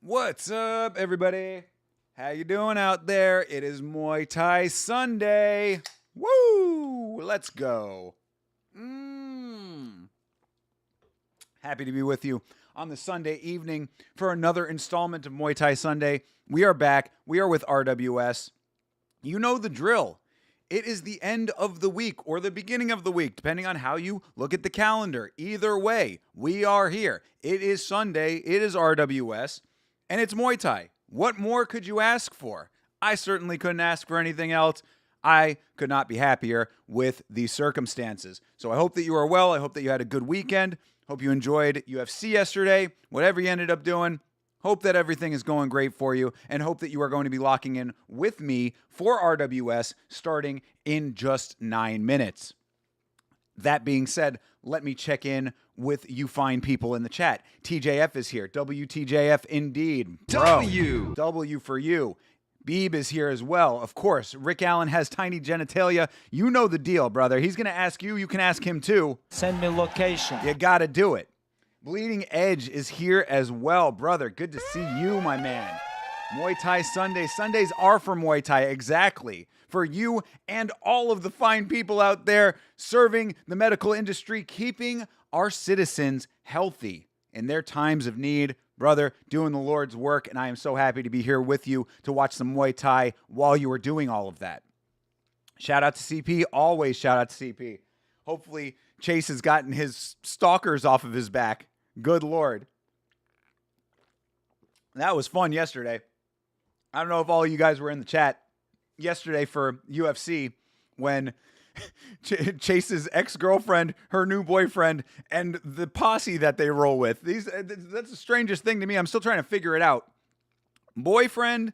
What's up, everybody? How you doing out there? It is Muay Thai Sunday. Woo! Let's go. Happy to be with you on the Sunday evening for another installment of Muay Thai Sunday. We are back. We are with RWS. You know the drill. It is the end of the week or the beginning of the week, depending on how you look at the calendar. Either way, we are here. It is Sunday. It is RWS. And it's Muay Thai. What more could you ask for? I certainly couldn't ask for anything else. I could not be happier with these circumstances. So I hope that you are well. I hope that you had a good weekend. Hope you enjoyed UFC yesterday. Whatever you ended up doing, hope that everything is going great for you. And hope that you are going to be locking in with me for RWS starting in just 9 minutes. That being said, let me check in with you fine people in the chat. TJF is here. WTJF indeed. Bro. W for you. Beeb is here as well. Of course, Rick Allen has tiny genitalia. You know the deal, brother. He's going to ask you. You can ask him too. Send me location. You got to do it. Bleeding Edge is here as well, brother. Good to see you, my man. Muay Thai Sunday. Sundays are for Muay Thai, exactly. For you and all of the fine people out there serving the medical industry, keeping our citizens healthy in their times of need. Brother, doing the Lord's work, and I am so happy to be here with you to watch some Muay Thai while you are doing all of that. Shout out to CP. Always shout out to CP. Hopefully, Chase has gotten his stalkers off of his back. Good Lord. That was fun yesterday. I don't know if all of you guys were in the chat yesterday for UFC when Chase's ex-girlfriend, her new boyfriend, and the posse that they roll with. That's the strangest thing to me. I'm still trying to figure it out. Boyfriend,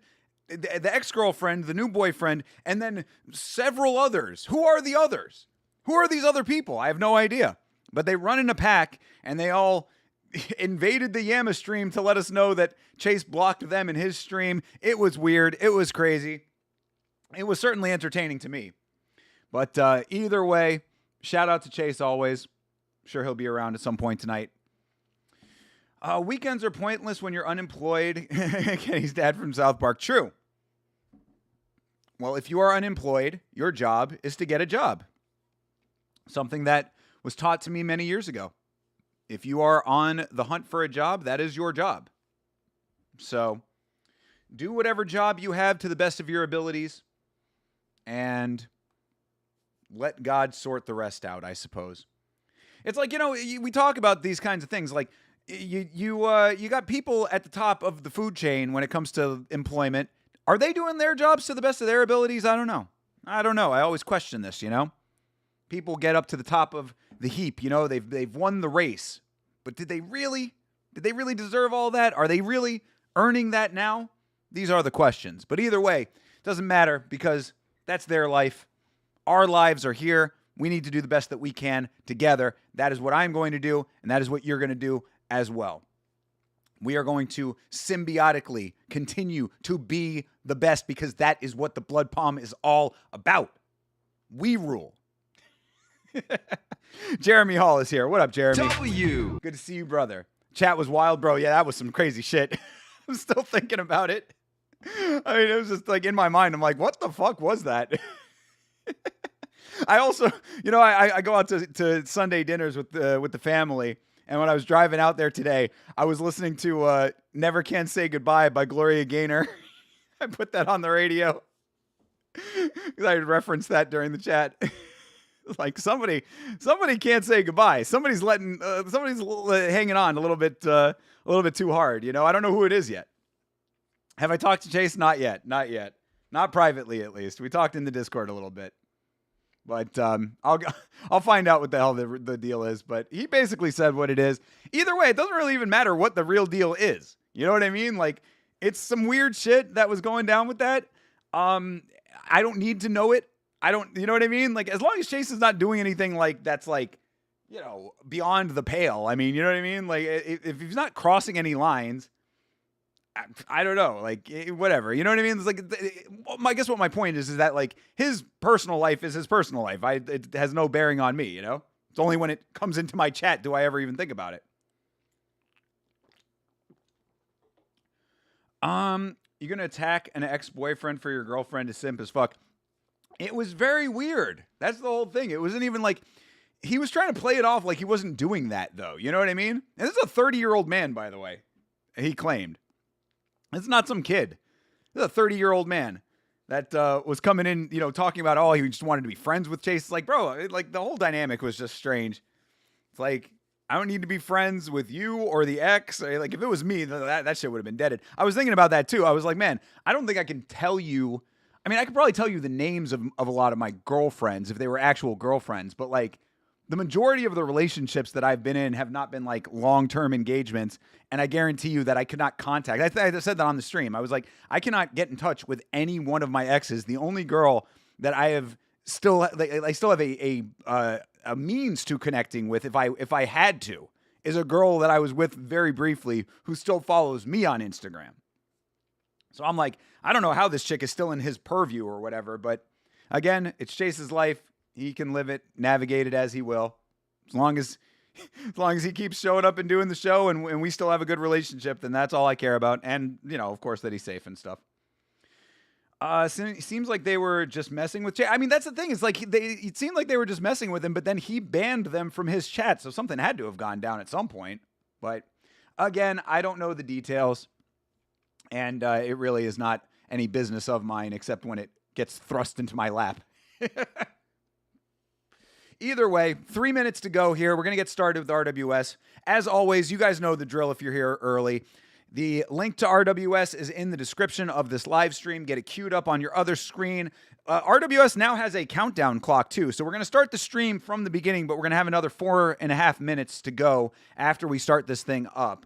the ex-girlfriend, the new boyfriend, and then several others. Who are the others? Who are these other people? I have no idea. But they run in a pack, and they all invaded the Yama stream to let us know that Chase blocked them in his stream. It was weird. It was crazy. It was certainly entertaining to me. But either way, shout out to Chase always. Sure he'll be around at some point tonight. Weekends are pointless when you're unemployed. Kenny's dad from South Park. True. Well, if you are unemployed, your job is to get a job. Something that was taught to me many years ago. If you are on the hunt for a job, that is your job. So do whatever job you have to the best of your abilities and let God sort the rest out, I suppose. It's like, we talk about these kinds of things. Like, you got people at the top of the food chain when it comes to employment. Are they doing their jobs to the best of their abilities? I don't know. I always question this, People get up to the top of the heap, they've won the race. But did they really deserve all that? Are they really earning that now? These are the questions. But either way, it doesn't matter because that's their life. Our lives are here. We need to do the best that we can together. That is what I'm going to do, and that is what you're going to do as well. We are going to symbiotically continue to be the best because that is what the Blood Palm is all about. We rule. Jeremy Hall is here. What up, Jeremy? W. Good to see you, brother. Chat was wild, bro. Yeah, that was some crazy shit. I'm still thinking about it. I mean, it was just like in my mind. I'm like, what the fuck was that? I also, I go out to Sunday dinners with the family. And when I was driving out there today, I was listening to Never Can Say Goodbye by Gloria Gaynor. I put that on the radio. I referenced that during the chat. Like somebody can't say goodbye. Somebody's hanging on a little bit too hard. I don't know who it is yet. Have I talked to Chase? Not yet. Not yet. Not privately, at least. We talked in the Discord a little bit. But I'll find out what the hell the deal is. But he basically said what it is. Either way, it doesn't really even matter what the real deal is. You know what I mean? Like, it's some weird shit that was going down with that. I don't need to know it. You know what I mean? Like, as long as Chase is not doing anything like that's like, you know, beyond the pale. I mean, you know what I mean? Like, if he's not crossing any lines, I don't know, like, whatever, you know what I mean? It's like, I guess what my point is that, like, his personal life is his personal life. It has no bearing on me, you know? It's only when it comes into my chat do I ever even think about it. You're gonna attack an ex-boyfriend for your girlfriend to simp as fuck. It was very weird. That's the whole thing. It wasn't even like, he was trying to play it off like he wasn't doing that, though. You know what I mean? And this is a 30-year-old man, by the way. He claimed. It's not some kid. This is a 30-year-old man that was coming in, you know, talking about, oh, he just wanted to be friends with Chase. It's like, bro, like, the whole dynamic was just strange. It's like, I don't need to be friends with you or the ex. Like, if it was me, that shit would have been deaded. I was thinking about that, too. I was like, man, I don't think I can tell you. I mean, I could probably tell you the names of a lot of my girlfriends if they were actual girlfriends. But, like, the majority of the relationships that I've been in have not been like long-term engagements. And I guarantee you that I could not contact. I said that on the stream. I was like, I cannot get in touch with any one of my exes. The only girl that I have still, I still have a means to connecting with if I had to, is a girl that I was with very briefly who still follows me on Instagram. So I'm like, I don't know how this chick is still in his purview or whatever. But again, it's Chase's life. He can live it, navigate it as he will. As long as he keeps showing up and doing the show and we still have a good relationship, then that's all I care about. And, you know, of course, that he's safe and stuff. Seems like they were just messing with Chase. I mean, that's the thing. It's like it seemed like they were just messing with him, but then he banned them from his chat. So something had to have gone down at some point. But again, I don't know the details. And it really is not any business of mine except when it gets thrust into my lap. Either way, 3 minutes to go here. We're going to get started with RWS. As always, you guys know the drill if you're here early. The link to RWS is in the description of this live stream. Get it queued up on your other screen. RWS now has a countdown clock, too. So we're going to start the stream from the beginning, but we're going to have another 4.5 minutes to go after we start this thing up.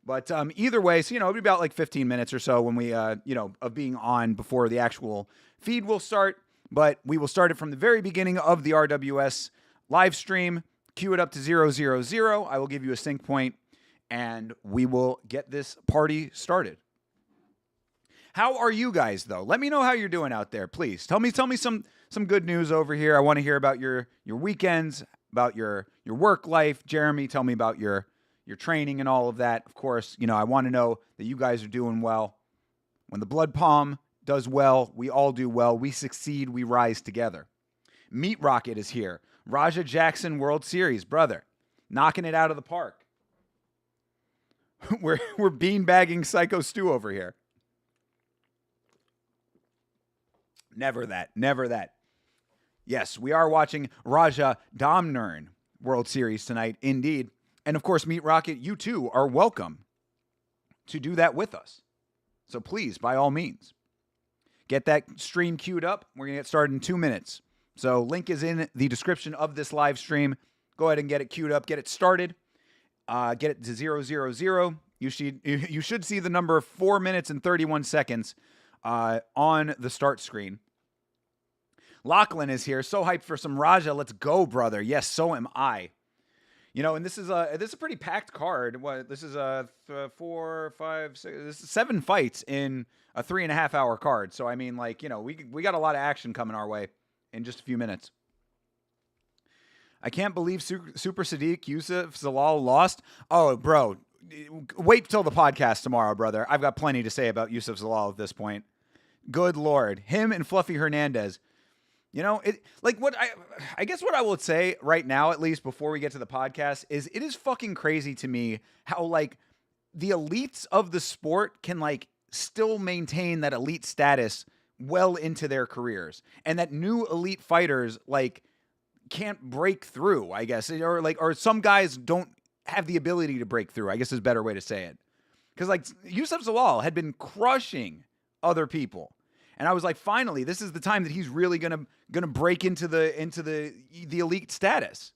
But either way, so, you know, it'll be about like 15 minutes or so when we, you know, of being on before the actual feed will start. But we will start it from the very beginning of the RWS live stream. Cue it up to 000. I will give you a sync point, and we will get this party started. How are you guys, though? Let me know how you're doing out there, please. Tell me some good news over here. I want to hear about your weekends, about your work life. Jeremy, tell me about your training and all of that. Of course, you know, I want to know that you guys are doing well. When the Blood Palm does well, we all do well. We succeed, we rise together. Meat Rocket is here. Rajadamnern World Series, brother. Knocking it out of the park. We're beanbagging Psycho Stu over here. Never that. Yes, we are watching Rajadamnern World Series tonight, indeed. And of course, Meat Rocket, you too are welcome to do that with us. So please, by all means, get that stream queued up. We're going to get started in 2 minutes. So link is in the description of this live stream. Go ahead and get it queued up. Get it started. Get it to 000. You should see the number 4 minutes and 31 seconds on the start screen. Lachlan is here. So hyped for some Raja. Let's go, brother. Yes, so am I. You know, and this is a pretty packed card. This is 4, 5, 6, this is 7 fights in a 3.5 hour card. So I mean, like, you know, we got a lot of action coming our way in just a few minutes. I can't believe Super Sadiq Yusuf Zalal lost. Oh, bro, wait till the podcast tomorrow, brother. I've got plenty to say about Yusuf Zalal at this point. Good Lord, him and Fluffy Hernandez. You know, I guess what I will say right now, at least before we get to the podcast, is it is fucking crazy to me how, like, the elites of the sport can, like, still maintain that elite status well into their careers, and that new elite fighters, like, can't break through, I guess, or some guys don't have the ability to break through, I guess is a better way to say it. Because like Yusuf Zalal had been crushing other people. And I was like, finally, this is the time that he's really gonna break into the elite status.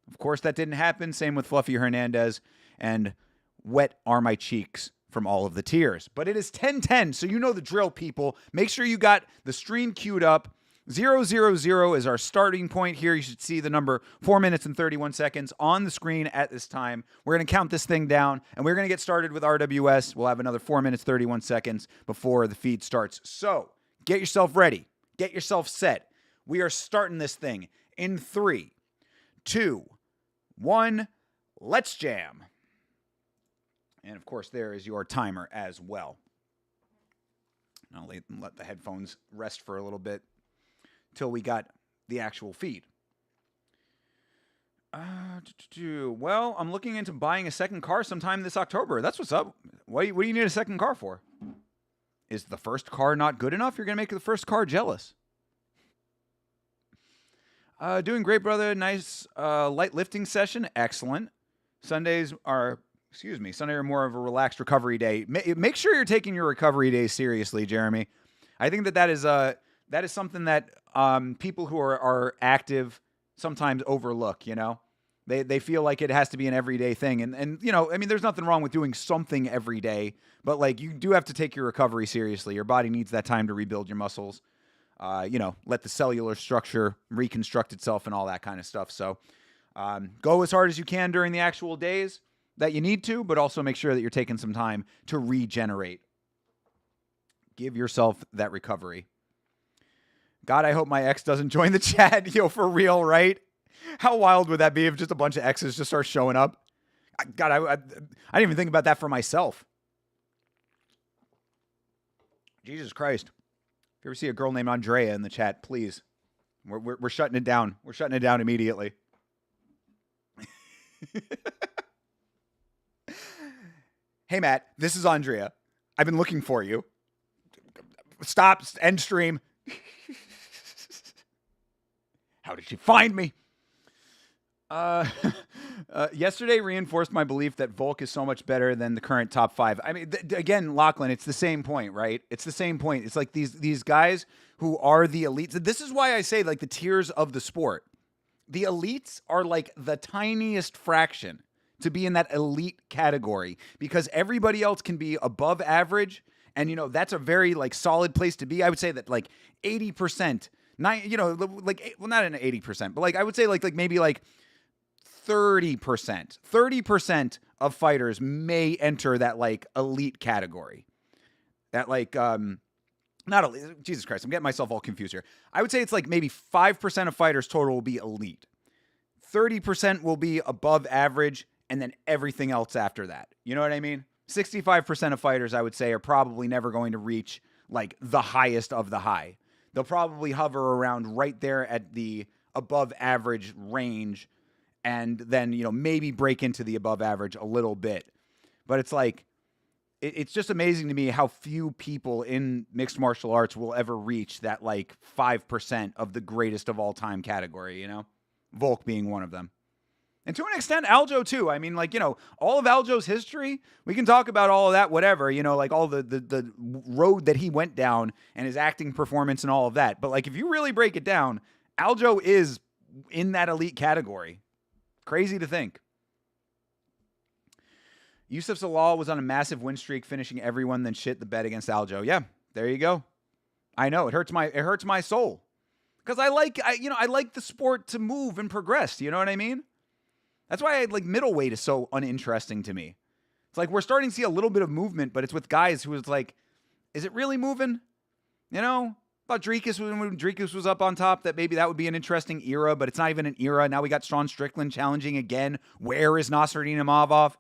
Of course, that didn't happen. Same with Fluffy Hernandez, and wet are my cheeks from all of the tears. But it is 10:10, so you know the drill, people. Make sure you got the stream queued up. 000 is our starting point here. You should see the number 4 minutes and 31 seconds on the screen at this time. We're going to count this thing down, and we're going to get started with RWS. We'll have another 4 minutes, 31 seconds before the feed starts. So get yourself ready. Get yourself set. We are starting this thing in 3, 2, 1. Let's jam. And, of course, there is your timer as well. I'll let the headphones rest for a little bit till we got the actual feed. Well, I'm looking into buying a second car sometime this October. That's what's up. What do you need a second car for? Is the first car not good enough? You're going to make the first car jealous. Doing great, brother. Nice light lifting session. Excellent. Sunday are more of a relaxed recovery day. Make sure you're taking your recovery days seriously, Jeremy. I think that is something that people who are active sometimes overlook, you know? They feel like it has to be an everyday thing. And you know, I mean, there's nothing wrong with doing something every day, but like you do have to take your recovery seriously. Your body needs that time to rebuild your muscles, you know, let the cellular structure reconstruct itself and all that kind of stuff. So go as hard as you can during the actual days that you need to, but also make sure that you're taking some time to regenerate. Give yourself that recovery. God, I hope my ex doesn't join the chat. Yo, for real, right? How wild would that be if just a bunch of exes just start showing up? God, I didn't even think about that for myself. Jesus Christ. If you ever see a girl named Andrea in the chat, please. We're shutting it down. We're shutting it down immediately. Hey, Matt, this is Andrea. I've been looking for you. Stop. End stream. How did she find me? Yesterday reinforced my belief that Volk is so much better than the current top 5. I mean, again, Lachlan, it's the same point, right? It's the same point. It's like these guys who are the elites. This is why I say like the tiers of the sport. The elites are like the tiniest fraction to be in that elite category because everybody else can be above average. And, you know, that's a very like solid place to be. I would say that like 80%, you know, like, well, not an 80%, but like, I would say like maybe like 30% of fighters may enter that like elite category. That like, not elite, Jesus Christ, I'm getting myself all confused here. I would say it's like maybe 5% of fighters total will be elite. 30% will be above average, and then everything else after that. You know what I mean? 65% of fighters, I would say, are probably never going to reach like the highest of the high. They'll probably hover around right there at the above average range and then, you know, maybe break into the above average a little bit. But it's like, it's just amazing to me how few people in mixed martial arts will ever reach that like 5% of the greatest of all time category, you know? Volk being one of them. And to an extent, Aljo too. I mean, like, you know, all of Aljo's history, we can talk about all of that, whatever, you know, like all the road that he went down and his acting performance and all of that. But like, if you really break it down, Aljo is in that elite category. Crazy to think. Yusuf Zalal was on a massive win streak, finishing everyone, then shit the bet against Aljo. Yeah, there you go. I know it hurts my soul because I like the sport to move and progress. You know what I mean? That's why like middleweight is so uninteresting to me. It's like we're starting to see a little bit of movement, but it's with guys who is like, is it really moving? You know, thought Dricus when Dricus was up on top, that maybe that would be an interesting era, but it's not even an era. Now we got Sean Strickland challenging again. Where is Nasruddin Imavov?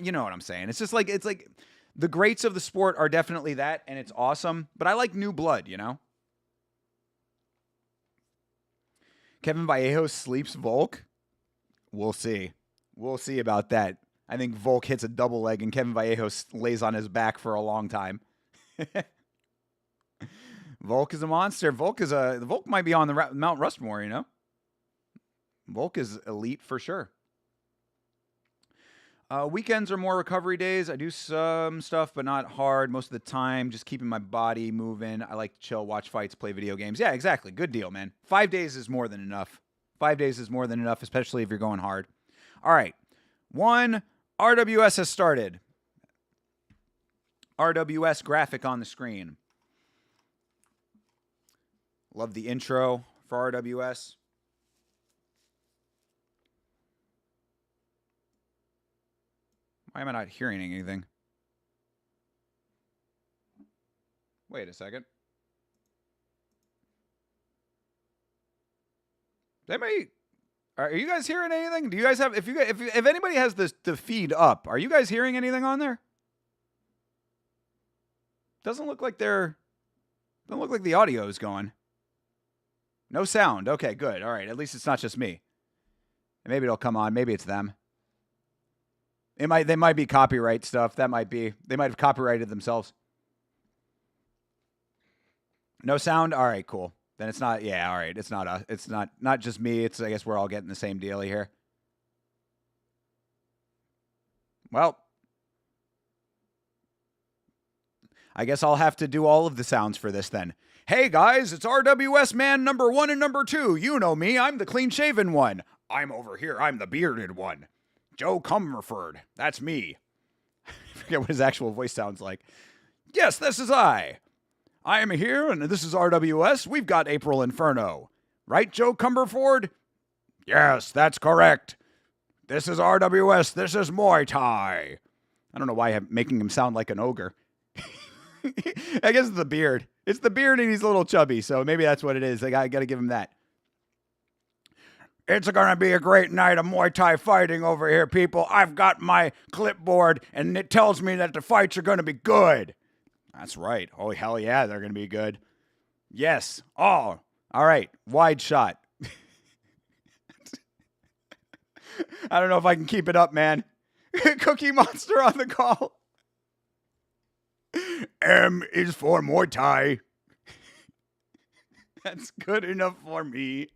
You know what I'm saying? It's just like, it's like the greats of the sport are definitely that, and it's awesome, but I like new blood, you know? Kevin Vallejo sleeps Volk. We'll see. We'll see about that. I think Volk hits a double leg and Kevin Vallejo lays on his back for a long time. Volk is a monster. Volk might be on the Mount Rushmore, you know? Volk is elite for sure. Weekends are more recovery days. I do some stuff, but not hard most of the time. Just keeping my body moving. I like to chill, watch fights, play video games. Yeah, exactly. Good deal, man. 5 days is more than enough. 5 days is more than enough, especially if you're going hard. All right. One, RWS has started. RWS graphic on the screen. Love the intro for RWS. Why am I not hearing anything? Wait a second. Are you guys hearing anything? Do you guys have, if anybody has the feed up, are you guys hearing anything on there? Doesn't look like the audio is going. No sound. Okay, good. All right. At least it's not just me. Maybe it'll come on. Maybe it's them. They might be copyright stuff. That might be. They might have copyrighted themselves. No sound? All right, cool. Then it's not, yeah, all right. It's not just me. It's, I guess we're all getting the same dealie here. Well, I guess I'll have to do all of the sounds for this then. Hey guys, it's RWS man number 1 and number 2. You know me. I'm the clean-shaven one. I'm over here. I'm the bearded one. Joe Comerford. That's me. I forget what his actual voice sounds like. Yes, this is I. I am here, and this is RWS. We've got April Inferno. Right, Joe Cumberford? Yes, that's correct. This is RWS. This is Muay Thai. I don't know why I'm making him sound like an ogre. I guess it's the beard. It's the beard, and he's a little chubby, so maybe that's what it is. I got to give him that. It's going to be a great night of Muay Thai fighting over here, people. I've got my clipboard, and it tells me that the fights are going to be good. That's right. Oh, hell yeah, they're going to be good. Yes. Oh, all right. Wide shot. I don't know if I can keep it up, man. Cookie Monster on the call. M is for Muay Thai. That's good enough for me.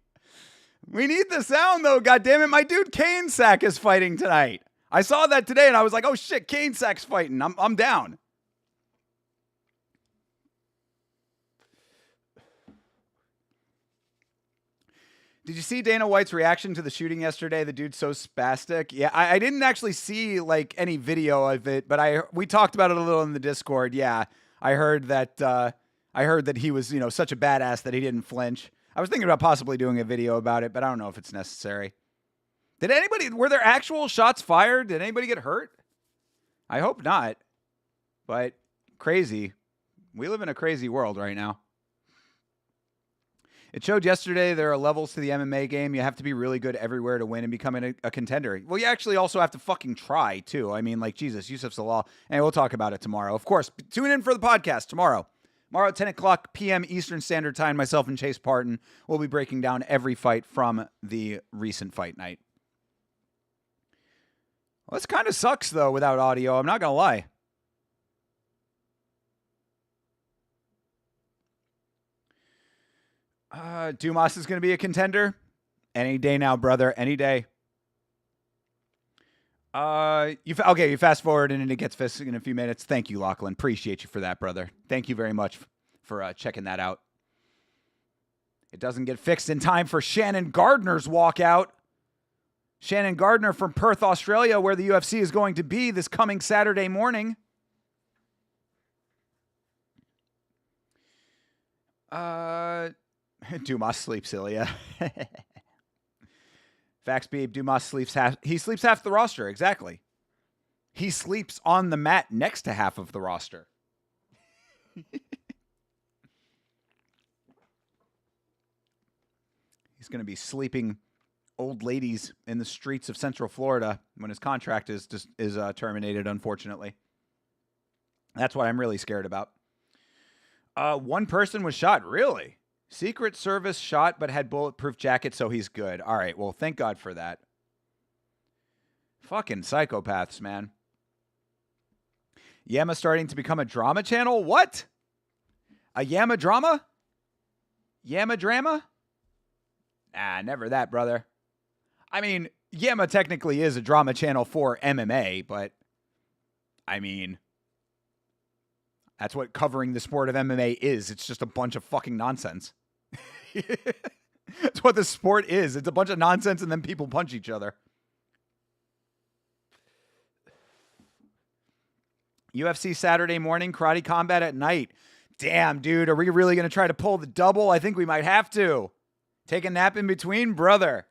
We need the sound, though, goddammit. My dude Kane Sack is fighting tonight. I saw that today, and I was like, oh, shit, Kane Sack's fighting. I'm down. Did you see Dana White's reaction to the shooting yesterday? The dude's so spastic. Yeah, I didn't actually see, like, any video of it, but we talked about it a little in the Discord. Yeah, I heard that he was, such a badass that he didn't flinch. I was thinking about possibly doing a video about it, but I don't know if it's necessary. Were there actual shots fired? Did anybody get hurt? I hope not. But crazy. We live in a crazy world right now. It showed yesterday there are levels to the MMA game. You have to be really good everywhere to win and become a contender. Well, you actually also have to fucking try, too. I mean, like, Jesus, Yusuf Salal. And we'll talk about it tomorrow. Of course, tune in for the podcast tomorrow. Tomorrow at 10 o'clock p.m. Eastern Standard Time, myself and Chase Parton will be breaking down every fight from the recent fight night. Well, this kind of sucks, though, without audio. I'm not going to lie. Dumas is going to be a contender. Any day now, brother. Any day. You fast forward and it gets fisted in a few minutes. Thank you, Lachlan. Appreciate you for that, brother. Thank you very much for checking that out. It doesn't get fixed in time for Shannon Gardner's walkout. Shannon Gardner from Perth, Australia, where the UFC is going to be this coming Saturday morning. Dumas sleeps, Ilya. Facts, Beeb. Dumas sleeps half the roster. Exactly. He sleeps on the mat next to half of the roster. He's going to be sleeping old ladies in the streets of Central Florida when his contract is terminated, unfortunately. That's what I'm really scared about. One person was shot. Really? Secret Service shot, but had bulletproof jacket, so he's good. All right, well, thank God for that. Fucking psychopaths, man. Yama starting to become a drama channel? What? A Yama drama? Yama drama? Nah, never that, brother. I mean, Yama technically is a drama channel for MMA, but I mean, that's what covering the sport of MMA is. It's just a bunch of fucking nonsense. That's what the sport is. It's a bunch of nonsense and then people punch each other. UFC Saturday morning, karate combat at night. Damn, dude, are we really going to try to pull the double? I think we might have to. Take a nap in between? Brother.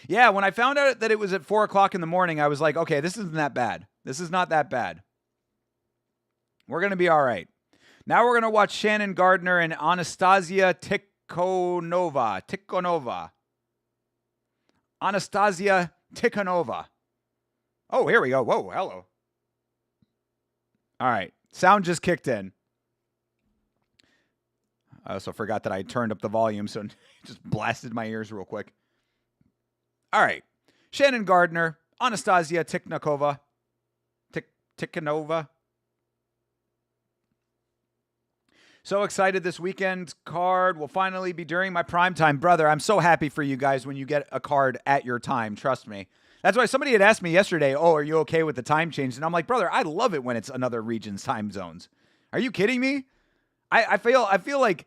Yeah, when I found out that it was at 4 o'clock in the morning, I was like, okay, this isn't that bad. This is not that bad. We're going to be all right. Now we're going to watch Shannon Gardner and Anastasia Tikhonova. Anastasia Tikhonova. Oh, here we go. Whoa, hello. All right. Sound just kicked in. I also forgot that I turned up the volume, so just blasted my ears real quick. All right. Shannon Gardner, Anastasia Tikhonova. Tikhonova. So excited this weekend's card will finally be during my prime time. Brother, I'm so happy for you guys when you get a card at your time. Trust me. That's why somebody had asked me yesterday, oh, are you okay with the time change? And I'm like, brother, I love it when it's another region's time zones. Are you kidding me? I feel like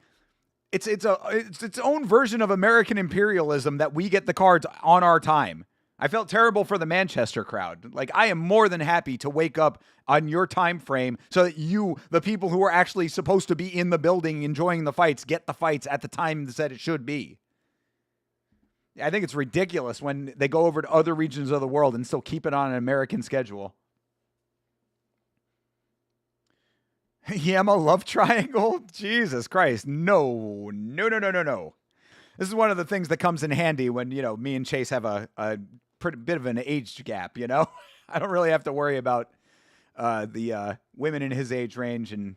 it's its own version of American imperialism that we get the cards on our time. I felt terrible for the Manchester crowd. Like, I am more than happy to wake up on your time frame so that you, the people who are actually supposed to be in the building enjoying the fights, get the fights at the time that it should be. I think it's ridiculous when they go over to other regions of the world and still keep it on an American schedule. Yama love triangle? Jesus Christ. No. This is one of the things that comes in handy when, me and Chase have a pretty bit of an age gap, I don't really have to worry about the women in his age range. And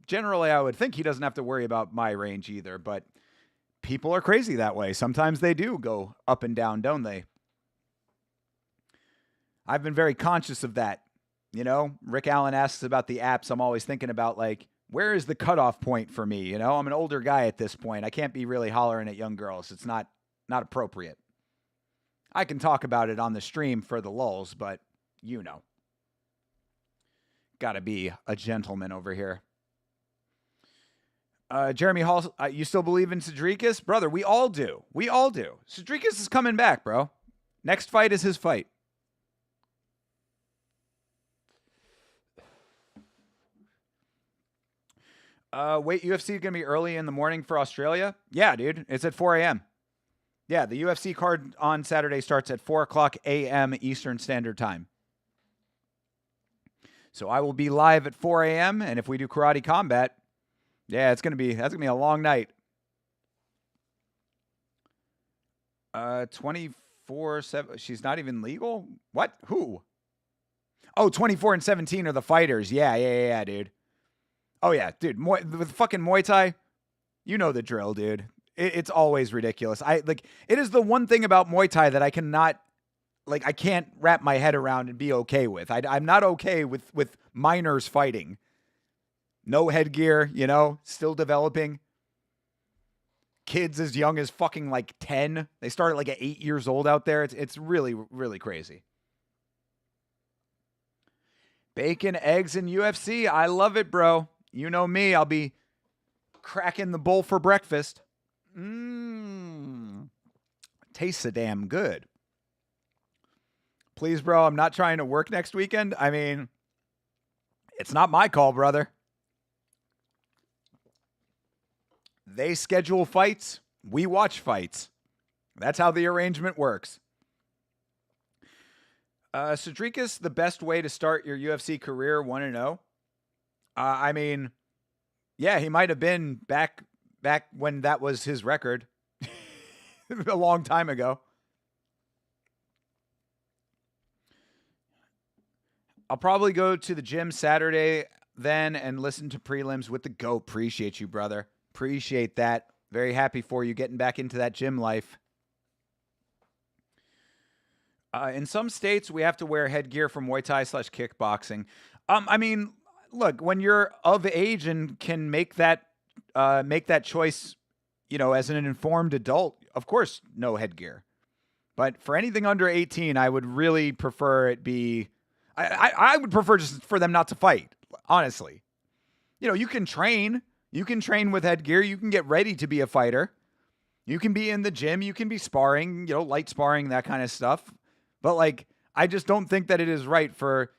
generally, I would think he doesn't have to worry about my range either, but people are crazy that way. Sometimes they do go up and down, don't they? I've been very conscious of that. Rick Allen asks about the apps. I'm always thinking about, like, where is the cutoff point for me? I'm an older guy at this point. I can't be really hollering at young girls. It's not appropriate. I can talk about it on the stream for the lulz, but gotta be a gentleman over here. Jeremy Hall, you still believe in Cedricus? Brother, we all do. Cedricus is coming back, bro. Next fight is his fight. Wait, UFC is going to be early in the morning for Australia? Yeah, dude. It's at 4 a.m. Yeah, the UFC card on Saturday starts at 4 o'clock a.m. Eastern Standard Time. So I will be live at 4 a.m. And if we do karate combat, yeah, that's gonna be a long night. 24/7. She's not even legal? What? Who? Oh, 24 and 17 are the fighters. Yeah, dude. Oh yeah, dude. With fucking Muay Thai, you know the drill, dude. It's always ridiculous. It is the one thing about Muay Thai that I can't wrap my head around and be okay with. I'm not okay with minors fighting. No headgear, still developing. Kids as young as fucking 10. They start at at 8 years old out there. It's really, really crazy. Bacon, eggs, and UFC. I love it, bro. You know me. I'll be cracking the bowl for breakfast. Tastes so damn good. Please, bro, I'm not trying to work next weekend. I mean, it's not my call, brother. They schedule fights. We watch fights. That's how the arrangement works. Cedricus, the best way to start your UFC career 1-0. I mean, yeah, he might have been back when that was his record a long time ago. I'll probably go to the gym Saturday then and listen to prelims with the GOAT. Appreciate you, brother. Appreciate that. Very happy for you getting back into that gym life. In some states, we have to wear headgear for Muay Thai / kickboxing. I mean, look, when you're of age and can make that choice, as an informed adult, of course, no headgear. But for anything under 18, I would really prefer it be... I would prefer just for them not to fight, honestly. You know, you can train. You can train with headgear. You can get ready to be a fighter. You can be in the gym. You can be sparring, light sparring, that kind of stuff. But, like, I just don't think that it is right for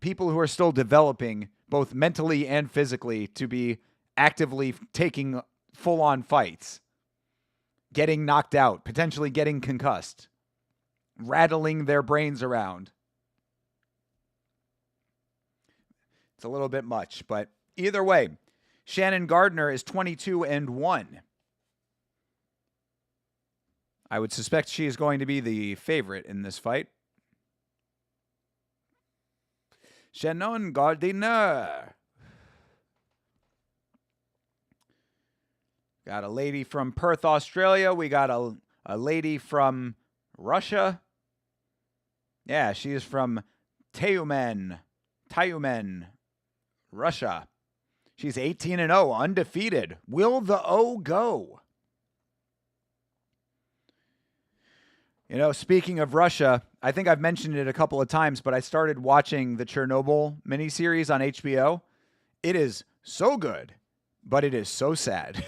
people who are still developing, both mentally and physically, to be actively taking full-on fights, getting knocked out, potentially getting concussed, rattling their brains around. It's a little bit much, but either way, Shannon Gardner is 22-1. I would suspect she is going to be the favorite in this fight. Shannon Gardner. Got a lady from Perth, Australia. We got a lady from Russia. Yeah, she is from Tyumen, Russia. She's 18-0, undefeated. Will the O go? You know, speaking of Russia, I think I've mentioned it a couple of times, but I started watching the Chernobyl miniseries on HBO. It is so good, but it is so sad.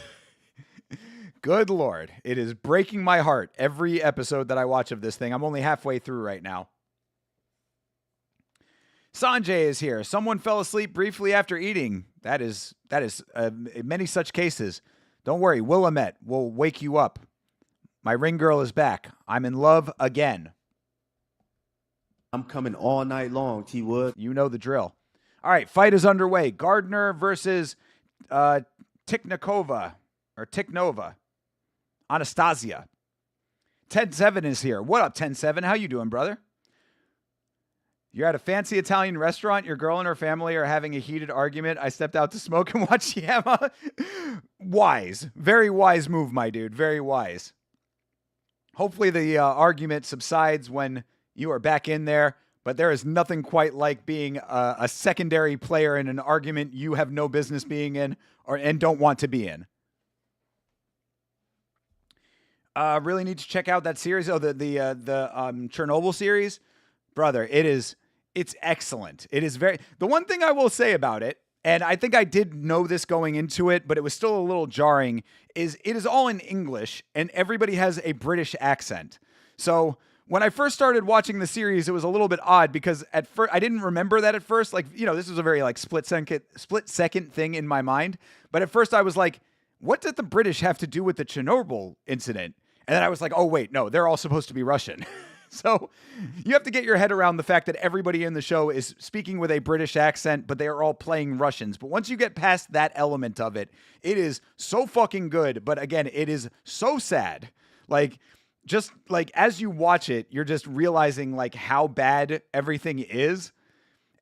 Good Lord. It is breaking my heart every episode that I watch of this thing. I'm only halfway through right now. Sanjay is here. Someone fell asleep briefly after eating. That is many such cases. Don't worry. Willamette will wake you up. My ring girl is back. I'm in love again. I'm coming all night long, T-Wood. You know the drill. All right. Fight is underway. Gardner versus Tiknova. Anastasia. 10-7 is here. What up, 10-7? How you doing, brother? You're at a fancy Italian restaurant. Your girl and her family are having a heated argument. I stepped out to smoke and watch Yama. Wise. Very wise move, my dude. Very wise. Hopefully the argument subsides when you are back in there. But there is nothing quite like being a secondary player in an argument you have no business being in and don't want to be in. Really need to check out that series. Oh, the Chernobyl series. Brother, it's excellent. It is the one thing I will say about it, and I think I did know this going into it, but it was still a little jarring, is it is all in English and everybody has a British accent. So when I first started watching the series, it was a little bit odd because at first I didn't remember that at first. Like, this was a very like split second thing in my mind. But at first I was like, what did the British have to do with the Chernobyl incident? And then I was like, oh wait, no, they're all supposed to be Russian. So you have to get your head around the fact that everybody in the show is speaking with a British accent, but they are all playing Russians. But once you get past that element of it, it is so fucking good. But again, it is so sad. Like, just like as you watch it, you're just realizing like how bad everything is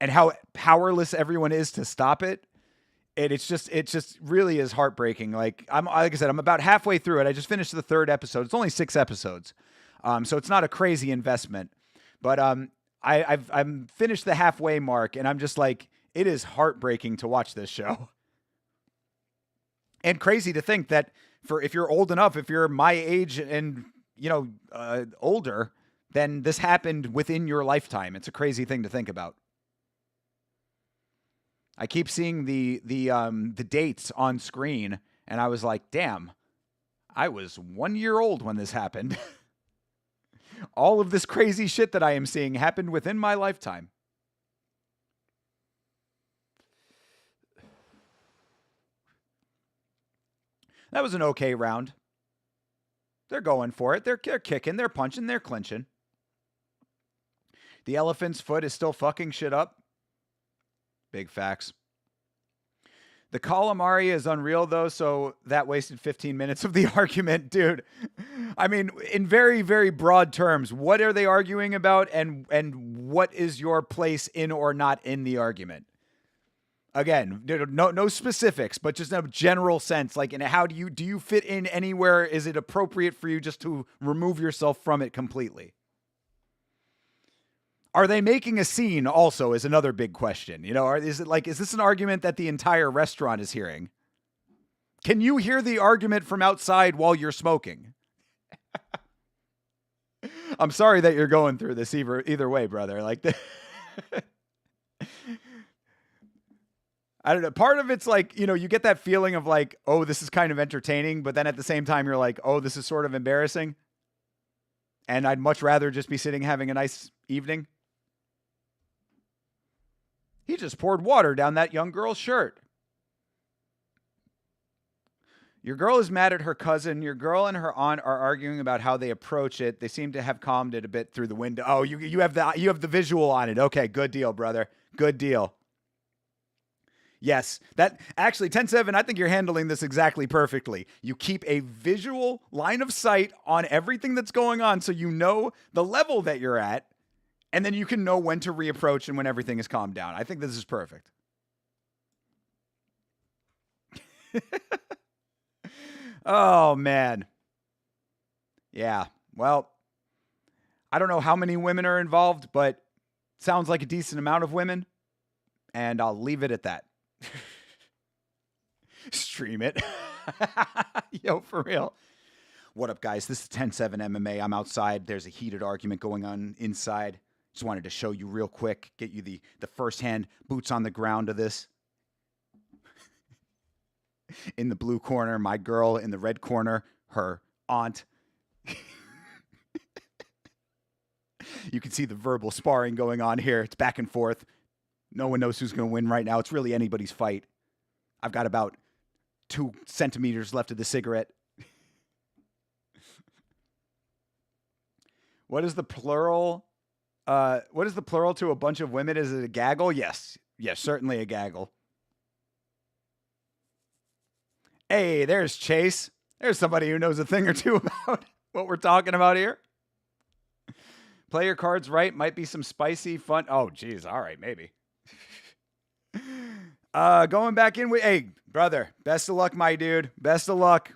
and how powerless everyone is to stop it. And it just really is heartbreaking. Like I said, I'm about halfway through it. I just finished the third episode. It's only 6 episodes. So it's not a crazy investment, but I've finished the halfway mark and I'm just like, it is heartbreaking to watch this show. And crazy to think that if you're old enough, if you're my age and, older, then this happened within your lifetime. It's a crazy thing to think about. I keep seeing the dates on screen and I was like, damn, I was 1 year old when this happened. All of this crazy shit that I am seeing happened within my lifetime. That was an okay round. They're going for it. They're kicking. They're punching. They're clinching. The elephant's foot is still fucking shit up. Big facts. The calamari is unreal, though, so that wasted 15 minutes of the argument, dude. I mean, in very, very broad terms, what are they arguing about, and what is your place in or not in the argument? Again, no specifics, but just in a general sense, like, and how do you fit in anywhere? Is it appropriate for you just to remove yourself from it completely? Are they making a scene also is another big question. Is this an argument that the entire restaurant is hearing? Can you hear the argument from outside while you're smoking? I'm sorry that you're going through this either way, brother. Like, I don't know. Part of it's like, you know, you get that feeling of like, oh, this is kind of entertaining. But then at the same time, you're like, oh, this is sort of embarrassing. And I'd much rather just be sitting having a nice evening. He just poured water down that young girl's shirt. Your girl is mad at her cousin. Your girl and her aunt are arguing about how they approach it. They seem to have calmed it a bit through the window. Oh, you have the visual on it. Okay, good deal, brother. Good deal. Yes, that actually 10-7, I think you're handling this exactly perfectly. You keep a visual line of sight on everything that's going on so you know the level that you're at, and then you can know when to reapproach and when everything is calmed down. I think this is perfect. Oh, man. Yeah, well, I don't know how many women are involved, but it sounds like a decent amount of women, and I'll leave it at that. Stream it. Yo, for real. What up, guys? This is 10-7 MMA. I'm outside. There's a heated argument going on inside. Just wanted to show you real quick, get you the firsthand boots on the ground of this. In the blue corner, my girl. In the red corner, her aunt. You can see the verbal sparring going on here. It's back and forth. No one knows who's going to win right now. It's really anybody's fight. I've got about 2 centimeters left of the cigarette. What is the plural? What is the plural to a bunch of women? Is it a gaggle? Yes. Yes, certainly a gaggle. Hey, there's Chase. There's somebody who knows a thing or two about what we're talking about here. Play your cards right. Might be some spicy fun. Oh, geez. All right, maybe. Going back in with, hey, brother, best of luck, my dude. Best of luck.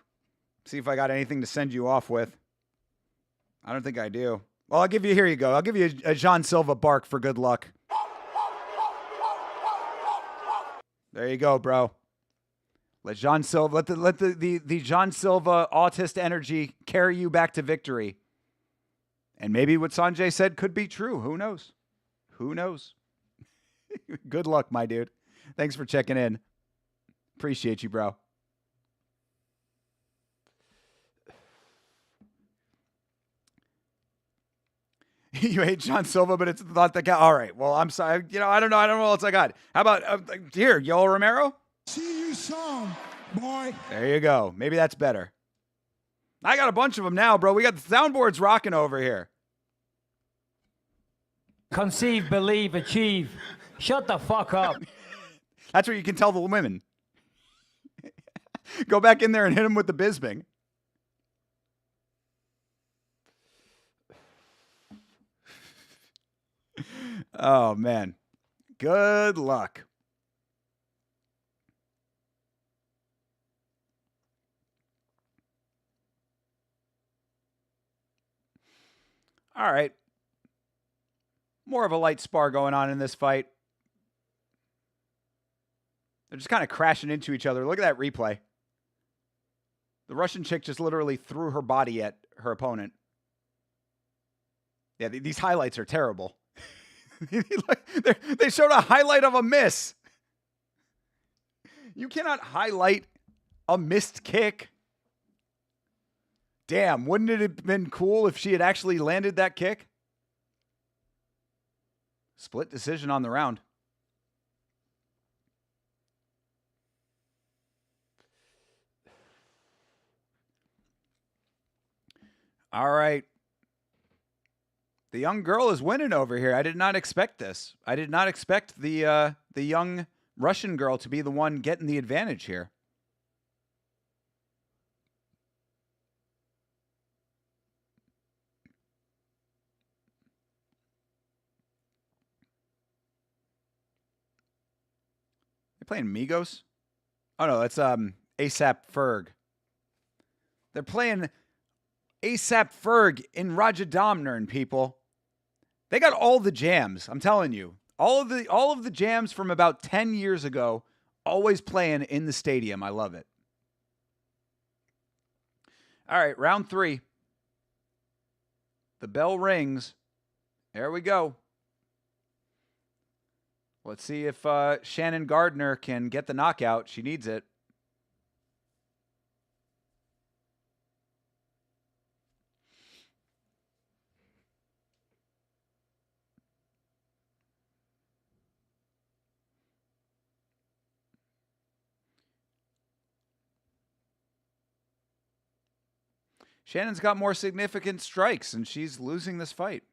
See if I got anything to send you off with. I don't think I do. Well, here you go. I'll give you a John Silva bark for good luck. There you go, bro. Let John Silva, let the John Silva autist energy carry you back to victory. And maybe what Sanjay said could be true. Who knows? Who knows? Good luck, my dude. Thanks for checking in. Appreciate you, bro. You hate John Silva, but it's not the guy. All right. Well, I'm sorry. You know, I don't know. I don't know what else I got. How about here, Yoel Romero? See you soon, boy. There you go. Maybe that's better. I got a bunch of them now, bro. We got the soundboards rocking over here. Conceive, believe, achieve. Shut the fuck up. That's what you can tell the women. Go back in there and hit them with the Bisbing. Oh, man. Good luck. All right. More of a light spar going on in this fight. They're just kind of crashing into each other. Look at that replay. The Russian chick just literally threw her body at her opponent. Yeah, these highlights are terrible. They showed a highlight of a miss. You cannot highlight a missed kick. Damn, wouldn't it have been cool if she had actually landed that kick? Split decision on the round. All right. The young girl is winning over here. I did not expect this. I did not expect the young Russian girl to be the one getting the advantage here. They're playing Migos? Oh no, that's ASAP Ferg. They're playing ASAP Ferg in Rajadamnern, people. They got all the jams, I'm telling you. All of the jams from about 10 years ago, always playing in the stadium. I love it. All right, round 3. The bell rings. There we go. Let's see if Shannon Gardner can get the knockout. She needs it. Shannon's got more significant strikes, and she's losing this fight.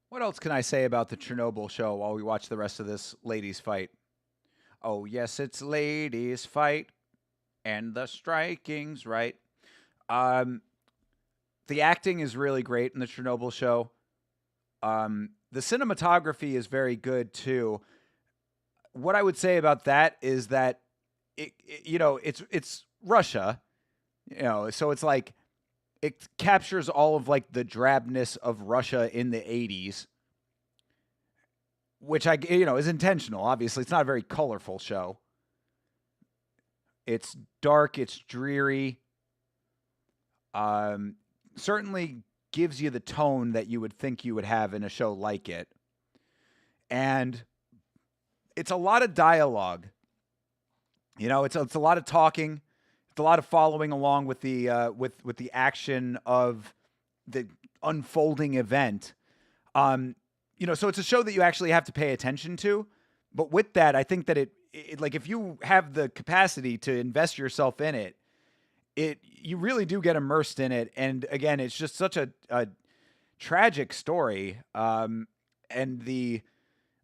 What else can I say about the Chernobyl show while we watch the rest of this ladies' fight? Oh, yes, it's ladies' fight, and the striking's right. The acting is really great in the Chernobyl show. The cinematography is very good, too. What I would say about that is that, it's Russia, so it's like, it captures all of like the drabness of Russia in the 80s, which is intentional. Obviously, it's not a very colorful show. It's dark, it's dreary. Certainly gives you the tone that you would think you would have in a show like it. And it's a lot of dialogue. It's a lot of talking. It's a lot of following along with the with the action of the unfolding event. So it's a show that you actually have to pay attention to. But with that, I think that it like if you have the capacity to invest yourself in it, you really do get immersed in it. And again, it's just such a tragic story. And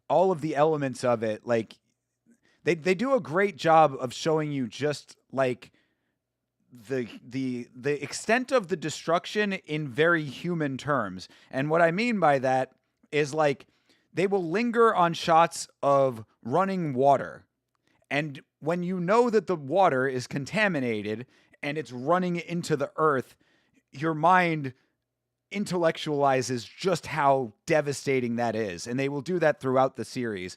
all of the elements of it, like they do a great job of showing you just like the extent of the destruction in very human terms. And what I mean by that is like they will linger on shots of running water. And when you know that the water is contaminated and it's running into the earth, your mind intellectualizes just how devastating that is. And they will do that throughout the series.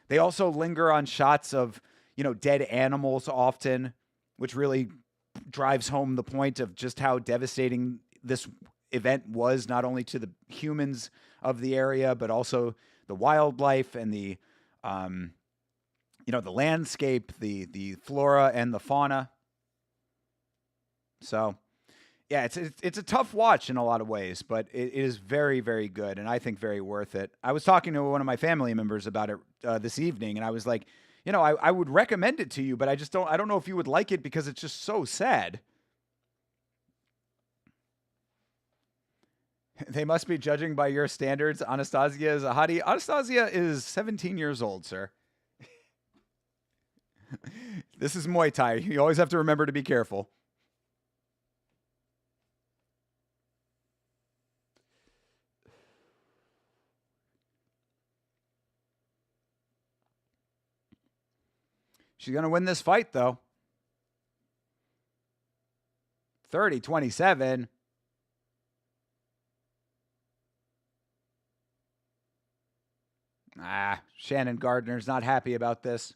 They also linger on shots of, dead animals often, which really drives home the point of just how devastating this event was, not only to the humans of the area, but also the wildlife and the landscape, the flora and the fauna. So, yeah, it's a tough watch in a lot of ways, but it is very, very good, and I think very worth it. I was talking to one of my family members about it this evening, and I was like, I would recommend it to you, but I don't know if you would like it because it's just so sad. They must be judging by your standards. Anastasia is a hottie. Anastasia is 17 years old, sir. This is Muay Thai. You always have to remember to be careful. She's going to win this fight, though. 30-27. Shannon Gardner's not happy about this.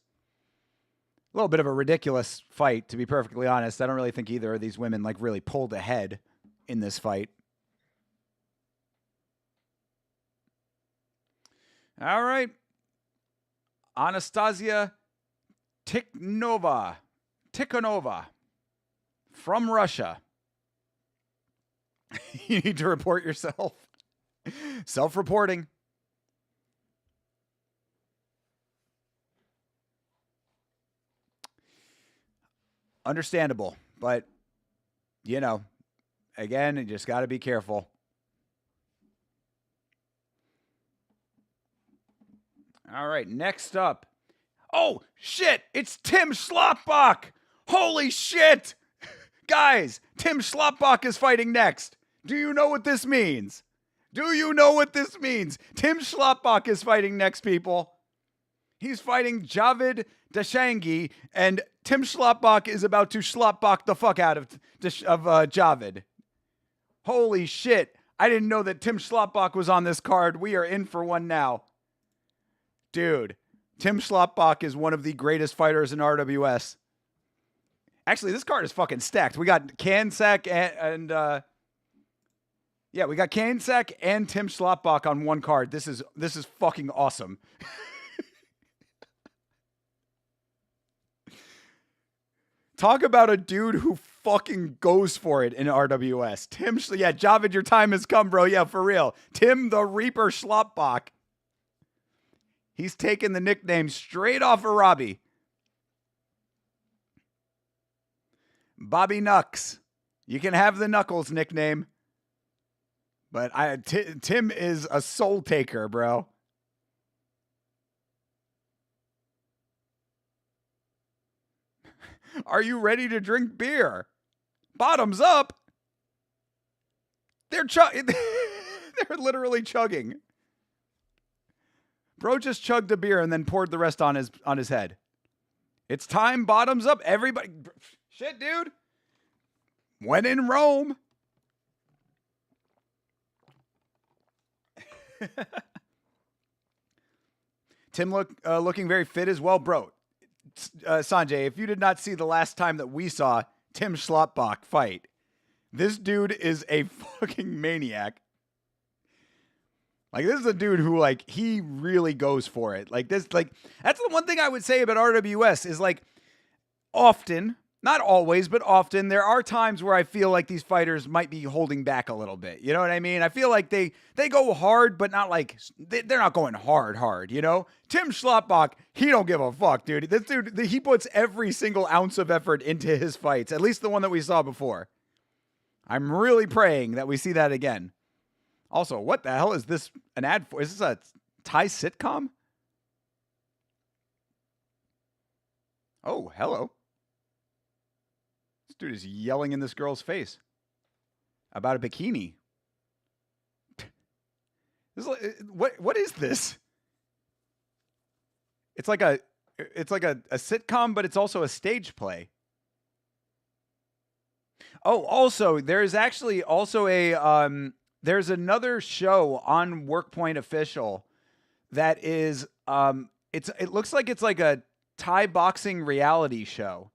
A little bit of a ridiculous fight, to be perfectly honest. I don't really think either of these women really pulled ahead in this fight. All right. Anastasia Tikhonova from Russia. You need to report yourself. Self-reporting. Understandable, but again, you just got to be careful. All right, next up. Oh, shit, it's Tim Schloppbach. Holy shit. Guys, Tim Schloppbach is fighting next. Do you know what this means? Tim Schloppbach is fighting next, people. He's fighting Javid Dashangi, and Tim Schlotbach is about to Schlotbach the fuck out of Javid. Holy shit. I didn't know that Tim Schlotbach was on this card. We are in for one now. Dude, Tim Schlotbach is one of the greatest fighters in RWS. Actually, this card is fucking stacked. We got Kansak and we got Kansak and Tim Schlotbach on one card. This is fucking awesome. Talk about a dude who fucking goes for it in RWS. Javid, your time has come, bro. Yeah, for real. Tim the Reaper Schlotbach. He's taking the nickname straight off of Robbie. Bobby Knucks. You can have the Knuckles nickname. But Tim is a soul taker, bro. Are you ready to drink beer? Bottoms up. They're literally chugging. Bro just chugged a beer and then poured the rest on his head. It's time, bottoms up. Everybody. Shit, dude. When in Rome. Tim looking very fit as well, bro. Sanjay, if you did not see the last time that we saw Tim Schlotbach fight, this dude is a fucking maniac. Like, this is a dude who, like, he really goes for it. Like, that's the one thing I would say about RWS is, like, often, not always, but often, there are times where I feel like these fighters might be holding back a little bit. You know what I mean? I feel like they go hard, but not like, they're not going hard, you know? Tim Schlotbach, he don't give a fuck, dude. This dude, he puts every single ounce of effort into his fights, at least the one that we saw before. I'm really praying that we see that again. Also, what the hell is this an ad for? Is this a Thai sitcom? Oh, hello. This dude is yelling in this girl's face about a bikini. What is this? It's like a sitcom, but it's also a stage play. Oh, also, there's actually also there's another show on WorkPoint Official that is it looks like it's like a Thai boxing reality show.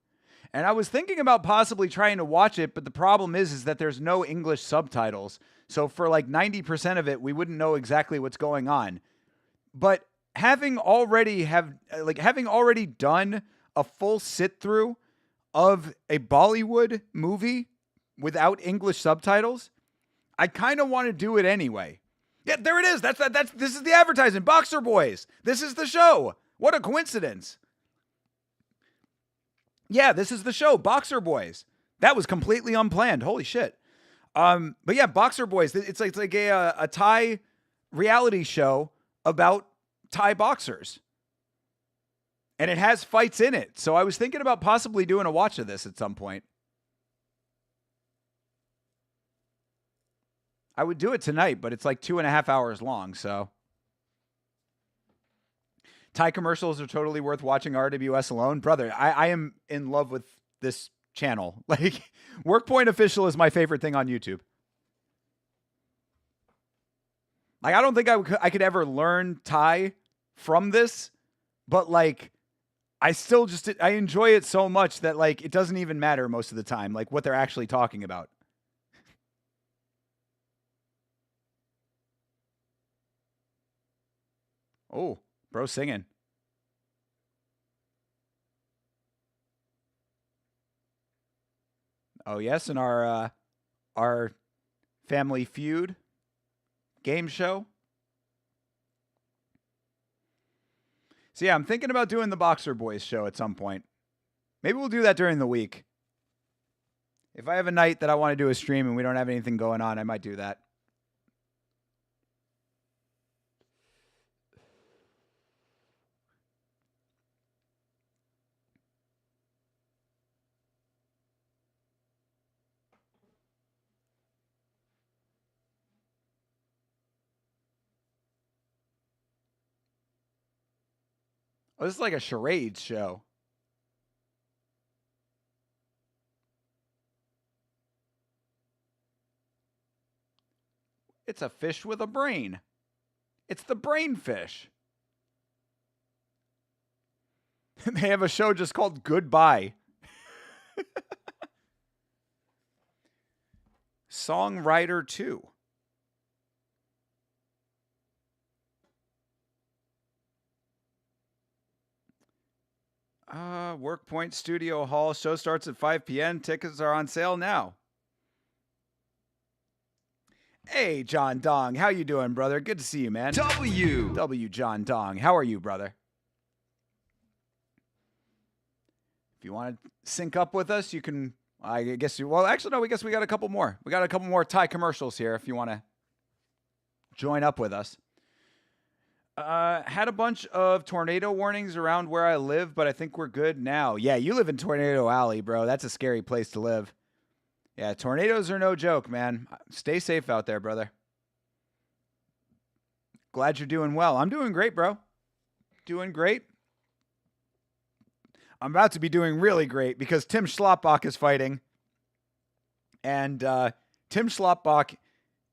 And I was thinking about possibly trying to watch it, but the problem is that there's no English subtitles. So for like 90% of it, we wouldn't know exactly what's going on. But having already done a full sit through of a Bollywood movie without English subtitles, I kind of want to do it anyway. Yeah, there it is. This is the advertisement. Boxer Boys. This is the show. What a coincidence. Yeah, this is the show, Boxer Boys. That was completely unplanned. Holy shit. But yeah, Boxer Boys. It's like a Thai reality show about Thai boxers. And it has fights in it. So I was thinking about possibly doing a watch of this at some point. I would do it tonight, but it's like 2.5 hours long, so. Thai commercials are totally worth watching RWS alone. Brother, I am in love with this channel. Like, WorkPoint Official is my favorite thing on YouTube. Like, I don't think I could ever learn Thai from this, but like, I enjoy it so much that like, it doesn't even matter most of the time, like what they're actually talking about. Oh, bro singing. Oh, yes, in our Family Feud game show. So yeah, I'm thinking about doing the Boxer Boys show at some point. Maybe we'll do that during the week. If I have a night that I want to do a stream and we don't have anything going on, I might do that. Oh, this is like a charades show. It's a fish with a brain. It's the brain fish. They have a show just called Goodbye. Songwriter 2. Workpoint Studio Hall. Show starts at 5 p.m. Tickets are on sale now. Hey, John Dong. How you doing, brother? Good to see you, man. W John Dong. How are you, brother? If you want to sync up with us, you can, I guess you, well, actually, no, we got a couple more. We got a couple more Thai commercials here if you want to join up with us. Had a bunch of tornado warnings around where I live, but I think we're good now. Yeah, you live in Tornado Alley, bro. That's a scary place to live. Yeah, tornadoes are no joke, man. Stay safe out there, brother. Glad you're doing well. I'm doing great, bro. Doing great. I'm about to be doing really great because Tim Schloppbach is fighting. And Tim Schloppbach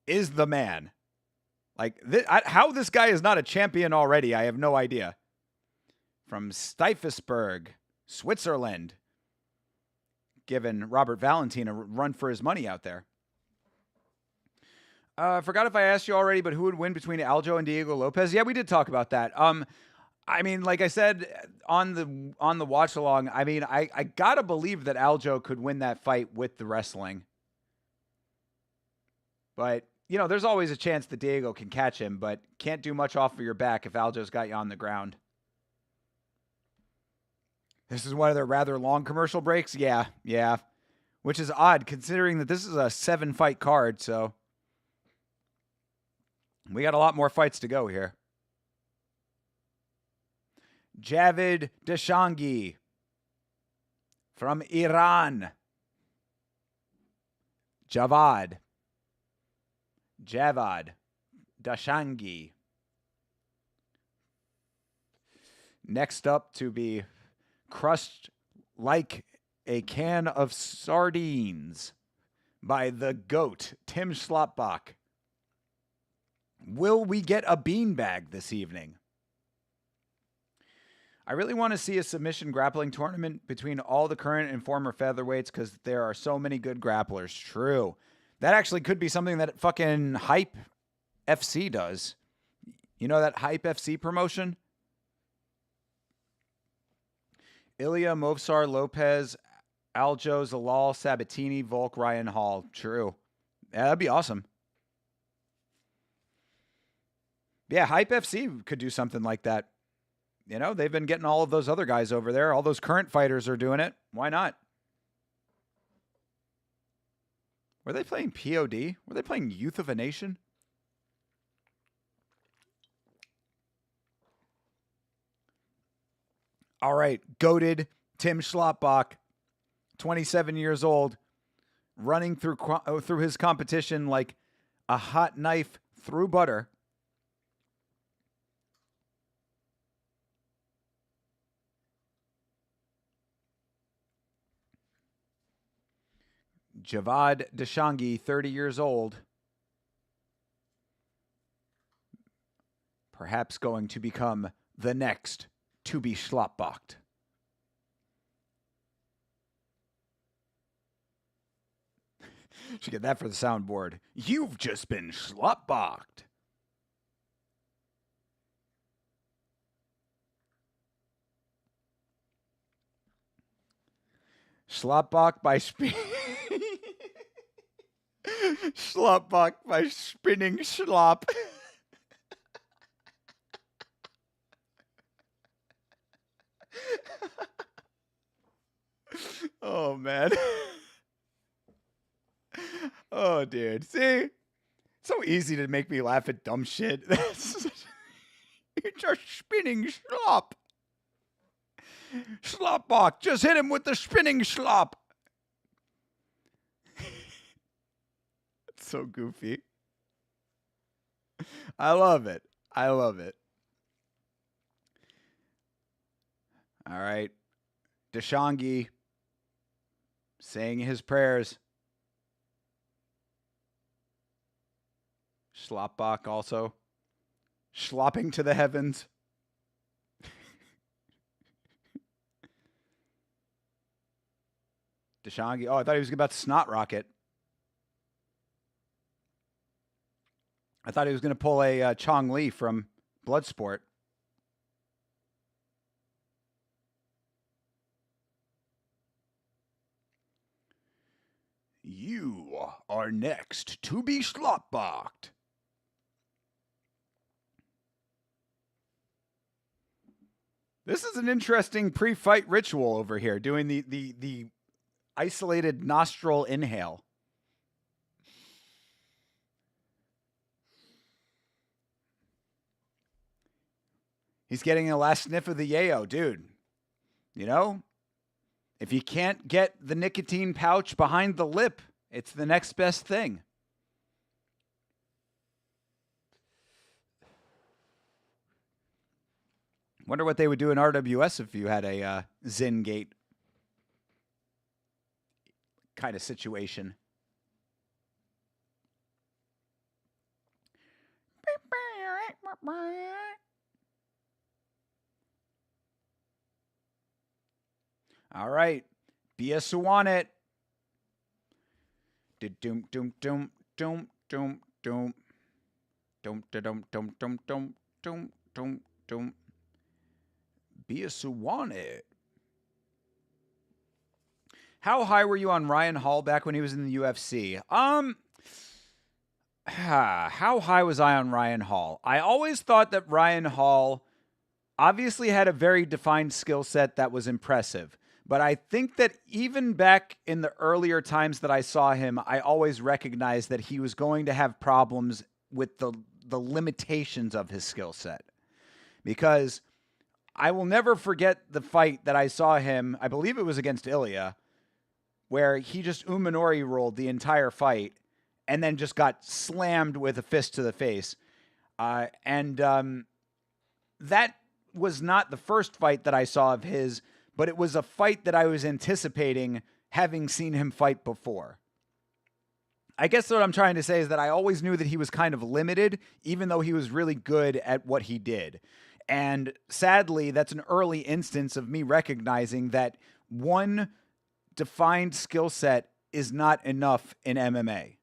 is the man. Like, how this guy is not a champion already, I have no idea. From Stuyvesant, Switzerland. Giving Robert Valentin a run for his money out there. I forgot if I asked you already, but who would win between Aljo and Diego Lopez? Yeah, we did talk about that. I mean, like I said on the watch along, I mean, I gotta believe that Aljo could win that fight with the wrestling. But, you know, there's always a chance that Diego can catch him, but can't do much off of your back if Aljo's got you on the ground. This is one of their rather long commercial breaks? Yeah. Which is odd considering that this is a 7-fight card, so we got a lot more fights to go here. Javid Dashangi from Iran. Javad Dashangi. Next up to be crushed like a can of sardines by the GOAT, Tim Schloppbach. Will we get a beanbag this evening? I really want to see a submission grappling tournament between all the current and former featherweights because there are so many good grapplers. True. That actually could be something that fucking Hype FC does. You know that Hype FC promotion? Ilya, Movsar, Lopez, Aljo, Zalal, Sabatini, Volk, Ryan Hall. True. Yeah, that'd be awesome. Yeah, Hype FC could do something like that. You know, they've been getting all of those other guys over there. All those current fighters are doing it. Why not? Were they playing POD? Were they playing Youth of a Nation? All right, goated Tim Schloppbach, 27 years old, running through his competition like a hot knife through butter. Javad Dashangi, 30 years old. Perhaps going to become the next to be Schloppbached. Should get that for the soundboard. You've just been Schloppbached. Schloppbach by Schloppbach by spinning schlop. Oh, man. Oh, dude. See? So easy to make me laugh at dumb shit. You're just spinning schlop. Schloppbach. Just hit him with the spinning schlop. It's so goofy. I love it. I love it. All right. Deshangi saying his prayers. Schlopbach also. Schlopping to the heavens. Deshangi. Oh, I thought he was about to snot rocket. I thought he was going to pull a Chong Li from Bloodsport. You are next to be Schlopbach. This is an interesting pre-fight ritual over here, doing the isolated nostril inhale. He's getting a last sniff of the yayo, dude. You know, if you can't get the nicotine pouch behind the lip, it's the next best thing. Wonder what they would do in RWS if you had a Zin Gate kind of situation. All right. BS on it. Doom doom doom doom doom doom doom doom doom doom doom doom doom doom. BS on it. How high were you on Ryan Hall back when he was in the UFC? How high was I on Ryan Hall? I always thought that Ryan Hall obviously had a very defined skill set that was impressive. But I think that even back in the earlier times that I saw him, I always recognized that he was going to have problems with the limitations of his skill set. Because I will never forget the fight that I saw him, I believe it was against Ilya, where he just Umanori rolled the entire fight and then just got slammed with a fist to the face. That was not the first fight that I saw of his, but it was a fight that I was anticipating having seen him fight before. I guess what I'm trying to say is that I always knew that he was kind of limited, even though he was really good at what he did. And sadly, that's an early instance of me recognizing that one defined skill set is not enough in MMA.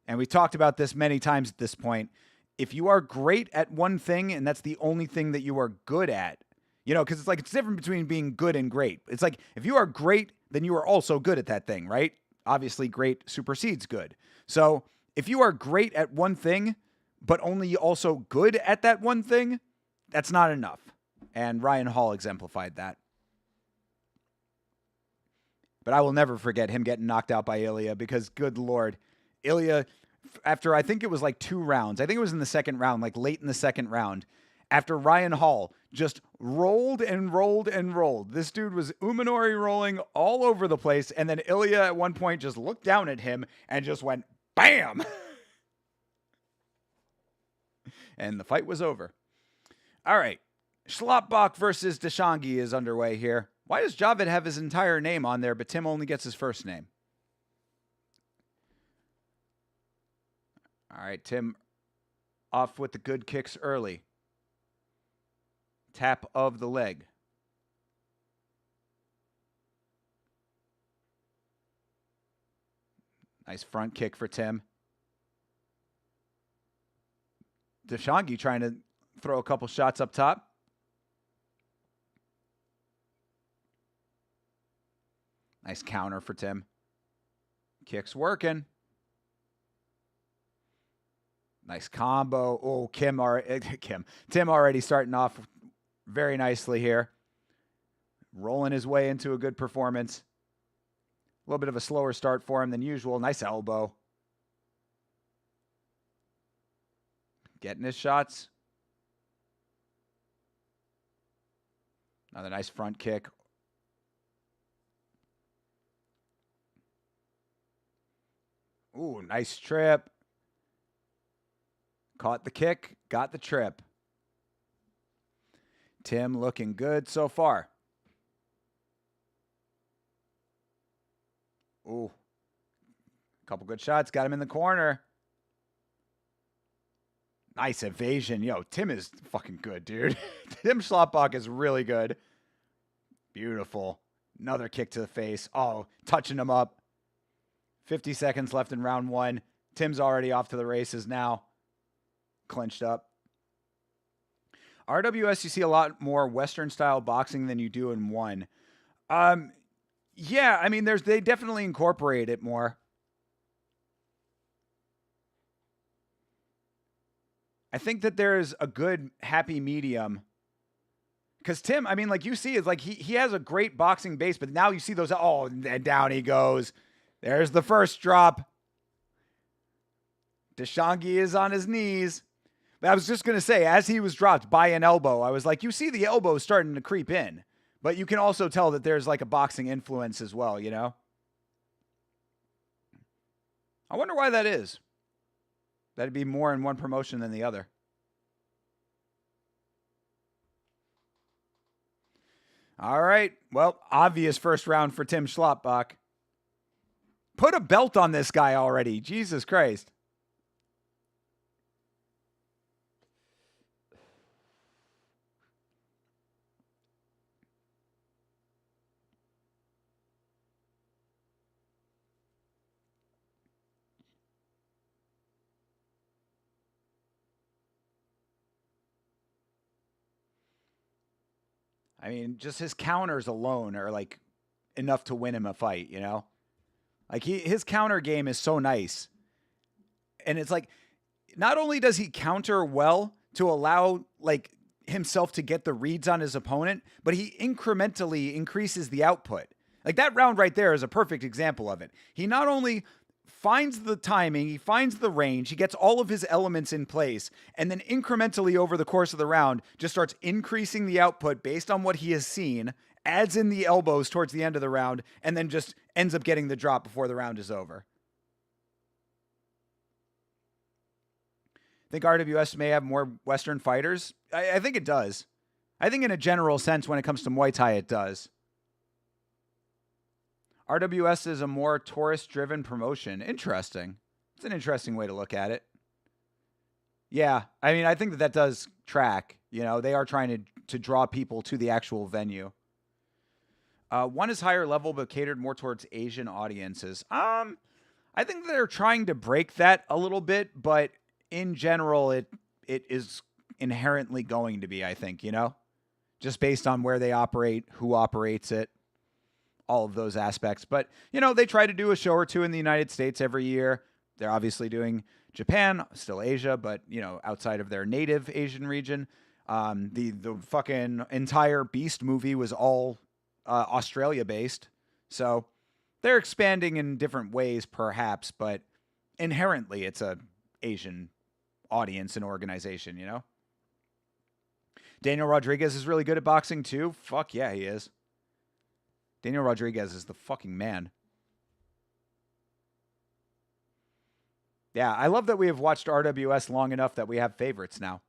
And we talked about this many times at this point. If you are great at one thing and that's the only thing that you are good at, you know, because it's different between being good and great. It's like if you are great, then you are also good at that thing, right? Obviously, great supersedes good. So if you are great at one thing, but only also good at that one thing, that's not enough. And Ryan Hall exemplified that. But I will never forget him getting knocked out by Ilya because, good Lord, Ilya, after I think it was like 2 rounds, I think it was in the second round, like late in the second round, after Ryan Hall just rolled and rolled and rolled. This dude was Umanori rolling all over the place, and then Ilya at one point just looked down at him and just went, BAM! And the fight was over. All right. Schlopbach versus Deshangi is underway here. Why does Javed have his entire name on there, but Tim only gets his first name? All right, Tim off with the good kicks early. Tap of the leg. Nice front kick for Tim. Deshangi trying to throw a couple shots up top. Nice counter for Tim. Kicks working. Nice combo. Oh, Tim already starting off very nicely here. Rolling his way into a good performance. A little bit of a slower start for him than usual. Nice elbow. Getting his shots. Another nice front kick. Ooh, nice trip. Caught the kick, got the trip. Tim looking good so far. Ooh. Couple good shots. Got him in the corner. Nice evasion. Yo, Tim is fucking good, dude. Tim Schlotbach is really good. Beautiful. Another kick to the face. Oh, touching him up. 50 seconds left in round 1. Tim's already off to the races now. Clinched up. RWS, you see a lot more Western-style boxing than you do in 1. Yeah, I mean, they definitely incorporate it more. I think that there's a good happy medium. Because Tim, I mean, like you see, is like he has a great boxing base, but now you see those, oh, and down he goes. There's the first drop. Deshangi is on his knees. But I was just going to say, as he was dropped by an elbow, I was like, you see the elbow starting to creep in. But you can also tell that there's like a boxing influence as well, you know? I wonder why that is. That'd be more in one promotion than the other. All right. Well, obvious first round for Tim Schlotbach. Put a belt on this guy already. Jesus Christ. I mean, just his counters alone are like enough to win him a fight, you know? Like his counter game is so nice. And it's like, not only does he counter well to allow like himself to get the reads on his opponent, but he incrementally increases the output. Like that round right there is a perfect example of it. He not only finds the timing, he finds the range, he gets all of his elements in place, and then incrementally over the course of the round just starts increasing the output based on what he has seen, adds in the elbows towards the end of the round, and then just ends up getting the drop before the round is over. I think RWS may have more Western fighters. I think it does. I think in a general sense, when it comes to Muay Thai, it does. RWS is a more tourist-driven promotion. Interesting. It's an interesting way to look at it. Yeah, I mean, I think that does track. You know, they are trying to draw people to the actual venue. One is higher level, but catered more towards Asian audiences. I think they're trying to break that a little bit, but in general, it is inherently going to be, I think, you know? Just based on where they operate, who operates it. All of those aspects. But, you know, they try to do a show or two in the United States every year. They're obviously doing Japan, still Asia, but, you know, outside of their native Asian region. The fucking entire Beast movie was all Australia-based. So they're expanding in different ways, perhaps, but inherently it's a Asian audience and organization, you know? Daniel Rodriguez is really good at boxing, too. Fuck yeah, he is. Daniel Rodriguez is the fucking man. Yeah, I love that we have watched RWS long enough that we have favorites now.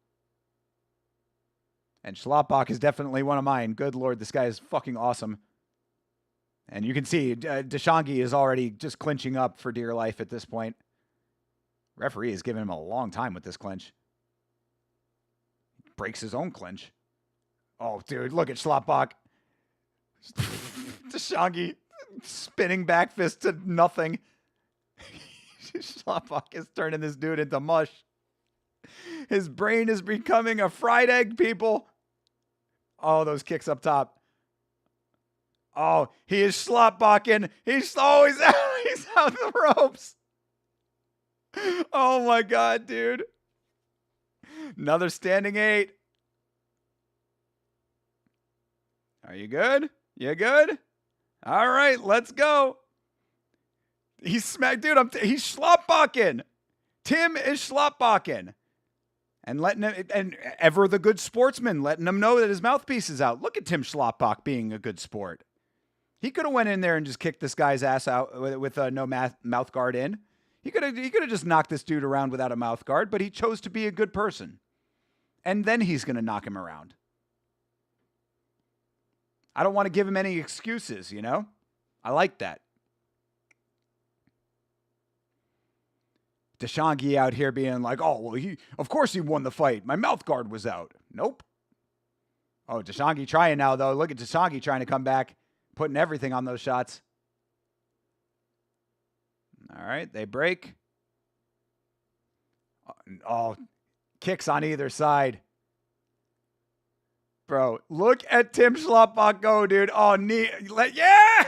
And Schlotbach is definitely one of mine. Good Lord, this guy is fucking awesome. And you can see Deshangi is already just clinching up for dear life at this point. Referee is giving him a long time with this clinch. Breaks his own clinch. Oh, dude, look at Schlotbach. Deshangi spinning back fist to nothing. Schlotbach is turning this dude into mush. His brain is becoming a fried egg, people. Oh, those kicks up top. Oh, he is Schlotbaching. He's out the ropes. Oh my God, dude. Another standing 8. Are you good? You good? All right, let's go. He's smacked, dude. He's Schlotbaching. Tim is Schlotbaching. And letting him, and ever the good sportsman, letting him know that his mouthpiece is out. Look at Tim Schlotbach being a good sport. He could have went in there and just kicked this guy's ass out with no mouth guard in. He could have just knocked this dude around without a mouth guard, but he chose to be a good person. And then he's going to knock him around. I don't want to give him any excuses, you know? I like that. Deshangi out here being like, oh, well, of course he won the fight. My mouth guard was out. Nope. Oh, Deshangi trying now, though. Look at Deshangi trying to come back, putting everything on those shots. All right, they break. Oh, kicks on either side. Bro, look at Tim Schlotbach go, dude. Oh, yeah!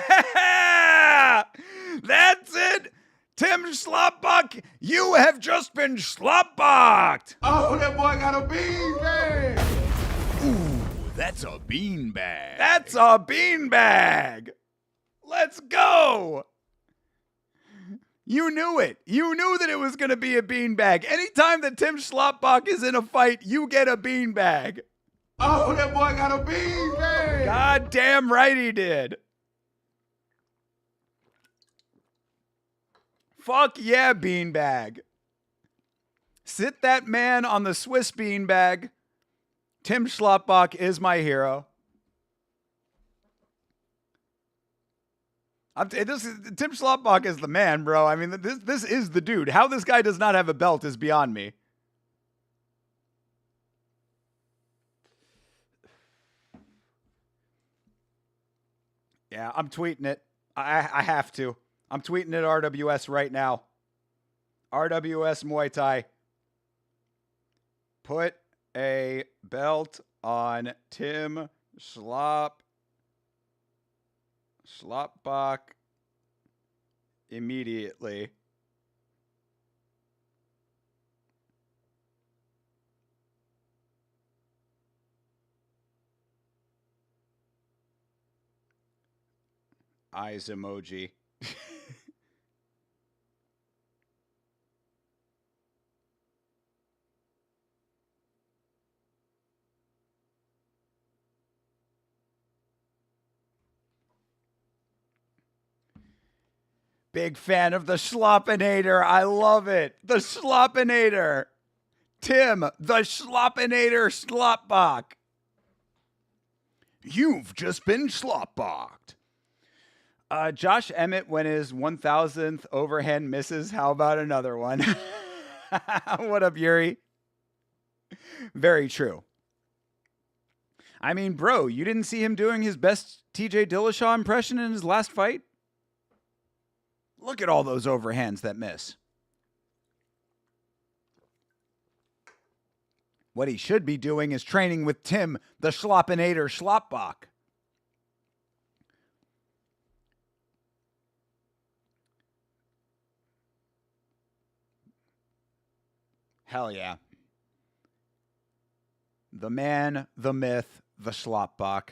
That's it! Tim Schlotbach, you have just been Schlotbach'd! Oh, that boy got a beanbag. Ooh, that's a beanbag. That's a beanbag! Let's go! You knew it. You knew that it was going to be a beanbag. Anytime that Tim Schlotbach is in a fight, you get a beanbag. Oh, that boy got a beanbag. God damn right he did. Fuck yeah, beanbag. Sit that man on the Swiss beanbag. Tim Schlotbach is my hero. Tim Schlotbach is the man, bro. I mean, this is the dude. How this guy does not have a belt is beyond me. Yeah, I'm tweeting it. I have to. I'm tweeting at RWS right now. RWS Muay Thai. Put a belt on Tim Schlotbach immediately. Eyes emoji. Big fan of the Schloppinator. I love it. The Schloppinator. Tim, the Schloppinator Schlotbach. You've just been Schlotbach'd. Josh Emmett, when his 1,000th overhand misses, how about another one? What up, Yuri? Very true. I mean, bro, you didn't see him doing his best TJ Dillashaw impression in his last fight? Look at all those overhands that miss. What he should be doing is training with Tim, the Schloppinator Schlotbach. Hell yeah. The man, the myth, the Schlotbach.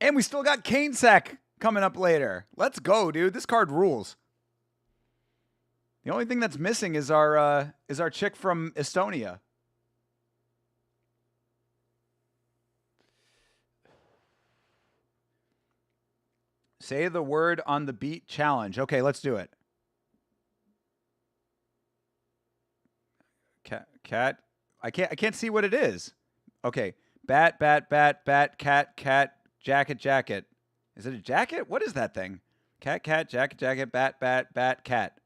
And we still got Kanesack coming up later. Let's go, dude. This card rules. The only thing that's missing is our chick from Estonia. Say the word on the beat challenge. Okay, let's do it. Cat. I can't see what it is. Okay. Bat, cat, jacket. Is it a jacket? What is that thing? Cat, jacket, bat, cat.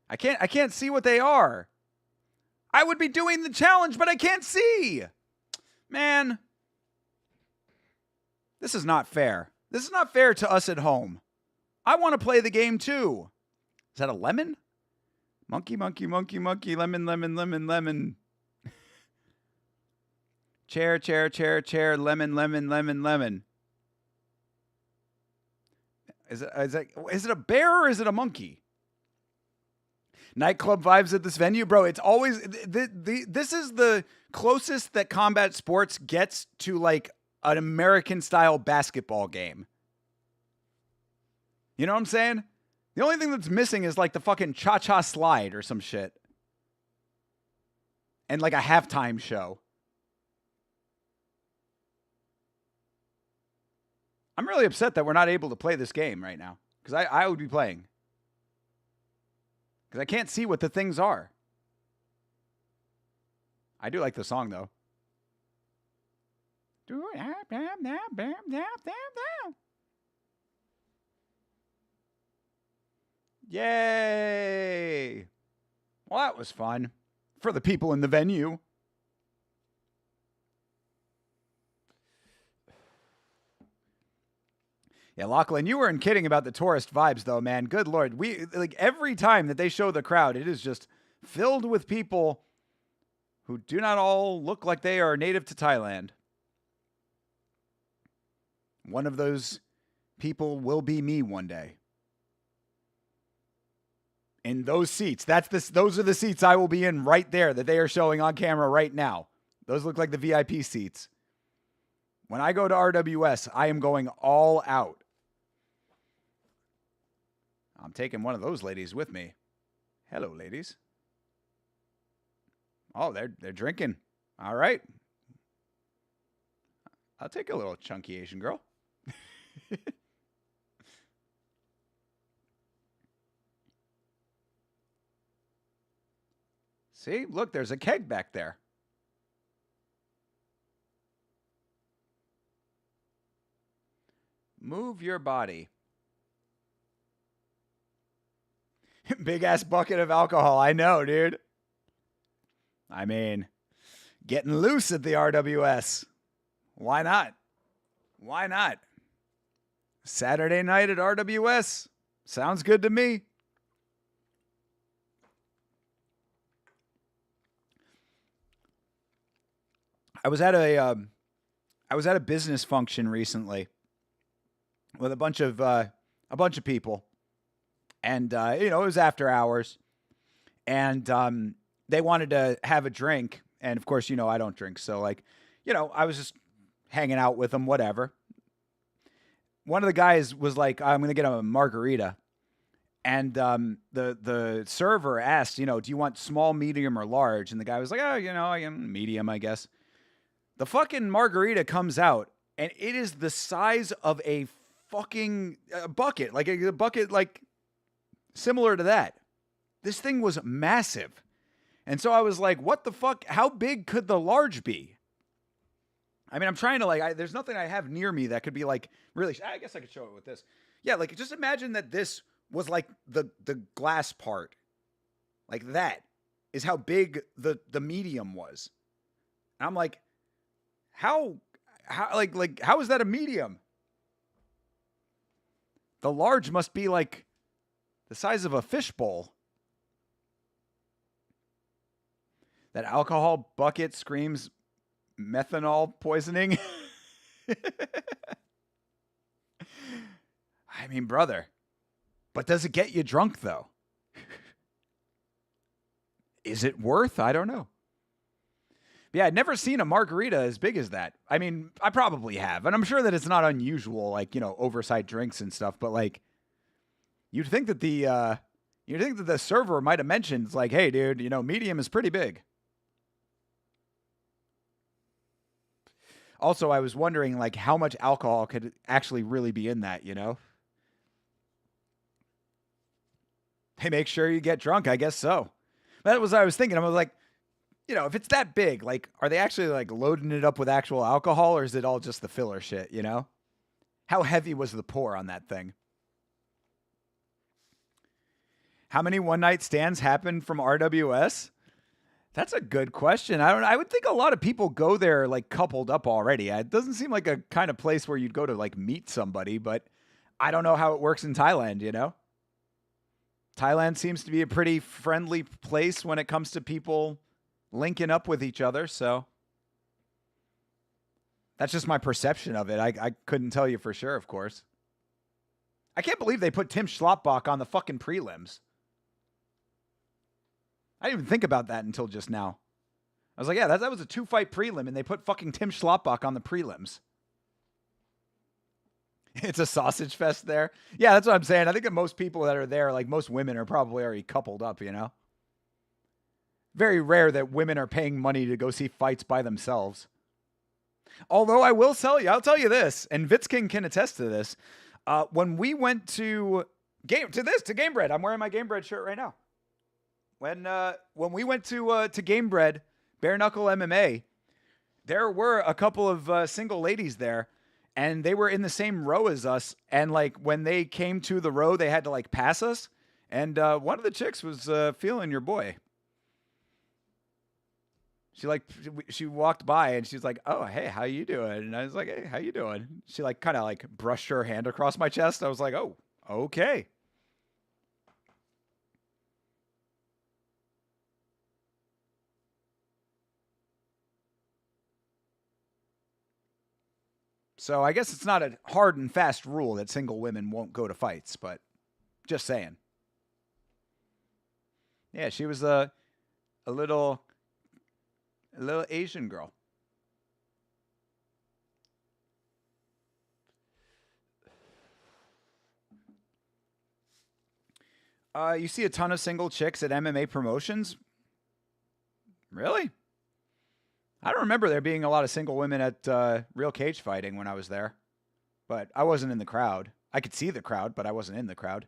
I can't see what they are. I would be doing the challenge, but I can't see. Man. This is not fair. This is not fair to us at home. I want to play the game too. Is that a lemon? Monkey, lemon. Chair, lemon. Is it a bear or is it a monkey? Nightclub vibes at this venue, bro. It's always this is the closest that combat sports gets to like an American style basketball game. You know what I'm saying? The only thing that's missing is like the fucking cha-cha slide or some shit. And like a halftime show. I'm really upset that we're not able to play this game right now. Because I would be playing. Because I can't see what the things are. I do like the song though. Yay! Well, that was fun for the people in the venue. Yeah, Lachlan, you weren't kidding about the tourist vibes, though, man. Good Lord. We like every time that they show the crowd, it is just filled with people who do not all look like they are native to Thailand. One of those people will be me one day. In those seats. Those are the seats I will be in right there that they are showing on camera right now. Those look like the VIP seats. When I go to RWS, I am going all out. I'm taking one of those ladies with me. Hello, ladies. Oh, they're drinking. All right. I'll take a little chunky Asian girl. See, look, there's a keg back there. Move your body. Big ass bucket of alcohol. I know, dude. I mean, getting loose at the RWS. Why not? Why not? Saturday night at RWS. Sounds good to me. I was at a business function recently with a bunch of people, and it was after hours, and they wanted to have a drink, and of course, I don't drink, so I was just hanging out with them, whatever. One of the guys was like, "I'm gonna get a margarita," and the server asked, "Do you want small, medium, or large?" And the guy was like, "Oh, I am medium, I guess." The fucking margarita comes out, and it is the size of a fucking bucket, like a bucket, like similar to that. This thing was massive. And so I was like, what the fuck? How big could the large be? I mean, I'm trying to there's nothing I have near me that could be really, I guess I could show it with this. Yeah, just imagine that this was like the glass part. Like that is how big the medium was. And I'm like, how is that a medium? The large must be like the size of a fishbowl. That alcohol bucket screams methanol poisoning. I mean, brother, but does it get you drunk though? Is it worth? I don't know. But yeah, I'd never seen a margarita as big as that. I mean, I probably have, and I'm sure that it's not unusual, oversized drinks and stuff. But you'd think that the server might have mentioned, hey, dude, medium is pretty big. Also, I was wondering, how much alcohol could actually really be in that, Hey, make sure you get drunk. I guess so. That was what I was thinking. I was like, if it's that big, are they actually, loading it up with actual alcohol, or is it all just the filler shit, How heavy was the pour on that thing? How many one-night stands happen from RWS? That's a good question. I would think a lot of people go there coupled up already. It doesn't seem like a kind of place where you'd go to meet somebody, but I don't know how it works in Thailand, Thailand seems to be a pretty friendly place when it comes to people linking up with each other, so that's just my perception of it. I couldn't tell you for sure, of course. I can't believe they put Tim Schloppbach on the fucking prelims. I didn't even think about that until just now. I was like, yeah, that was a 2-fight prelim, and they put fucking Tim Schloppbach on the prelims. It's a sausage fest there. Yeah, that's what I'm saying. I think that most people that are there, most women, are probably already coupled up, Very rare that women are paying money to go see fights by themselves. Although I will tell you, I'll tell you this, and Vitzking can attest to this. When we went to Gamebred, I'm wearing my Gamebred shirt right now. When we went to Gamebred, Bare Knuckle MMA, there were a couple of single ladies there, and they were in the same row as us. And when they came to the row, they had to pass us. And one of the chicks was feeling your boy. She walked by and she's like, "Oh, hey, how you doing?" And I was like, "Hey, how you doing?" She like kind of like brushed her hand across my chest. I was like, "Oh, okay." So I guess it's not a hard and fast rule that single women won't go to fights, but just saying. Yeah, she was a little Asian girl. You see a ton of single chicks at MMA promotions? Really? I don't remember there being a lot of single women at Real Cage Fighting when I was there. But I wasn't in the crowd. I could see the crowd, but I wasn't in the crowd.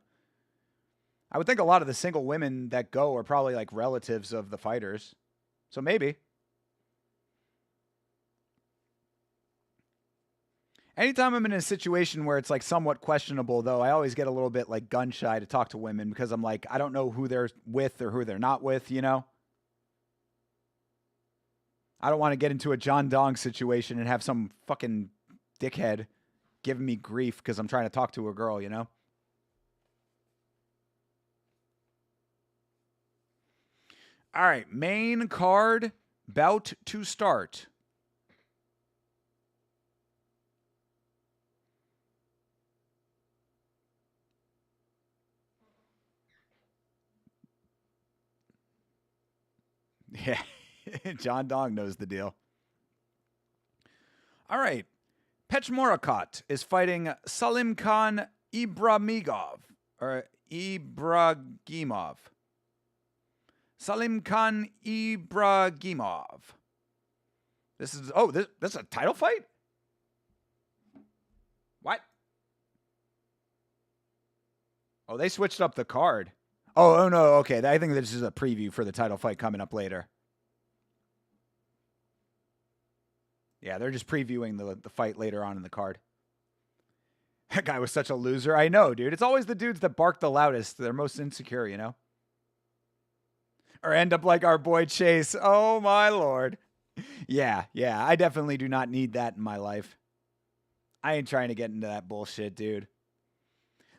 I would think a lot of the single women that go are probably like relatives of the fighters. So maybe. Anytime I'm in a situation where it's like somewhat questionable, though, I always get a little bit like gun shy to talk to women because I'm like, I don't know who they're with or who they're not with, you know? I don't want to get into a John Dong situation and have some fucking dickhead giving me grief because I'm trying to talk to a girl, you know? All right, main card, bout to start. Yeah, John Dong knows the deal. All right, Pechmorakot is fighting Salim Khan Ibrahimov, or Ibrahimov. Salim Khan Ibrahimov. This is this is a title fight? What? Oh, they switched up the card. Oh no, okay. I think this is a preview for the title fight coming up later. Yeah, they're just previewing the fight later on in the card. That guy was such a loser. I know, dude. It's always the dudes that bark the loudest. They're most insecure, you know? Or end up like our boy Chase. Oh, my Lord. Yeah. I definitely do not need that in my life. I ain't trying to get into that bullshit, dude.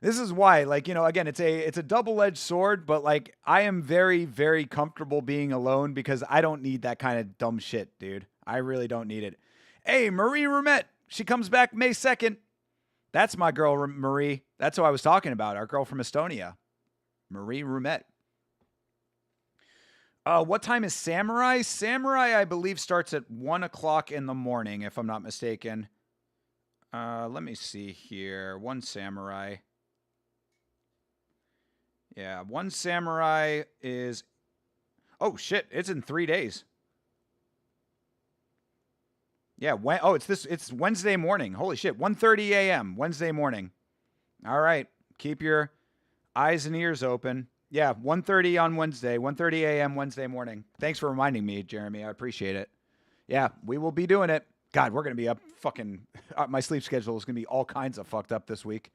This is why, like, you know, again, it's a double-edged sword, but, like, I am very, very comfortable being alone because I don't need that kind of dumb shit, dude. I really don't need it. Hey, Marie Rumette. She comes back May 2nd. That's my girl, Marie. That's who I was talking about, our girl from Estonia. Marie Rumette. What time is Samurai? Samurai, I believe, starts at 1 o'clock in the morning, if I'm not mistaken. Let me see here. One Samurai. Yeah, One Samurai is... Oh, shit. It's in 3 days. Yeah, it's Wednesday morning. Holy shit, 1:30 a.m. Wednesday morning. All right, keep your eyes and ears open. Yeah, 1:30 on Wednesday, 1:30 a.m. Wednesday morning. Thanks for reminding me, Jeremy. I appreciate it. Yeah, we will be doing it. God, we're going to be up fucking... my sleep schedule is going to be all kinds of fucked up this week.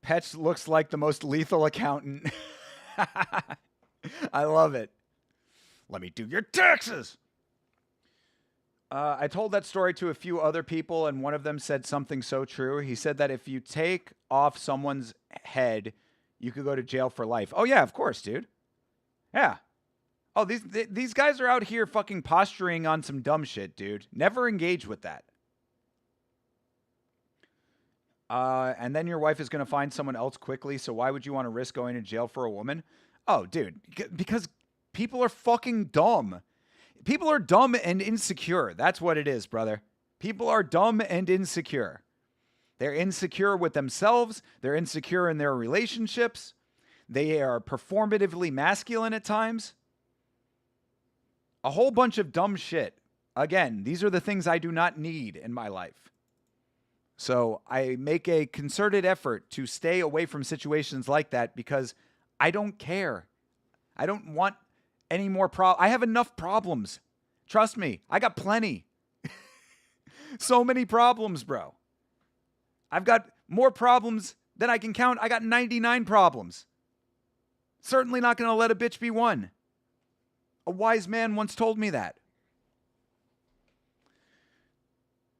Petch looks like the most lethal accountant. I love it. Let me do your taxes. I told that story to a few other people, and one of them said something so true. He said that if you take off someone's head, you could go to jail for life. Oh, yeah, of course, dude. Yeah. Oh, these guys are out here fucking posturing on some dumb shit, dude. Never engage with that. And then your wife is going to find someone else quickly, so why would you want to risk going to jail for a woman? Oh, dude, because people are fucking dumb. People are dumb and insecure. That's what it is, brother. People are dumb and insecure. They're insecure with themselves. They're insecure in their relationships. They are performatively masculine at times. A whole bunch of dumb shit. Again, these are the things I do not need in my life. So I make a concerted effort to stay away from situations like that because I don't care. I don't want any more I have enough problems. Trust me, I got plenty. So many problems, bro. I've got More problems than I can count. I got 99 problems. Certainly not going to let a bitch be one. A wise man once told me that.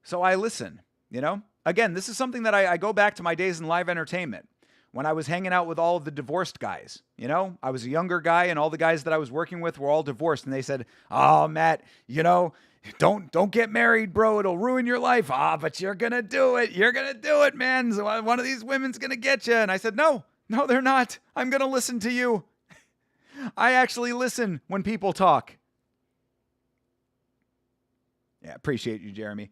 So I listen, you know? Again, this is something that I go back to my days in live entertainment. When I was hanging out with all of the divorced guys, you know? I was a younger guy and all the guys that I was working with were all divorced. And they said, oh, Matt, you know, don't get married, bro. It'll ruin your life. But you're going to do it. You're going to do it, man. So one of these women's going to get you. And I said, no, they're not. I'm going to listen to you. I actually listen when people talk. Yeah, appreciate you, Jeremy.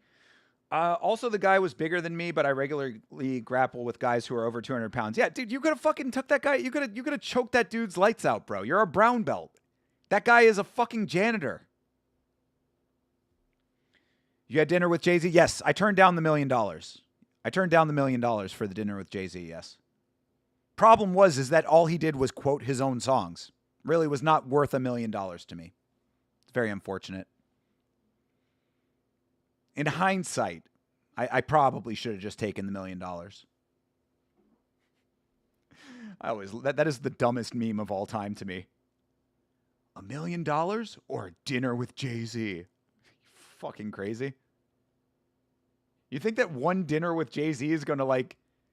Also, the guy was bigger than me, but I regularly grapple with guys who are over 200 pounds. Yeah, dude, you could have fucking took that guy. You could have choked that dude's lights out, bro. You're a brown belt. That guy is a fucking janitor. You had dinner with Jay-Z? Yes, I turned down the $1 million. I turned down the $1 million for the dinner with Jay-Z, yes. Problem is that all he did was quote his own songs. Really was not worth $1 million to me. It's very unfortunate. In hindsight, I probably should have just taken the $1 million. That is the dumbest meme of all time to me. $1 million or a dinner with Jay-Z? Fucking crazy. You think that one dinner with Jay-Z is going to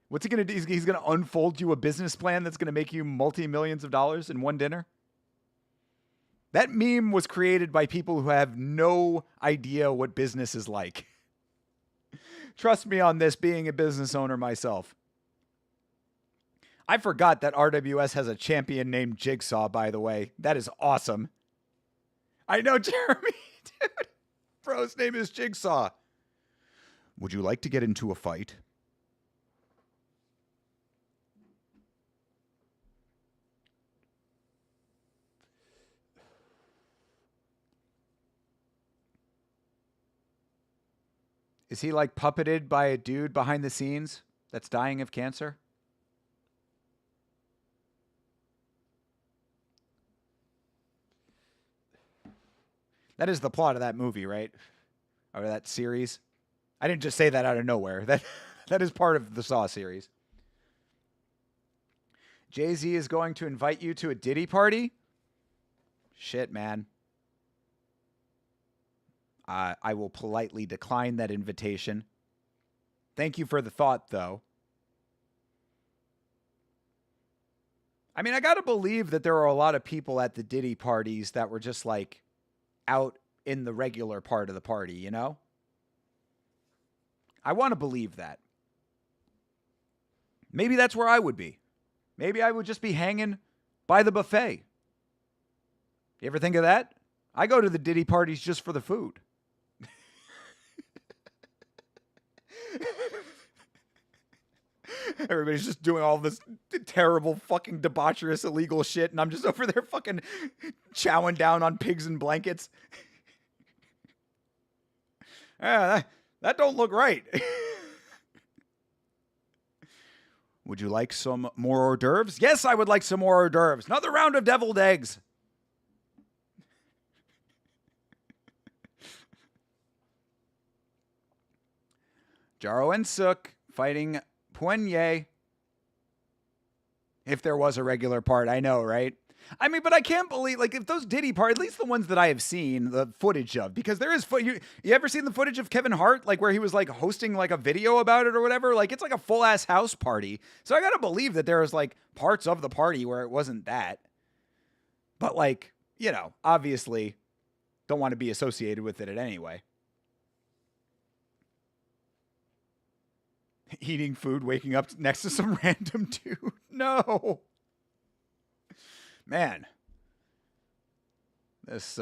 what's he going to do? He's going to unfold you a business plan that's going to make you multi-millions of dollars in one dinner? That meme was created by people who have no idea what business is like. Trust me on this, being a business owner myself. I forgot that RWS has a champion named Jigsaw, by the way. That is awesome. I know, Jeremy, dude. Bro's name is Jigsaw. Would you like to get into a fight? Is he puppeted by a dude behind the scenes that's dying of cancer? That is the plot of that movie, right? Or that series. I didn't just say that out of nowhere. That is part of the Saw series. Jay-Z is going to invite you to a Diddy party? Shit, man. I will politely decline that invitation. Thank you for the thought, though. I mean, I got to believe that there are a lot of people at the Diddy parties that were just out in the regular part of the party, you know? I want to believe that. Maybe that's where I would be. Maybe I would just be hanging by the buffet. You ever think of that? I go to the Diddy parties just for the food. Everybody's just doing all this terrible fucking debaucherous illegal shit, and I'm just over there fucking chowing down on pigs and blankets. That don't look right. Would you like some more hors d'oeuvres? Yes, I would like some more hors d'oeuvres. Another round of deviled eggs. Jaro and Sook fighting Poirier. If there was a regular part, I know, right? I mean, but I can't believe, if those Diddy parties, at least the ones that I have seen the footage of, because there is, you ever seen the footage of Kevin Hart, where he was hosting a video about it or whatever? It's a full ass house party. So I gotta believe that there was parts of the party where it wasn't that. But obviously don't want to be associated with it in any way. Eating food, waking up next to some random dude. No. Man. This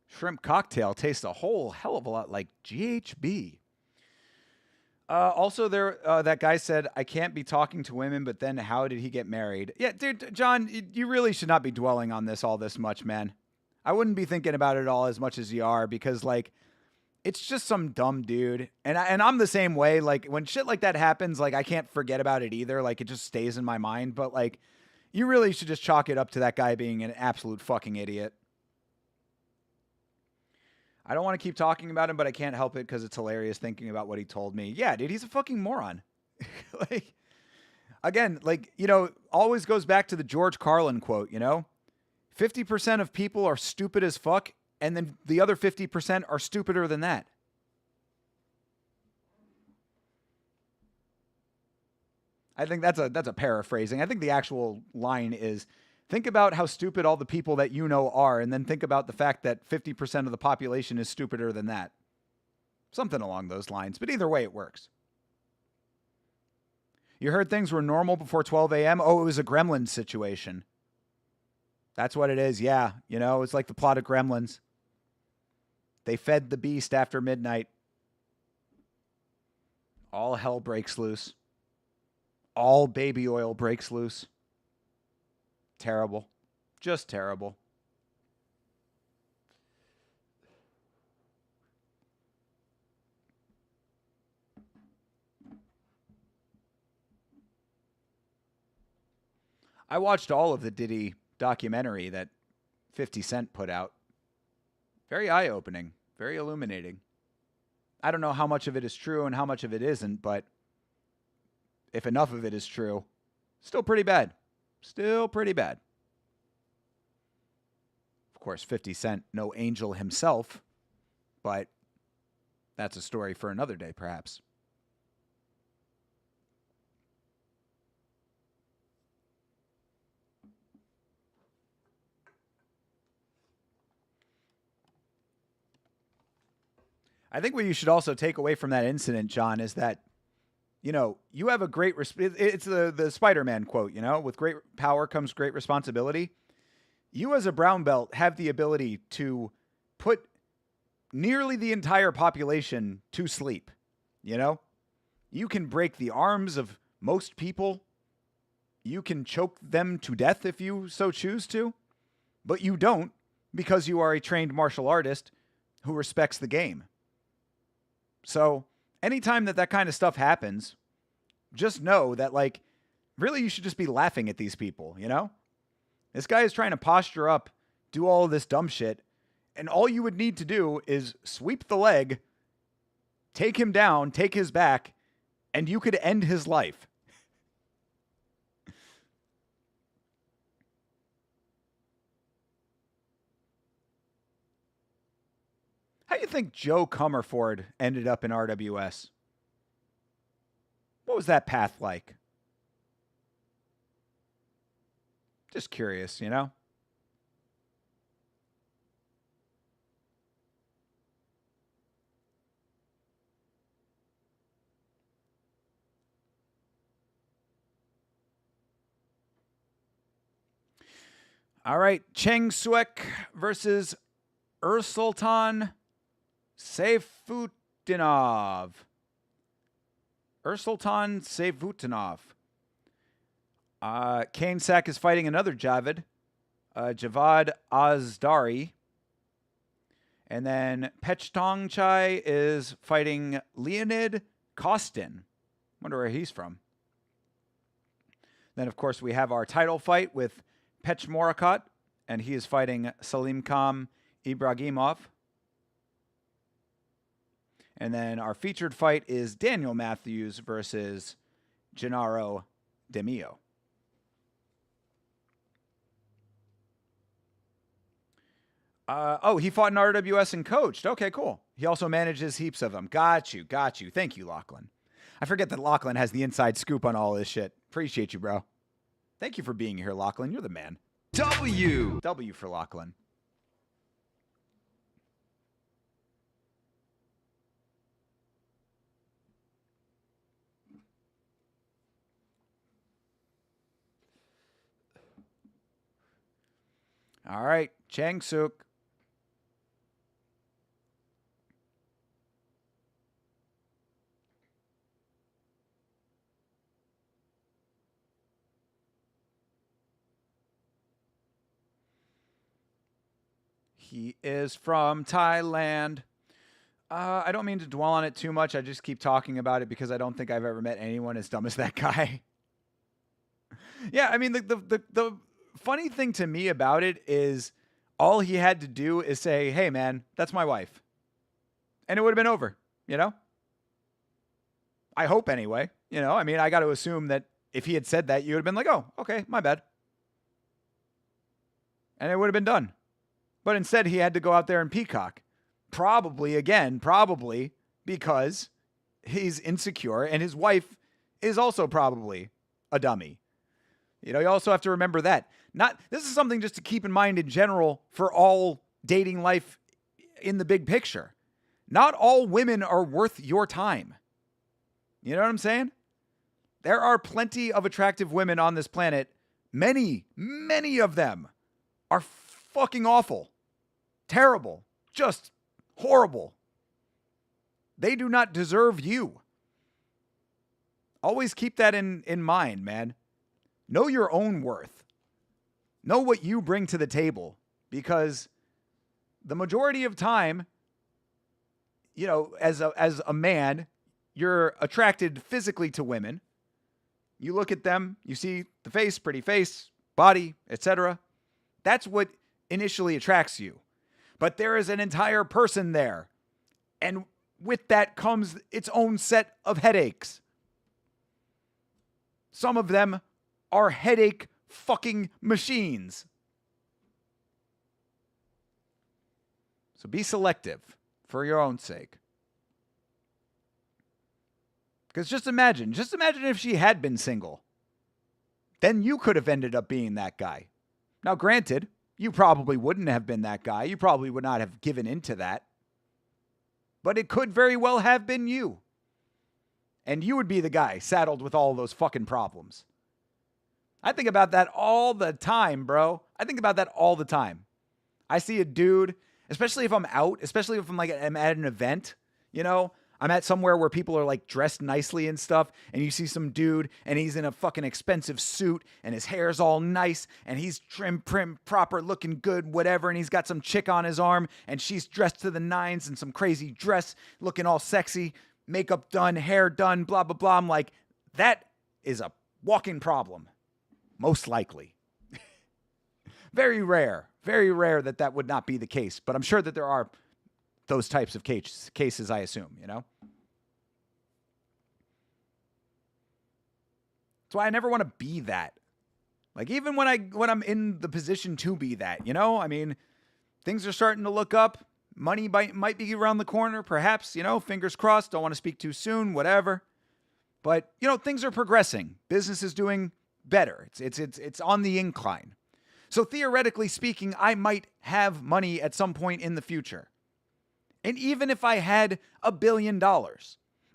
shrimp cocktail tastes a whole hell of a lot like GHB. Also, that guy said, I can't be talking to women, but then how did he get married? Yeah, dude, John, you really should not be dwelling on this all this much, man. I wouldn't be thinking about it all as much as you are, because, it's just some dumb dude. And I'm the same way. When shit like that happens, I can't forget about it either. It just stays in my mind. But, you really should just chalk it up to that guy being an absolute fucking idiot. I don't want to keep talking about him, but I can't help it because it's hilarious thinking about what he told me. Yeah, dude, he's a fucking moron. Again, like, always goes back to the George Carlin quote, 50% of people are stupid as fuck, and then the other 50% are stupider than that. I think that's a paraphrasing. I think the actual line is, think about how stupid all the people that you know are, and then think about the fact that 50% of the population is stupider than that. Something along those lines. But either way, it works. You heard things were normal before 12 a.m.? Oh, it was a Gremlins situation. That's what it is. Yeah. It's like the plot of Gremlins. They fed the beast after midnight. All hell breaks loose. All baby oil breaks loose. Terrible. Just terrible. I watched all of the Diddy documentary that 50 Cent put out. Very eye-opening. Very illuminating. I don't know how much of it is true and how much of it isn't, but if enough of it is true, still pretty bad. Still pretty bad. Of course, 50 Cent, no angel himself, but that's a story for another day, perhaps. I think what you should also take away from that incident, John, is that, you have a great, it's the Spider-Man quote, with great power comes great responsibility. You as a brown belt have the ability to put nearly the entire population to sleep. You can break the arms of most people. You can choke them to death if you so choose to, but you don't, because you are a trained martial artist who respects the game. So anytime that kind of stuff happens, just know that, like, really you should just be laughing at these people, This guy is trying to posture up, do all of this dumb shit, and all you would need to do is sweep the leg, take him down, take his back, and you could end his life. How do you think Joe Comerford ended up in RWS? What was that path like? Just curious, All right, Cheng Suek versus Ursultan Seyfutinov. Ursultan Seyfutinov. Kane Sack is fighting another Javad, Javad Azdari. And then Pechtong Chai is fighting Leonid Kostin. Wonder where he's from. Then, of course, we have our title fight with Pech Morakot, and he is fighting Salim Kam Ibragimov. And then our featured fight is Daniel Matthews versus Gennaro Demio. He fought in RWS and coached. Okay, cool. He also manages heaps of them. Got you. Thank you, Lachlan. I forget that Lachlan has the inside scoop on all this shit. Appreciate you, bro. Thank you for being here, Lachlan. You're the man. W for Lachlan. All right, Chang Suk. He is from Thailand. I don't mean to dwell on it too much. I just keep talking about it because I don't think I've ever met anyone as dumb as that guy. Yeah, I mean, the funny thing to me about it is all he had to do is say, hey, man, that's my wife. And it would have been over, I hope anyway. I mean, I got to assume that if he had said that, you would have been like, oh, okay, my bad. And it would have been done. But instead, he had to go out there and peacock. Probably because he's insecure and his wife is also probably a dummy. You also have to remember that. This is something just to keep in mind in general for all dating life in the big picture. Not all women are worth your time. You know what I'm saying? There are plenty of attractive women on this planet. Many, many of them are fucking awful. Terrible. Just horrible. They do not deserve you. Always keep that in mind, man. Know your own worth. Know what you bring to the table. Because the majority of time, as a man, you're attracted physically to women. You look at them, you see the face, pretty face, body, etc. That's what initially attracts you. But there is an entire person there. And with that comes its own set of headaches. Some of them are headache fucking machines. So be selective for your own sake. Because just imagine if she had been single. Then you could have ended up being that guy. Now, granted, you probably wouldn't have been that guy. You probably would not have given into that. But it could very well have been you. And you would be the guy saddled with all those fucking problems. I think about that all the time, bro. I think about that all the time. I see a dude, especially if I'm out, especially if I'm at an event, I'm at somewhere where people are dressed nicely and stuff, and you see some dude and he's in a fucking expensive suit and his hair's all nice and he's trim, prim, proper, looking good, whatever, and he's got some chick on his arm and she's dressed to the nines in some crazy dress, looking all sexy, makeup done, hair done, blah, blah, blah. I'm like, that is a walking problem. Most likely. Very rare that would not be the case, but I'm sure that there are those types of cases, I assume, That's why I never want to be that. Even when I'm in the position to be that, things are starting to look up. Money might be around the corner, perhaps, fingers crossed. Don't want to speak too soon, whatever. But, things are progressing. Business is doing better. It's on the incline. So theoretically speaking, I might have money at some point in the future. And even if I had $1 billion,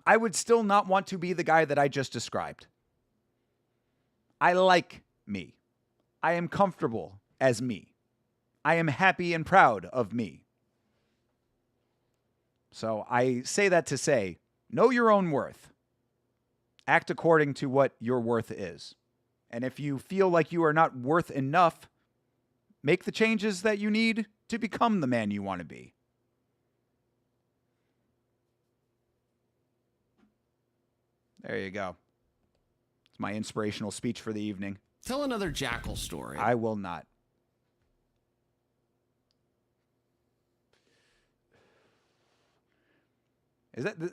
I would still not want to be the guy that I just described. I like me. I am comfortable as me. I am happy and proud of me. So I say that to say, know your own worth. Act according to what your worth is. And if you feel like you are not worth enough, make the changes that you need to become the man you want to be. There you go. It's my inspirational speech for the evening. Tell another jackal story. I will not.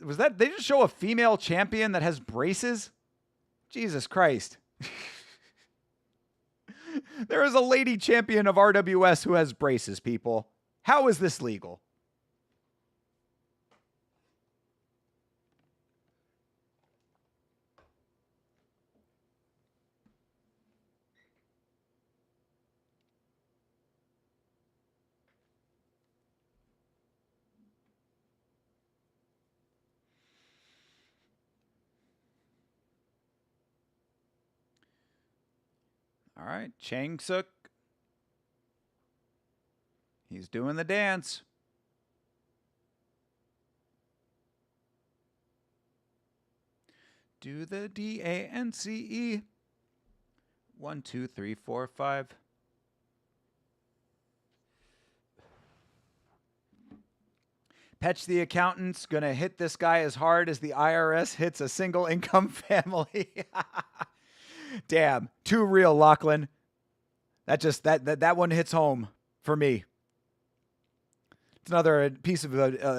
Was that they just show a female champion that has braces? Jesus Christ. There is a lady champion of RWS who has braces, people. How is this legal? All right, Chang Suk. He's doing the dance. Do the DANCE. 1, 2, 3, 4, 5. Petch the accountant's gonna hit this guy as hard as the IRS hits a single income family. Damn, too real, Lachlan. That one hits home for me. It's another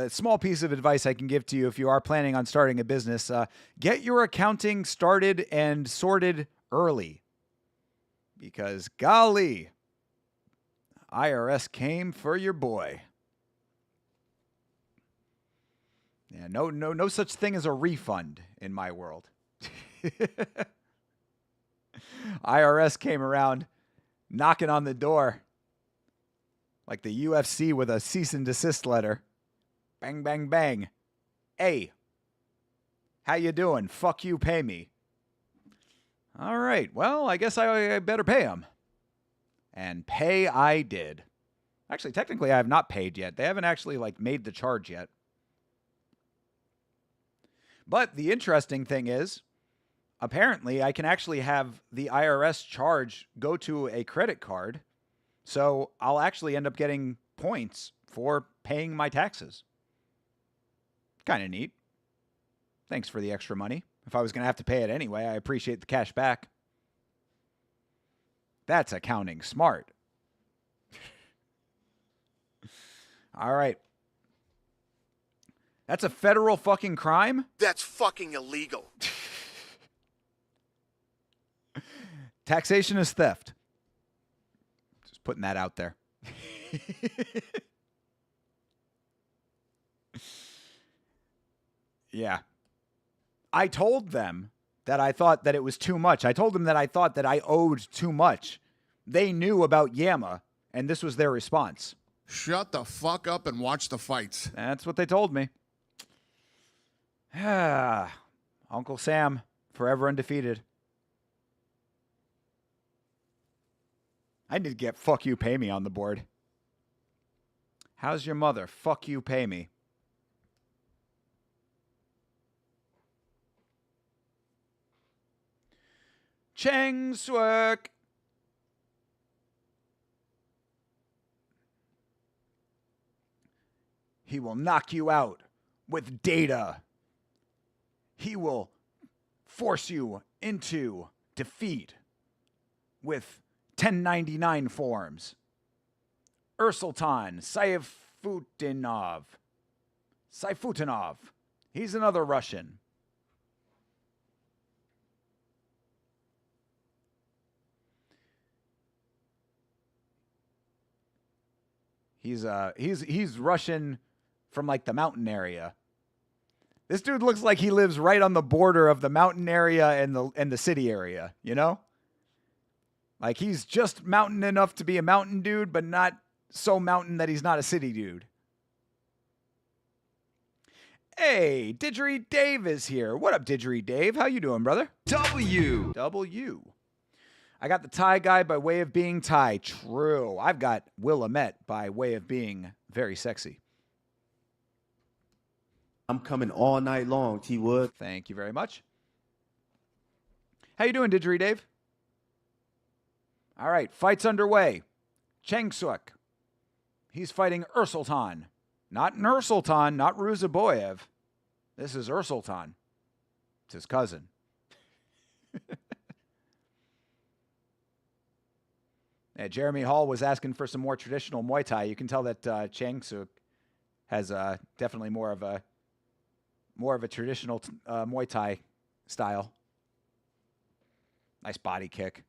small piece of advice I can give to you if you are planning on starting a business. Get your accounting started and sorted early. Because golly, IRS came for your boy. Yeah, no such thing as a refund in my world. IRS came around knocking on the door like the UFC with a cease and desist letter. Bang, bang, bang. Hey, how you doing? Fuck you, pay me. All right, well, I guess I better pay him. And pay I did. Actually, technically, I have not paid yet. They haven't actually, made the charge yet. But the interesting thing is, apparently, I can actually have the IRS charge go to a credit card. So I'll actually end up getting points for paying my taxes. Kind of neat. Thanks for the extra money. If I was going to have to pay it anyway, I appreciate the cash back. That's accounting smart. All right. That's a federal fucking crime? That's fucking illegal. Taxation is theft. Just putting that out there. Yeah. I told them that I thought that it was too much. I told them that I thought that I owed too much. They knew about Yama, and this was their response. Shut the fuck up and watch the fights. That's what they told me. Uncle Sam, forever undefeated. I need to get fuck you, pay me on the board. How's your mother? Fuck you, pay me. Cheng Swerk. He will knock you out with data. He will force you into defeat with 1099 forms. Ursultan Saifutinov. He's another Russian. He's Russian from the mountain area. This dude looks like he lives right on the border of the mountain area and the city area, you know? He's just mountain enough to be a mountain dude, but not so mountain that he's not a city dude. Hey, Didgeridoo Dave is here. What up, Didgeridoo Dave? How you doing, brother? W. I got the Thai guy by way of being Thai. True. I've got Willamette by way of being very sexy. I'm coming all night long, T Wood. Thank you very much. How you doing, Didgeridoo Dave? All right, fight's underway. Cheng Suk. He's fighting Ursultan. Not Nursultan, not Ruzaboyev. This is Ursultan. It's his cousin. Yeah, Jeremy Hall was asking for some more traditional Muay Thai. You can tell that Cheng Suk has definitely more of a traditional Muay Thai style. Nice body kick.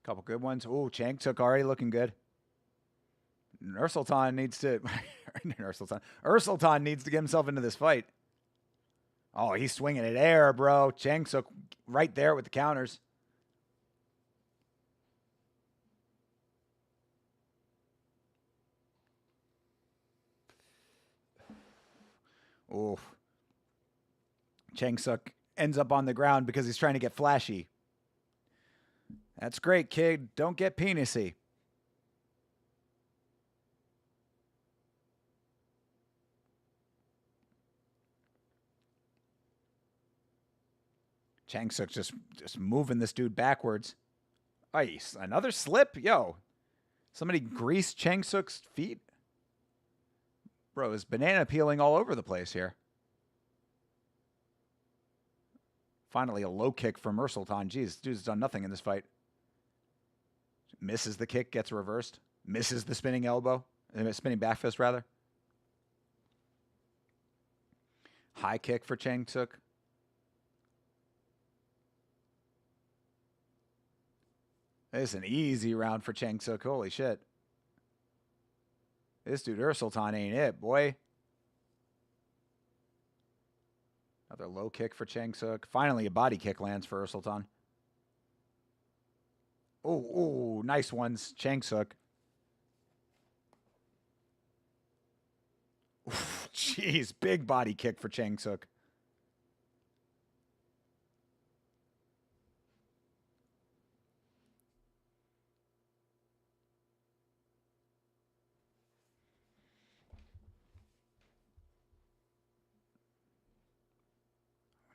Couple good ones. Ooh, Cheng Suk already looking good. Ursultan needs to get himself into this fight. Oh, he's swinging it air, bro. Cheng Suk right there with the counters. Oof. Cheng Suk ends up on the ground because he's trying to get flashy. That's great, kid. Don't get penisy. Cheng Suk just moving this dude backwards. Ice. Another slip? Yo. Somebody greased Cheng Suk's feet? Bro, is banana peeling all over the place here. Finally, a low kick from Ursultan. Jeez, this dude's done nothing in this fight. Misses the kick, gets reversed. Misses the spinning elbow. Spinning back fist, rather. High kick for Chang Suk. This is an easy round for Chang Suk. Holy shit. This dude Ursultan ain't it, boy. Another low kick for Chang Suk. Finally, a body kick lands for Ursultan. Oh, nice ones, Chang Suk. Jeez, big body kick for Chang Suk.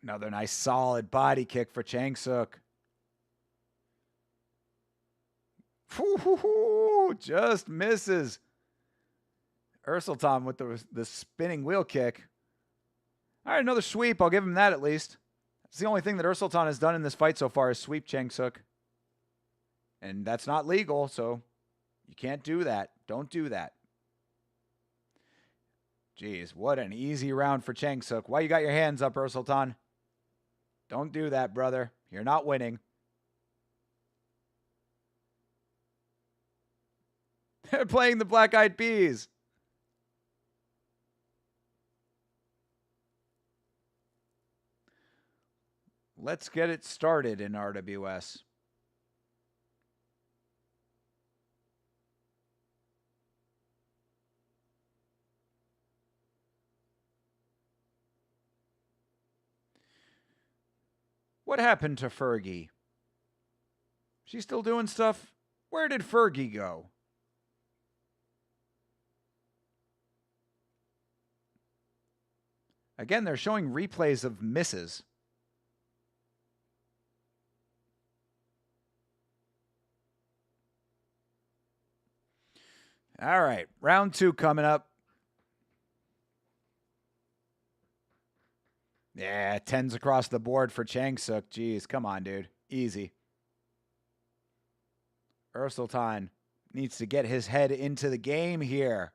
Another nice solid body kick for Chang Suk. Just misses. Ursultan with the spinning wheel kick. All right, another sweep. I'll give him that at least. That's the only thing that Ursultan has done in this fight so far is sweep Chang Suk. And that's not legal, so you can't do that. Don't do that. Jeez, what an easy round for Chang Suk. Why you got your hands up, Ursultan? Don't do that, brother. You're not winning. They're playing the Black Eyed Peas. Let's get it started in RWS. What happened to Fergie? She's still doing stuff? Where did Fergie go? Again, they're showing replays of misses. All right, round 2 coming up. Yeah, 10s across the board for Chang Suk. Jeez, come on, dude. Easy. Ursultan needs to get his head into the game here.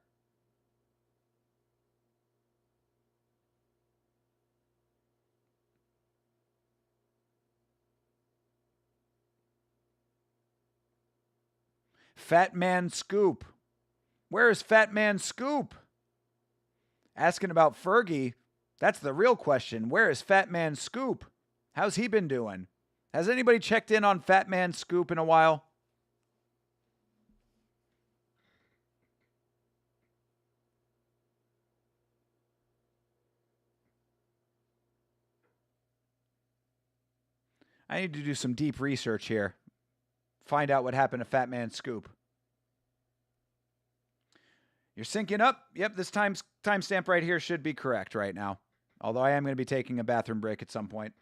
Fat Man Scoop. Where is Fat Man Scoop? Asking about Fergie. That's the real question. Where is Fat Man Scoop? How's he been doing? Has anybody checked in on Fat Man Scoop in a while? I need to do some deep research here. Find out what happened to Fat Man Scoop. You're syncing up? Yep, this timestamp right here should be correct right now. Although I am going to be taking a bathroom break at some point.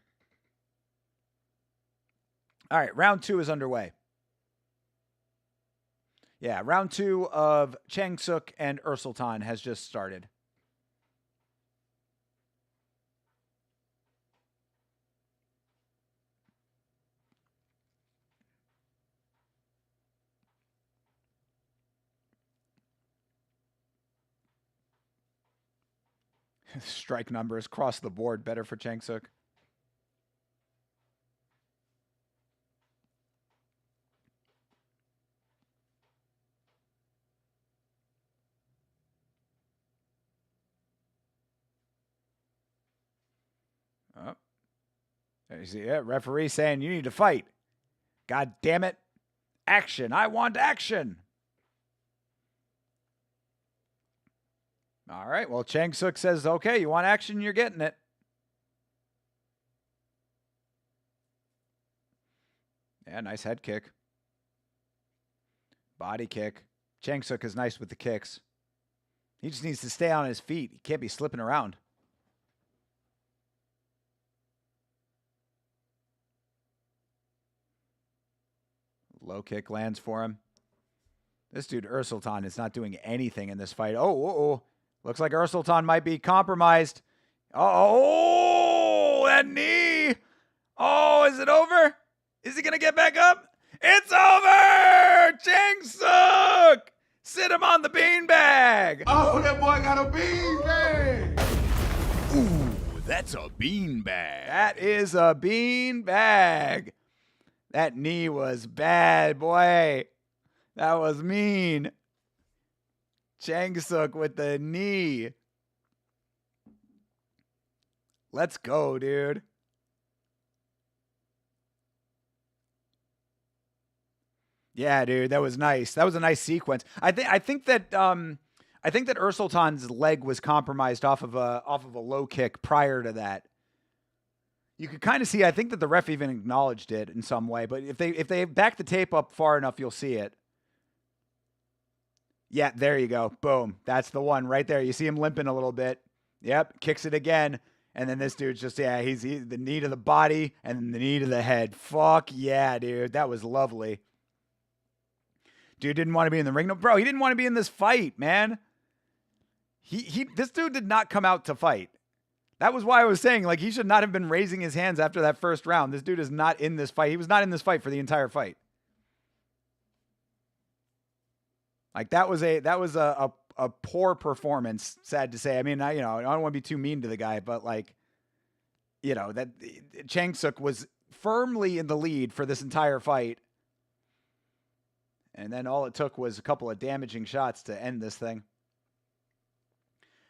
All right, round 2 is underway. Yeah, round 2 of Chang Suk and Ursultan has just started. Strike numbers across the board better for Chang Suk. Oh. There you see it. Referee saying you need to fight. God damn it. Action. I want action. All right. Well, Chang Suk says, okay, you want action? You're getting it. Yeah, nice head kick. Body kick. Chang Suk is nice with the kicks. He just needs to stay on his feet. He can't be slipping around. Low kick lands for him. This dude, Ursultan, is not doing anything in this fight. Oh. Looks like Ursultan might be compromised. Oh, that knee. Oh, is it over? Is he going to get back up? It's over! Chang Suk! Sit him on the beanbag. Oh, that boy got a beanbag. Ooh, that's a beanbag. That is a beanbag. That knee was bad, boy. That was mean. Changsuk with the knee. Let's go, dude. Yeah, dude, that was nice. That was a nice sequence. I think that Ursultan's leg was compromised off of a low kick prior to that. You could kind of see. I think that the ref even acknowledged it in some way. But if they back the tape up far enough, you'll see it. Yeah, there you go. Boom. That's the one right there. You see him limping a little bit. Yep, kicks it again. And then this dude's just, he's the knee to the body and the knee to the head. Fuck yeah, dude. That was lovely. Dude didn't want to be in the ring. No, bro, he didn't want to be in this fight, man. This dude did not come out to fight. That was why I was saying, like, he should not have been raising his hands after that first round. This dude is not in this fight. He was not in this fight for the entire fight. Like, that was a poor performance, sad to say. I mean, I don't want to be too mean to the guy, but like, that Changsuk was firmly in the lead for this entire fight. And then all it took was a couple of damaging shots to end this thing.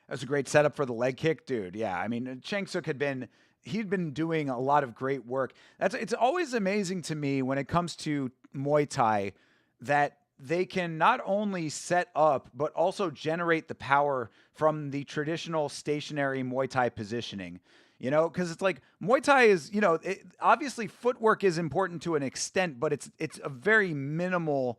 That was a great setup for the leg kick, dude. Yeah, I mean, Changsuk he'd been doing a lot of great work. It's always amazing to me when it comes to Muay Thai that they can not only set up, but also generate the power from the traditional stationary Muay Thai positioning. Because it's like Muay Thai is, obviously footwork is important to an extent, but it's a very minimal.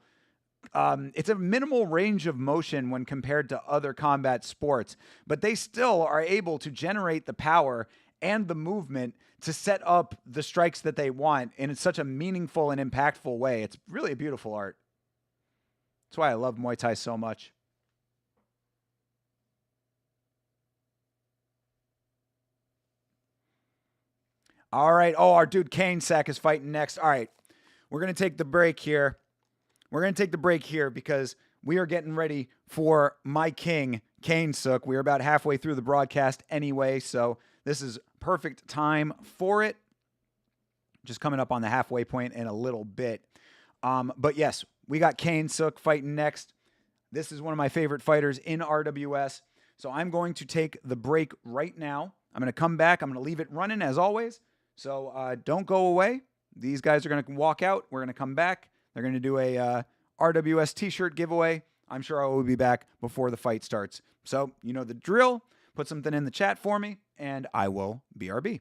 It's a minimal range of motion when compared to other combat sports, but they still are able to generate the power and the movement to set up the strikes that they want in such a meaningful and impactful way. It's really a beautiful art. That's why I love Muay Thai so much. All right. Oh, our dude Kane Sack is fighting next. All right. We're going to take the break here. Because we are getting ready for my king, Kane Sook. We are about halfway through the broadcast anyway, so this is perfect time for it. Just coming up on the halfway point in a little bit. But yes, we got Kane Sook fighting next. This is one of my favorite fighters in RWS. So I'm going to take the break right now. I'm going to come back. I'm going to leave it running as always. So don't go away. These guys are going to walk out. We're going to come back. They're going to do a RWS t-shirt giveaway. I'm sure I will be back before the fight starts. So, you know the drill. Put something in the chat for me, and I will BRB.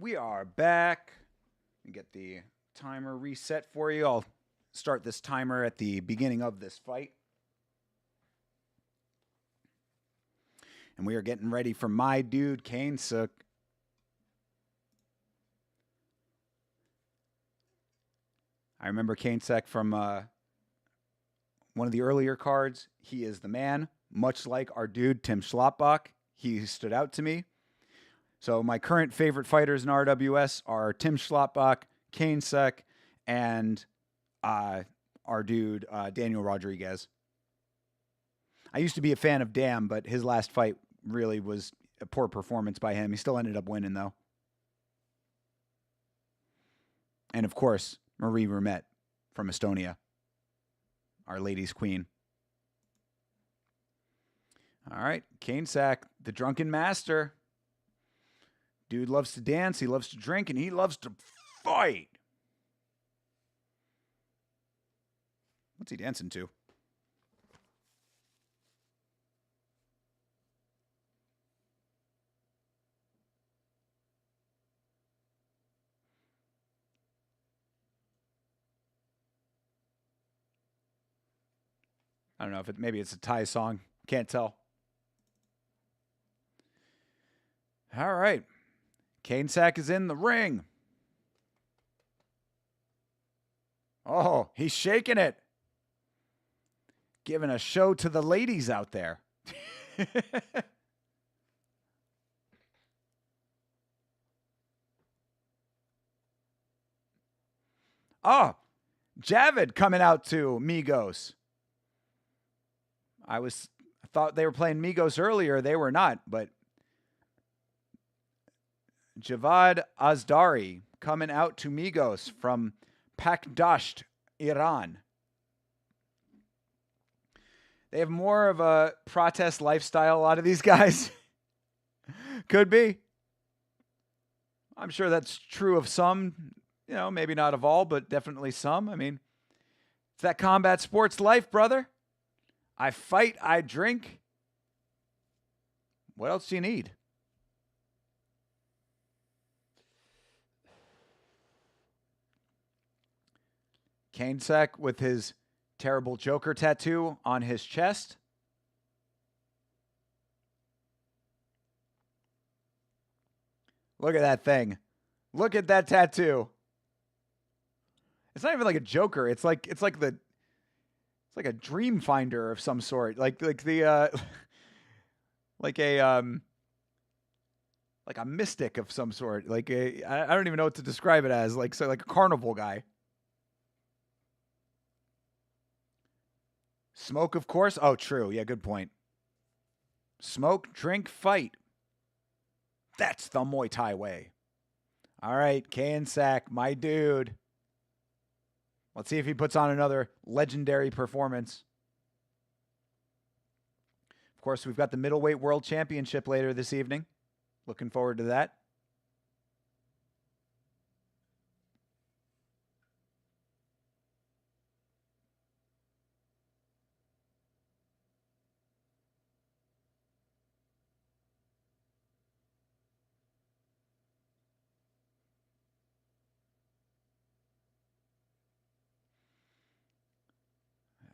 We are back. Let me get the timer reset for you. I'll start this timer at the beginning of this fight. And we are getting ready for my dude, Kane Sook. I remember Kane Sook from one of the earlier cards. He is the man, much like our dude, Tim Schlotbach. He stood out to me. So my current favorite fighters in RWS are Tim Schlotbach, Kane Sook, and our dude Daniel Rodriguez. I used to be a fan of Dam, but his last fight really was a poor performance by him. He still ended up winning, though. And, of course, Marie Rumet from Estonia, our ladies' queen. All right, Kane Sack, the drunken master. Dude loves to dance, he loves to drink, and he loves to fight. What's he dancing to? I don't know if maybe it's a Thai song. Can't tell. All right. Kane Sack is in the ring. Oh, he's shaking it. Giving a show to the ladies out there. Oh, Javid coming out to Migos. I thought they were playing Migos earlier. They were not, but Javad Azdari coming out to Migos from Pakdasht, Iran. They have more of a protest lifestyle, a lot of these guys. Could be. I'm sure that's true of some, maybe not of all, but definitely some. I mean, it's that combat sports life, brother. I fight, I drink. What else do you need? Kane Sack with his terrible Joker tattoo on his chest. Look at that thing. Look at that tattoo. It's not even like a Joker. It's like a dream finder of some sort. Like a mystic of some sort. I don't even know what to describe it as. Like a carnival guy. Smoke, of course. Oh, true. Yeah, good point. Smoke, drink, fight. That's the Muay Thai way. All right, Kane Sack, my dude. Let's see if he puts on another legendary performance. Of course, we've got the Middleweight World Championship later this evening. Looking forward to that.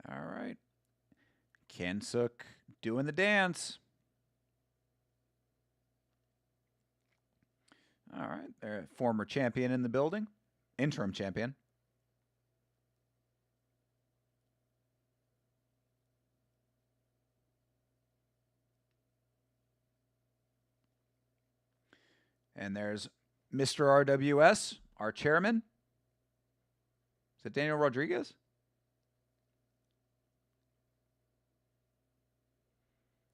All right. Kensuk doing the dance. All right. They're former champion in the building. Interim champion. And there's Mr. RWS, our chairman. Is it Daniel Rodriguez?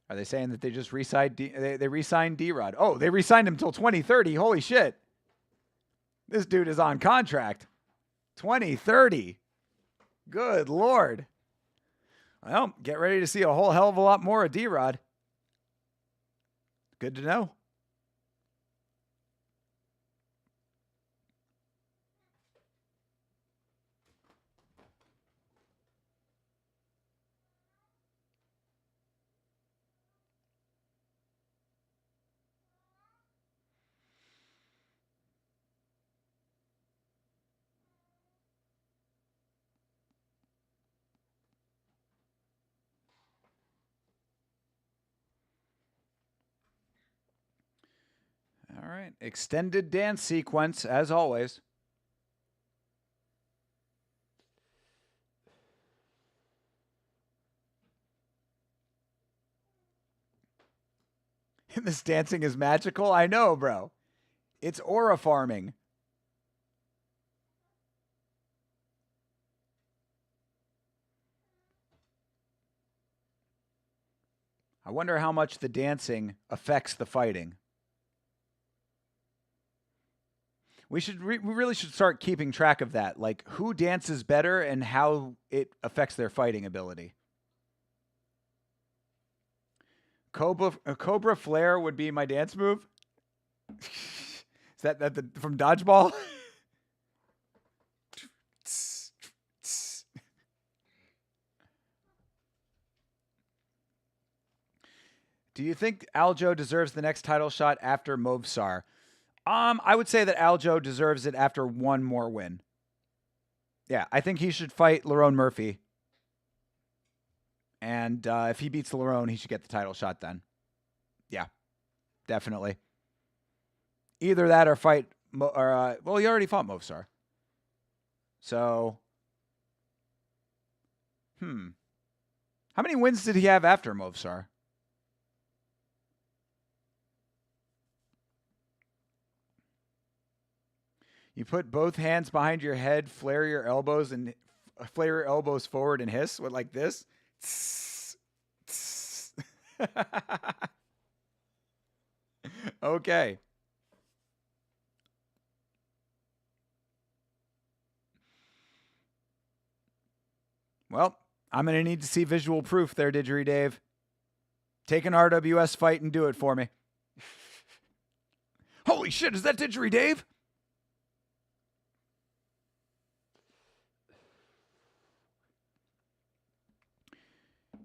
Are they saying that they just re-signed they re-signed D-Rod? Oh, they re-signed him until 2030. Holy shit. This dude is on contract. 2030. Good Lord. Well, get ready to see a whole hell of a lot more of D-Rod. Good to know. All right. Extended dance sequence, as always. This dancing is magical? I know, bro. It's aura farming. I wonder how much the dancing affects the fighting. We really should start keeping track of that, like who dances better and how it affects their fighting ability. Cobra Flare would be my dance move. Is that from Dodgeball? Do you think Aljo deserves the next title shot after Movsar? I would say that Aljo deserves it after one more win. Yeah, I think he should fight Lerone Murphy. And if he beats Lerone, he should get the title shot then. Yeah, definitely. Either that or fight... well, he already fought Movsar. So... How many wins did he have after Movsar? You put both hands behind your head, flare your elbows forward and hiss with like this. Okay. Well, I'm going to need to see visual proof there, Didgeridoo Dave. Take an RWS fight and do it for me. Holy shit, is that Didgeridoo Dave?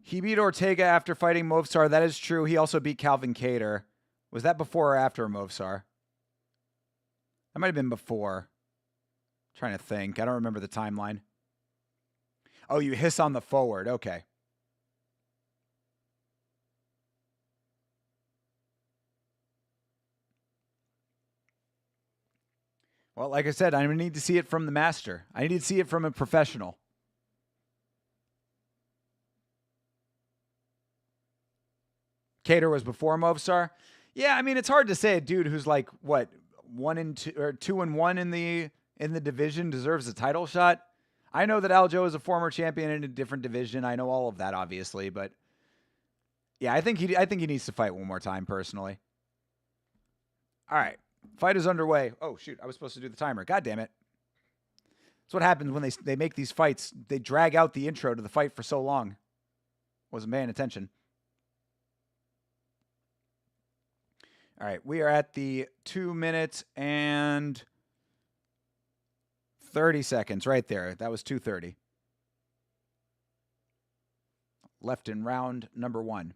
He beat Ortega after fighting Movsar. That is true. He also beat Calvin Kattar. Was that before or after Movsar? That might have been before. I'm trying to think. I don't remember the timeline. Oh, you hiss on the forward. Okay. Well, like I said, I need to see it from the master. I need to see it from a professional. Kattar was before Movsar. Yeah, I mean, it's hard to say a dude who's like, what, 1-2 or 2-1 in the division deserves a title shot. I know that Aljo is a former champion in a different division. I know all of that, obviously, but yeah, I think he needs to fight one more time, personally. All right, fight is underway. Oh shoot, I was supposed to do the timer. God damn it! That's what happens when they make these fights. They drag out the intro to the fight for so long. Wasn't paying attention. All right, we are at the 2 minutes and 30 seconds right there. That was 2:30. Left in round number 1.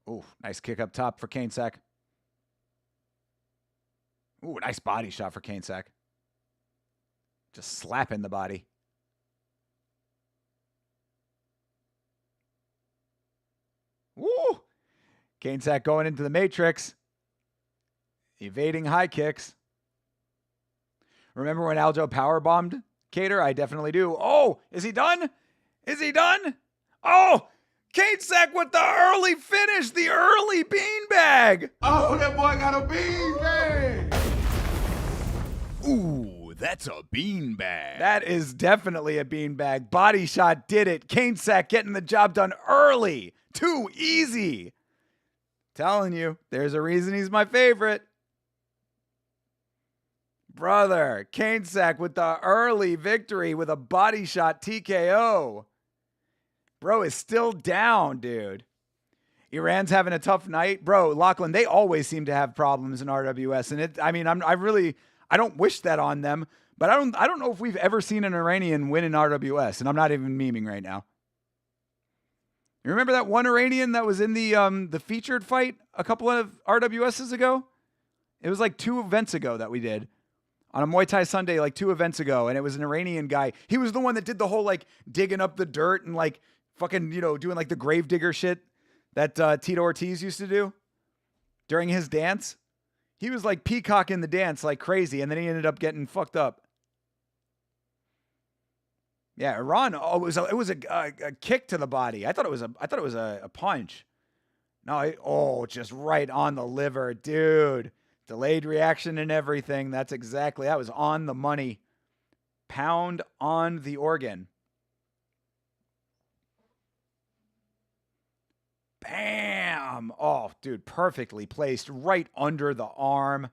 Oh, nice kick up top for Kanesack. Ooh, nice body shot for Kanesack. Just slapping the body. Woo! Kanesack going into the matrix. Evading high kicks. Remember when Aljo powerbombed Kattar? I definitely do. Oh, is he done? Is he done? Oh, Kanesack with the early finish, the early beanbag. Oh, that boy got a beanbag. Ooh, that's a beanbag. That is definitely a beanbag. Body shot did it. Kanesack getting the job done early. Too easy. Telling you, there's a reason he's my favorite. Brother, Kanesack with the early victory with a body shot TKO. Bro is still down, dude. Iran's having a tough night. Bro, Lachlan, they always seem to have problems in RWS. And I don't wish that on them, but I don't know if we've ever seen an Iranian win in RWS, and I'm not even memeing right now. You remember that one Iranian that was in the featured fight a couple of RWSs ago? It was like 2 events ago that we did. On a Muay Thai Sunday, like 2 events ago, and it was an Iranian guy. He was the one that did the whole, like, digging up the dirt and, like, fucking, doing, like, the gravedigger shit that Tito Ortiz used to do during his dance. He was, like, peacocking the dance like crazy, and then he ended up getting fucked up. Yeah, Iran. Oh, it was a kick to the body. I thought it was a punch. No, just right on the liver, dude. Delayed reaction and everything. That was on the money. Pound on the organ. Bam! Oh, dude, perfectly placed right under the arm.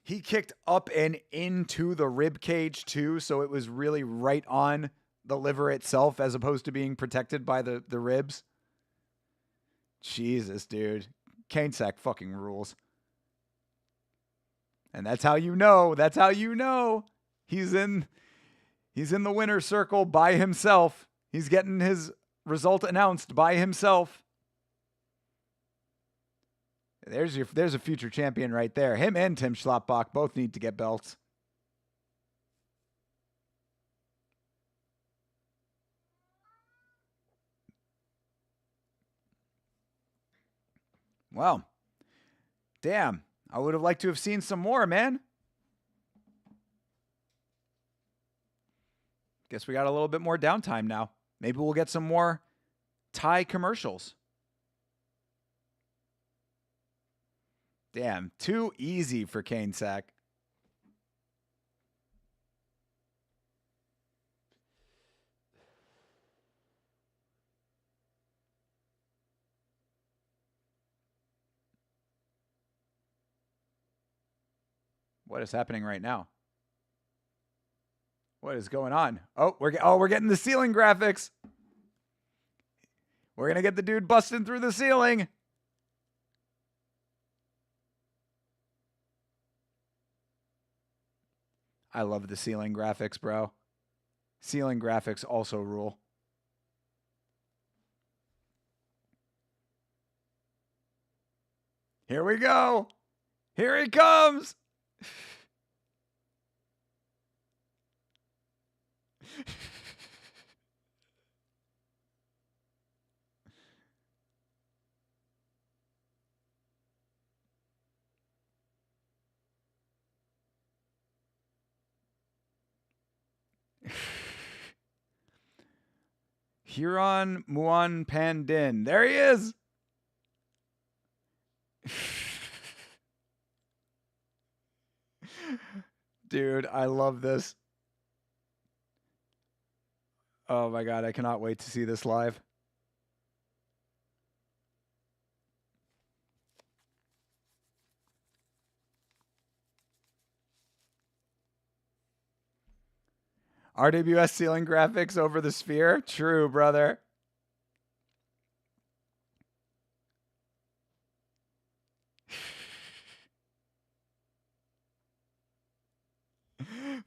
He kicked up and into the rib cage too, so it was really right on the liver itself as opposed to being protected by the ribs. Jesus, dude. Kanesack fucking rules. And that's how you know. That's how you know. He's in the winner's circle by himself. He's getting his result announced by himself. There's a future champion right there. Him and Tim Schlappbach both need to get belts. Well, damn. I would have liked to have seen some more, man. Guess we got a little bit more downtime now. Maybe we'll get some more Thai commercials. Damn, too easy for Kanesack. What is happening right now? What is going on? Oh, we're getting the ceiling graphics. We're gonna get the dude busting through the ceiling. I love the ceiling graphics, bro. Ceiling graphics also rule. Here we go. Here he comes. Huron Muan Pandin. There he is. Dude, I love this. Oh my God, I cannot wait to see this live. RWS ceiling graphics over the sphere? True, brother.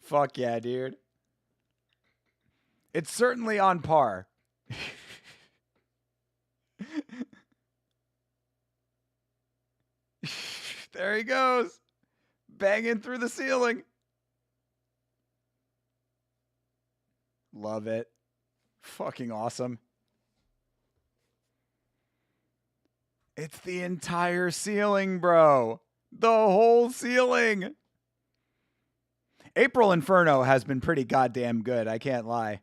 Fuck yeah, dude. It's certainly on par. There he goes. Banging through the ceiling. Love it. Fucking awesome. It's the entire ceiling, bro. The whole ceiling. April Inferno has been pretty goddamn good. I can't lie.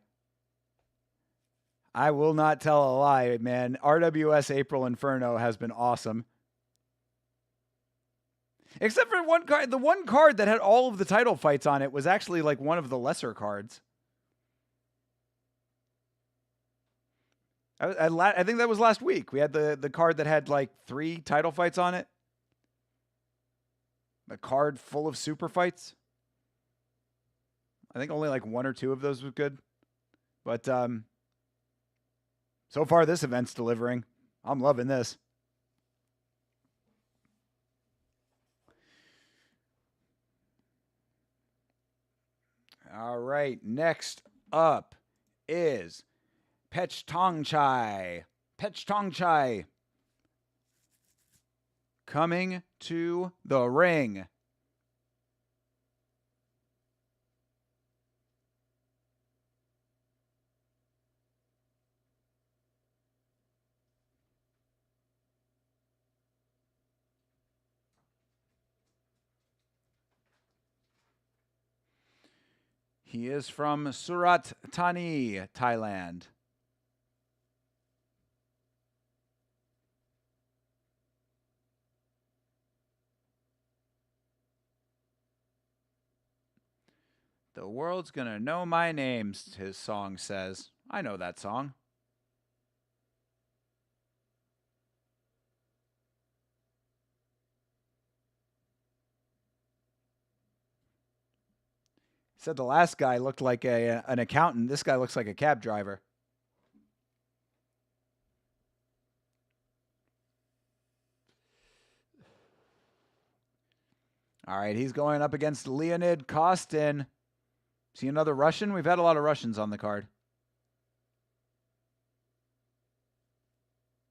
I will not tell a lie, man. RWS April Inferno has been awesome. Except for one card. The one card that had all of the title fights on it was actually like one of the lesser cards. I think that was last week. We had the card that had like 3 title fights on it. A card full of super fights. I think only like 1 or 2 of those was good. But so far this event's delivering. I'm loving this. All right, next up is Pech Tong Chai. Pech Tong Chai coming to the ring. He is from Surat Thani, Thailand. The world's gonna know my name, his song says. I know that song. Said the last guy looked like an accountant. This guy looks like a cab driver. All right, he's going up against Leonid Kostin. See another Russian? We've had a lot of Russians on the card.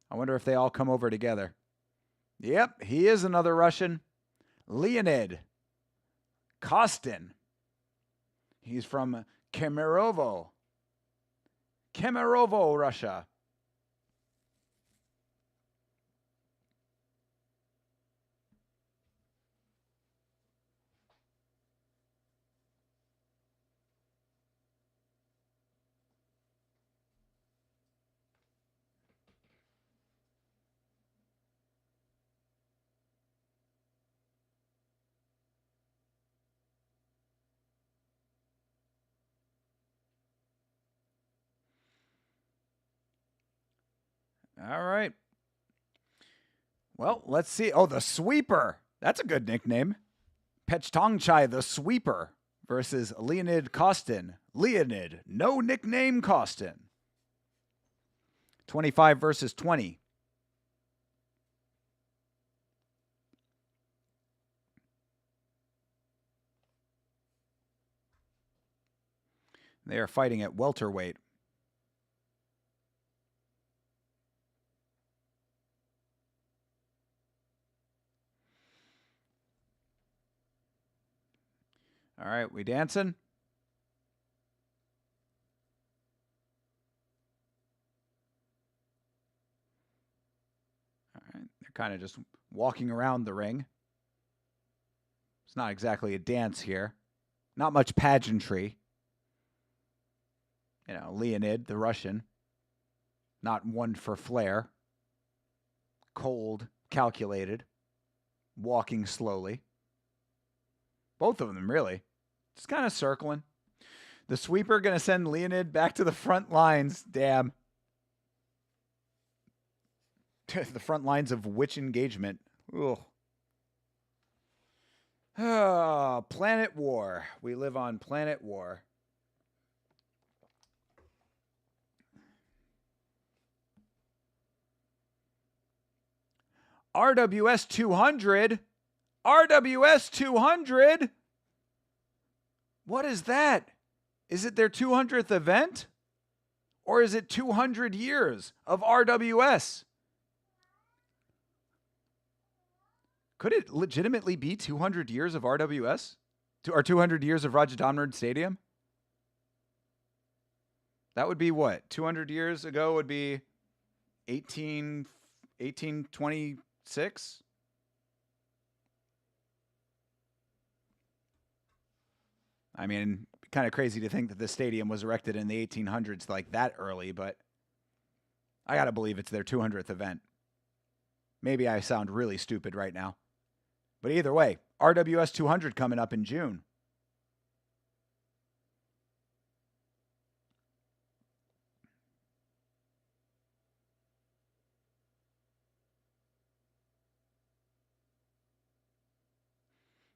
I wonder if they all come over together. Yep, he is another Russian. Leonid Kostin. He's from Kemerovo, Russia. All right. Well, let's see. Oh, the Sweeper. That's a good nickname. Pechtongchai the Sweeper versus Leonid Kostin. Leonid, no nickname Kostin. 25 versus 20. They are fighting at welterweight. All right, we dancing? All right, they're kind of just walking around the ring. It's not exactly a dance here. Not much pageantry. You know, Leonid, the Russian, not one for flair. Cold, calculated, walking slowly. Both of them, really. Just kind of circling. The Sweeper going to send Leonid back to the front lines. Damn. The front lines of which engagement? Ugh. Oh, Planet War. We live on Planet War. RWS 200. RWS 200. What is that? Is it their 200th event? Or is it 200 years of RWS? Could it legitimately be 200 years of RWS? Or 200 years of Rajadamnern Stadium? That would be what? 200 years ago would be 1826? I mean, kind of crazy to think that this stadium was erected in the 1800s like that early, but I got to believe it's their 200th event. Maybe I sound really stupid right now. But either way, RWS 200 coming up in June.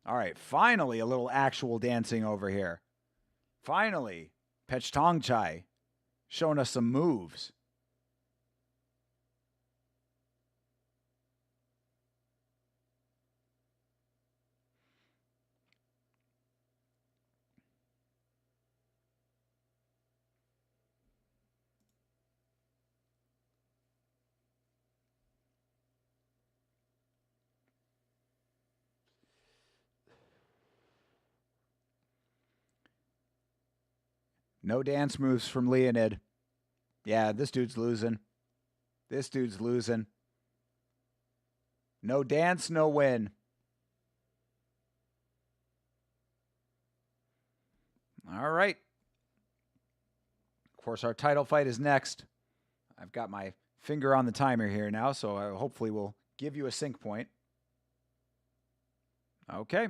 All right, finally a little actual dancing over here. Finally, Pechtongchai showing us some moves. No dance moves from Leonid. Yeah, this dude's losing. This dude's losing. No dance, no win. All right. Of course, our title fight is next. I've got my finger on the timer here now, so I hopefully will give you a sync point. Okay.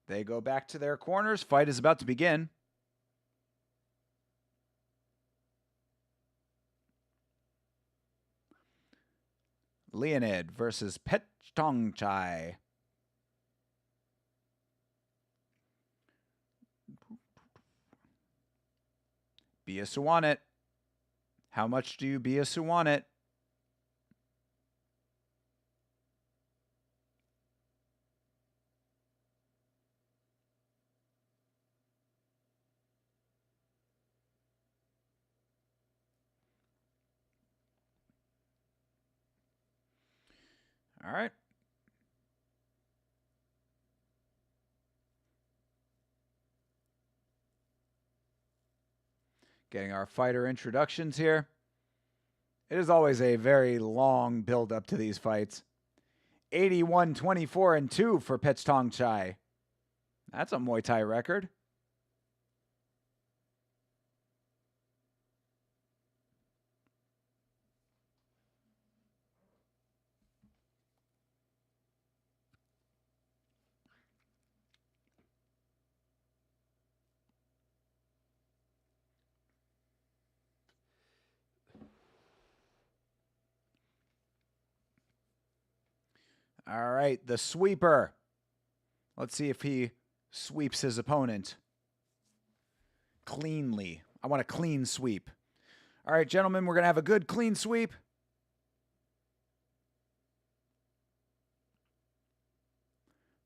They go back to their corners. Fight is about to begin. Leonid versus Pechtongchai. Biasu on it. How much do you Biasu on it? All right. Getting our fighter introductions here. It is always a very long build up to these fights. 81-24-2 for Pech Chai. That's a Muay Thai record. All right, the sweeper. Let's see if he sweeps his opponent cleanly. I want a clean sweep. All right, gentlemen, we're going to have a good clean sweep.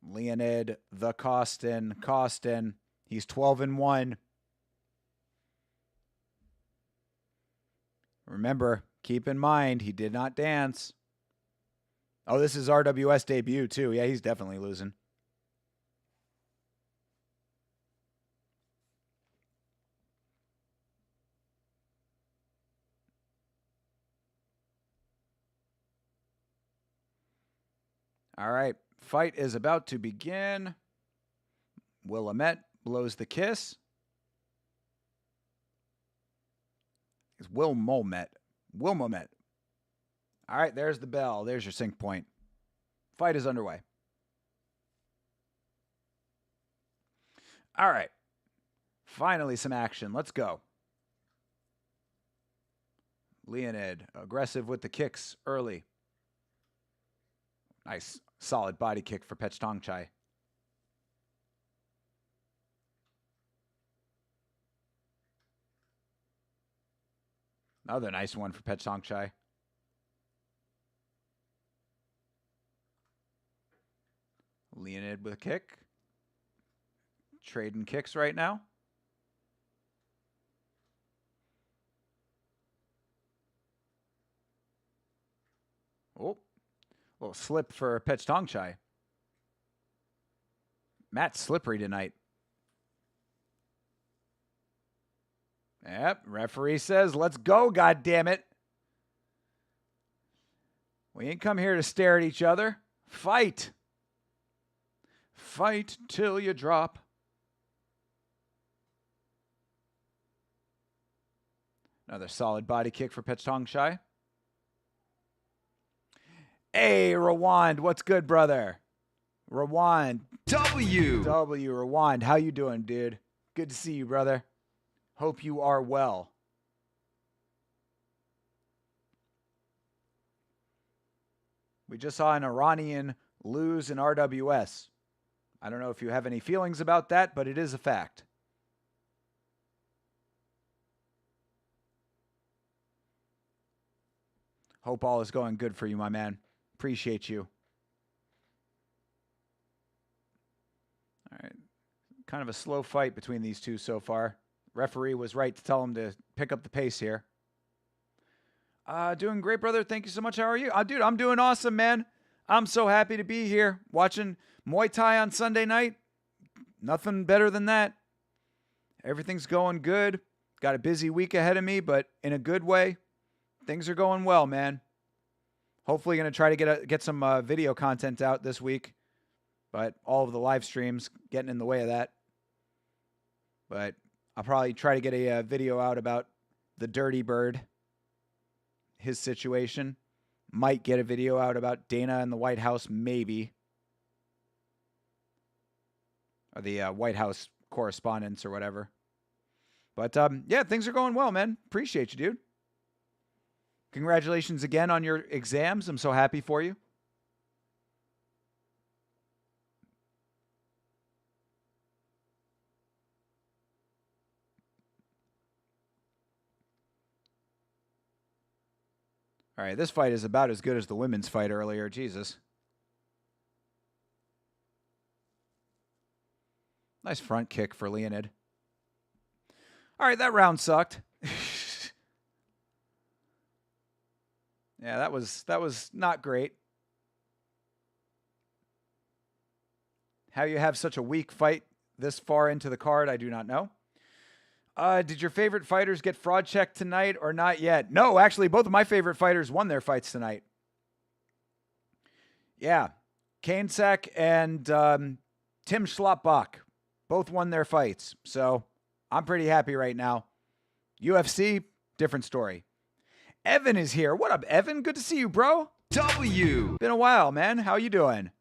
Leonid the Costin. He's 12-1. Remember, keep in mind, he did not dance. Oh, this is RWS debut, too. Yeah, he's definitely losing. All right, fight is about to begin. Willamette blows the kiss. It's Wilmomet. All right, there's the bell. There's your sync point. Fight is underway. All right. Finally, some action. Let's go. Leonid, aggressive with the kicks early. Nice, solid body kick for Pech Chai. Another nice one for Pech Chai. Leonid with a kick. Trading kicks right now. Oh, little slip for Pech Chai. Matt's slippery tonight. Yep, referee says, let's go, goddammit. We ain't come here to stare at each other. Fight. Fight till you drop. Another solid body kick for Pech Chai. Hey, Rawand, what's good, brother? Rawand. W, Rawand. How you doing, dude? Good to see you, brother. Hope you are well. We just saw an Iranian lose in RWS. I don't know if you have any feelings about that, but it is a fact. Hope all is going good for you, my man. Appreciate you. All right. Kind of a slow fight between these two so far. Referee was right to tell him to pick up the pace here. Doing great, brother. Thank you so much. How are you? Dude, I'm doing awesome, man. I'm so happy to be here watching Muay Thai on Sunday night. Nothing better than that. Everything's going good. Got a busy week ahead of me, but in a good way. Things are going well, man. Hopefully going to try to get some video content out this week. But all of the live streams getting in the way of that. But I'll probably try to get a video out about the Dirty Bird. His situation. Might get a video out about Dana and the White House, maybe. Or the White House correspondence or whatever. But, yeah, things are going well, man. Appreciate you, dude. Congratulations again on your exams. I'm so happy for you. All right, this fight is about as good as the women's fight earlier. Jesus. Nice front kick for Leonid. All right, that round sucked. Yeah, that was not great. How you have such a weak fight this far into the card, I do not know. Did your favorite fighters get fraud checked tonight or not yet? No, actually, both of my favorite fighters won their fights tonight. Yeah, Kanesack and Tim Schlappbach both won their fights. So I'm pretty happy right now. UFC, different story. Evan is here. What up, Evan? Good to see you, bro. W. Been a while, man. How you doing?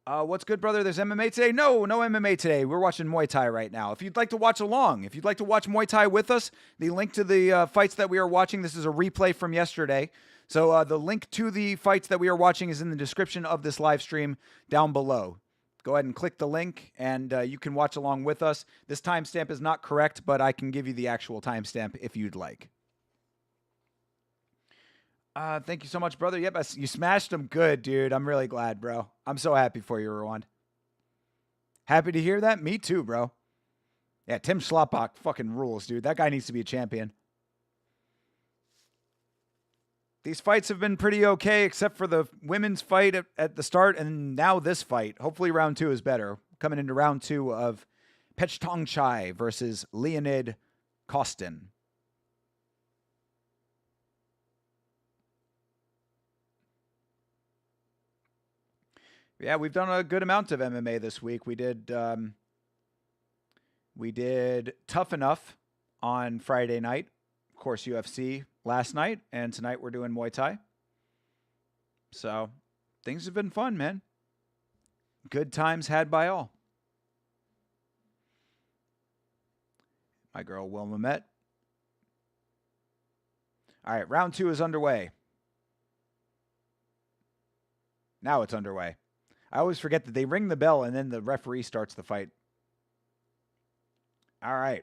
What's good, brother? There's MMA today? No MMA today. We're watching Muay Thai right now. If you'd like to watch along, if you'd like to watch Muay Thai with us, the link to the fights that we are watching, this is a replay from yesterday. So the link to the fights that we are watching is in the description of this live stream down below. Go ahead and click the link, and you can watch along with us. This timestamp is not correct, but I can give you the actual timestamp if you'd like. Thank you so much, brother. Yep, you smashed them good, dude. I'm really glad, bro. I'm so happy for you, Rwand. Happy to hear that? Me too, bro. Yeah, Tim Schlappbach fucking rules, dude. That guy needs to be a champion. These fights have been pretty okay, except for the women's fight at the start, and now this fight. Hopefully round 2 is better. Coming into round 2 of Pech-Tong-Chai versus Leonid Kostin. Yeah, we've done a good amount of MMA this week. We did Tough Enough on Friday night. Of course, UFC last night. And tonight we're doing Muay Thai. So things have been fun, man. Good times had by all. My girl Wilma Met. All right, round 2 is underway. Now it's underway. I always forget that they ring the bell and then the referee starts the fight. All right.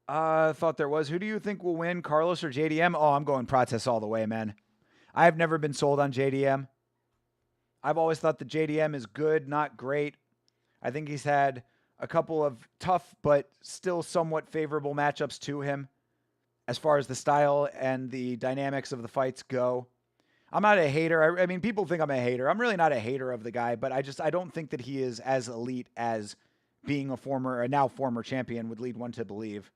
Thought there was. Who do you think will win, Carlos or JDM? Oh, I'm going Prates all the way, man. I've never been sold on JDM. I've always thought that JDM is good, not great. I think he's had a couple of tough but still somewhat favorable matchups to him as far as the style and the dynamics of the fights go. I'm not a hater. I mean, people think I'm a hater. I'm really not a hater of the guy, but I don't think that he is as elite as being a now former champion would lead one to believe.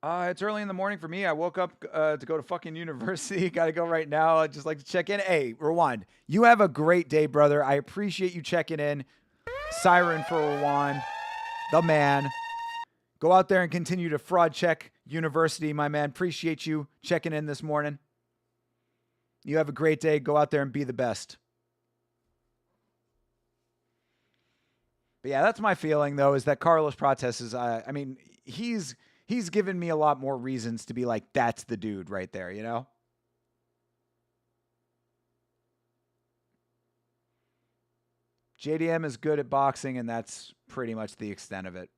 It's early in the morning for me. I woke up to go to fucking university. Got to go right now. I'd just like to check in. Hey, Rwand, you have a great day, brother. I appreciate you checking in. Siren for Rwand, the man. Go out there and continue to fraud check university, my man. Appreciate you checking in this morning. You have a great day. Go out there and be the best. But yeah, that's my feeling, though, is that Carlos Prates is, he's given me a lot more reasons to be like, that's the dude right there, you know? JDM is good at boxing, and that's pretty much the extent of it.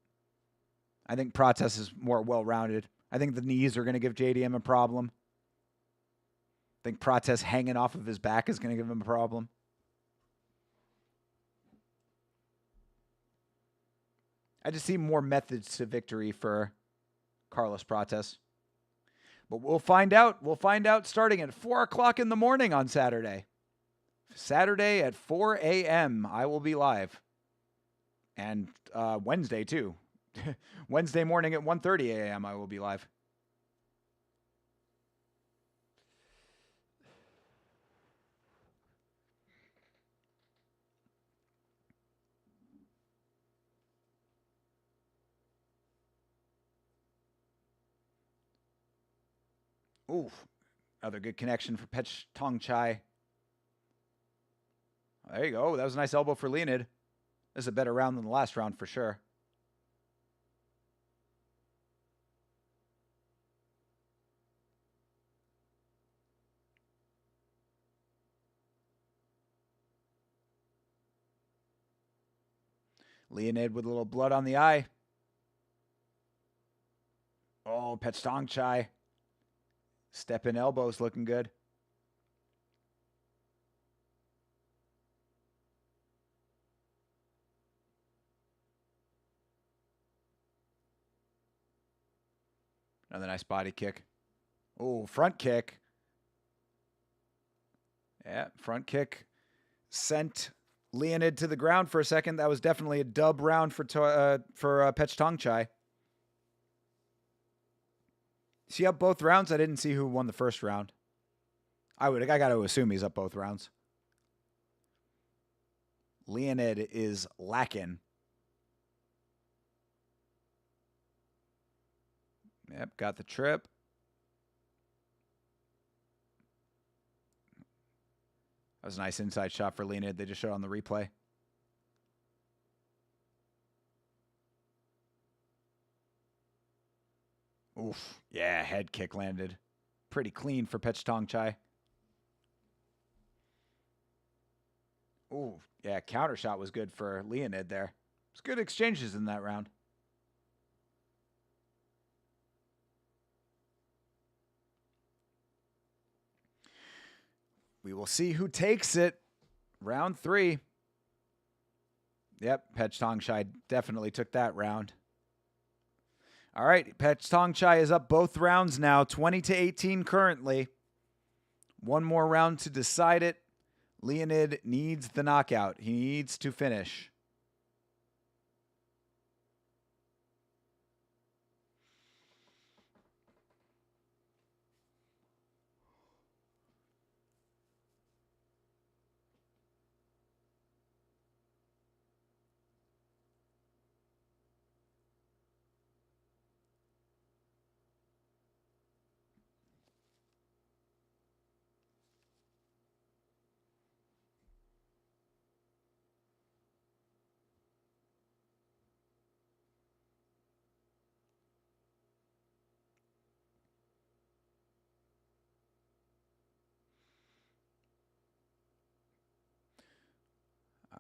I think Prates is more well-rounded. I think the knees are going to give JDM a problem. I think Prates hanging off of his back is going to give him a problem. I just see more methods to victory for Carlos Prates. But we'll find out. We'll find out starting at 4 o'clock in the morning on Saturday. Saturday at 4 a.m. I will be live. And Wednesday, too. Wednesday morning at 1:30 a.m. I will be live. Ooh, another good connection for Pech-Tong-Chai. There you go. That was a nice elbow for Leonid. This is a better round than the last round for sure. Leonid with a little blood on the eye. Oh, Petchtong Chai. Step in elbows looking good. Another nice body kick. Oh, front kick. Yeah, front kick sent Leonid to the ground for a second. That was definitely a dub round for Petchtong Chai. Is he up both rounds? I didn't see who won the first round. I got to assume he's up both rounds. Leonid is lacking. Yep, got the trip. That was a nice inside shot for Leonid. They just showed on the replay. Oof. Yeah, head kick landed. Pretty clean for Petchtong Chai. Ooh, yeah, counter shot was good for Leonid there. It's good exchanges in that round. We will see who takes it. Round 3. Yep, Petchtong Chai definitely took that round. All right, Petchtong Chai is up both rounds now, 20-18 currently. One more round to decide it. Leonid needs the knockout. He needs to finish.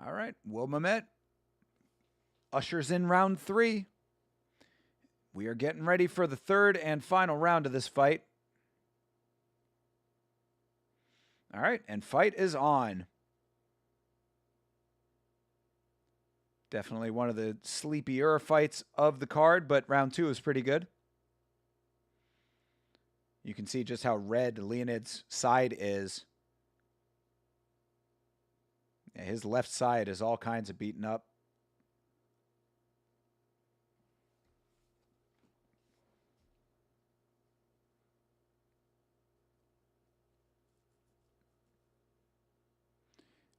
All right, Will Mamet ushers in round 3. We are getting ready for the third and final round of this fight. All right, and fight is on. Definitely one of the sleepier fights of the card, but round 2 is pretty good. You can see just how red Leonid's side is. Yeah, his left side is all kinds of beaten up.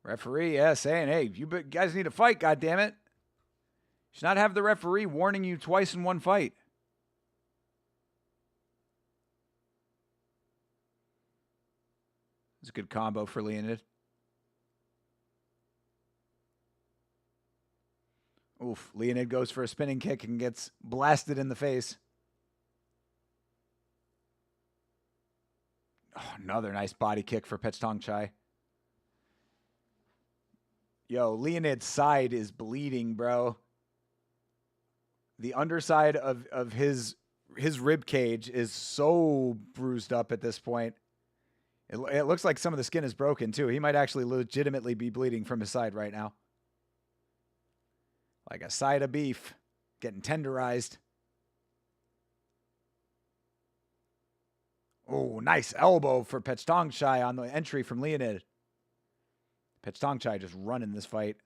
Referee, yeah, saying, hey, you guys need to fight, goddammit. You should not have the referee warning you twice in one fight. It's a good combo for Leonid. Oof, Leonid goes for a spinning kick and gets blasted in the face. Oh, another nice body kick for Petchtong Chai. Yo, Leonid's side is bleeding, bro. The underside of his rib cage is so bruised up at this point. It looks like some of the skin is broken, too. He might actually legitimately be bleeding from his side right now. Like a side of beef getting tenderized. Oh, nice elbow for Petchtong Chai on the entry from Leonid. Petchtong Chai just running this fight.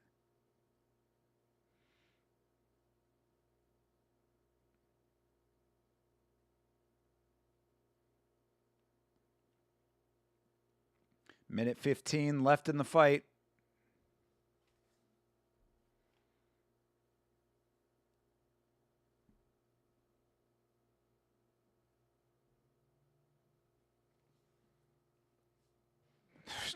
Minute 15 left in the fight.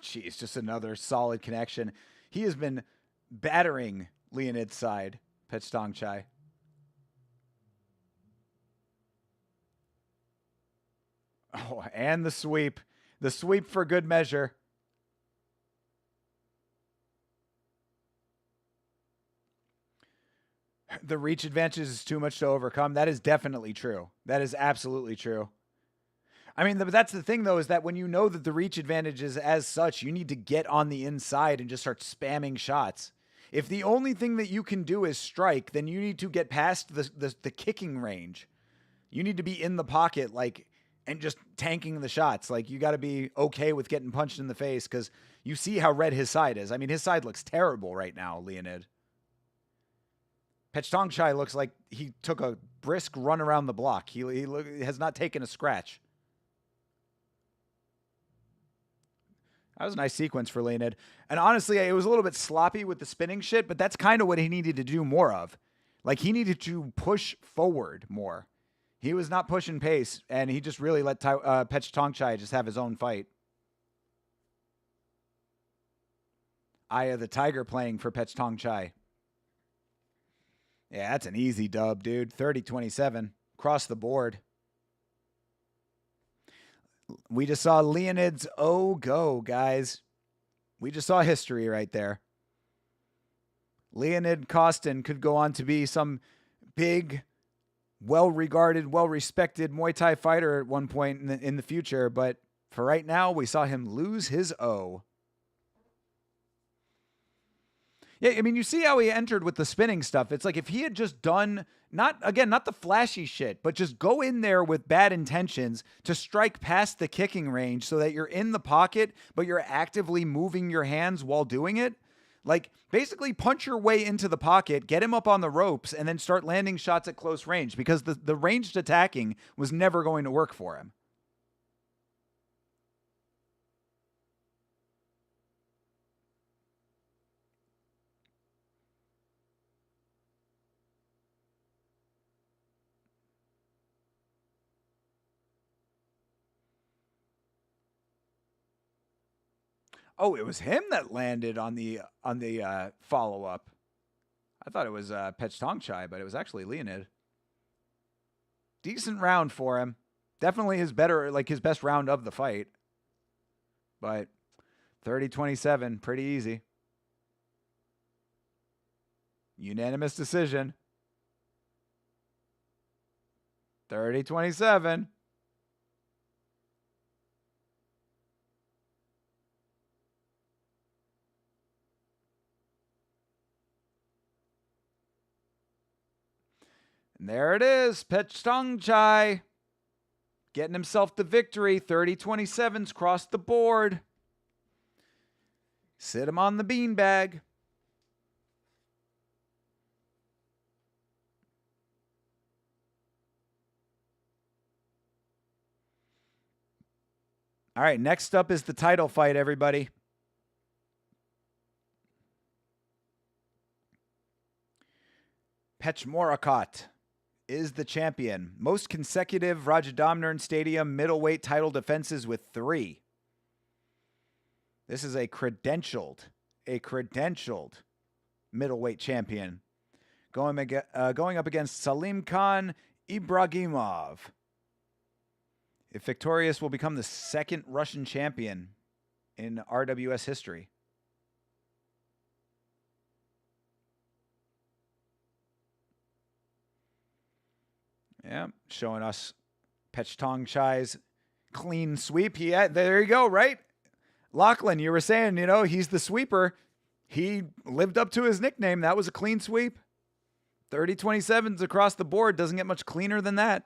Jeez, just another solid connection. He has been battering Leonid's side, Petchtong Chai. Oh, and the sweep. The sweep for good measure. The reach advantage is too much to overcome. That is definitely true. That is absolutely true. I mean, but that's the thing, though, is that when you know that the reach advantage is as such, you need to get on the inside and just start spamming shots. If the only thing that you can do is strike, then you need to get past the kicking range. You need to be in the pocket, like, and just tanking the shots. Like, you got to be okay with getting punched in the face because you see how red his side is. I mean, his side looks terrible right now, Leonid. Pechtonchai looks like he took a brisk run around the block. He has not taken a scratch. That was a nice sequence for Leonid. And honestly, it was a little bit sloppy with the spinning shit, but that's kind of what he needed to do more of. Like, he needed to push forward more. He was not pushing pace, and he just really let Pechtonchai just have his own fight. Eye of the Tiger playing for Pechtonchai. Yeah, that's an easy dub, dude. 30-27. Across the board. We just saw Leonid's go, guys. We just saw history right there. Leonid Kostin could go on to be some big, well-regarded, well-respected Muay Thai fighter at one point in the future, but for right now, we saw him lose his O. Yeah, I mean, you see how he entered with the spinning stuff. It's like if he had just done, not the flashy shit, but just go in there with bad intentions to strike past the kicking range so that you're in the pocket, but you're actively moving your hands while doing it. Like, basically punch your way into the pocket, get him up on the ropes, and then start landing shots at close range because the ranged attacking was never going to work for him. Oh, it was him that landed on the follow-up. I thought it was Pechtonchai, but it was actually Leonid. Decent round for him. Definitely his best round of the fight. But 30-27, pretty easy. Unanimous decision. 30-27. And there it is, Pechtonchai getting himself the victory. 30-27's crossed the board. Sit him on the beanbag. All right, next up is the title fight, everybody. Pechmorakot is the champion. Most consecutive Rajadamnern Stadium middleweight title defenses with 3. This is a credentialed middleweight champion. Going up against Salim Khan Ibragimov. If victorious, will become the second Russian champion in RWS history. Yeah, showing us Pechtonchai's clean sweep. There you go, right? Lachlan, you were saying, he's the sweeper. He lived up to his nickname. That was a clean sweep. 30-27s across the board. Doesn't get much cleaner than that.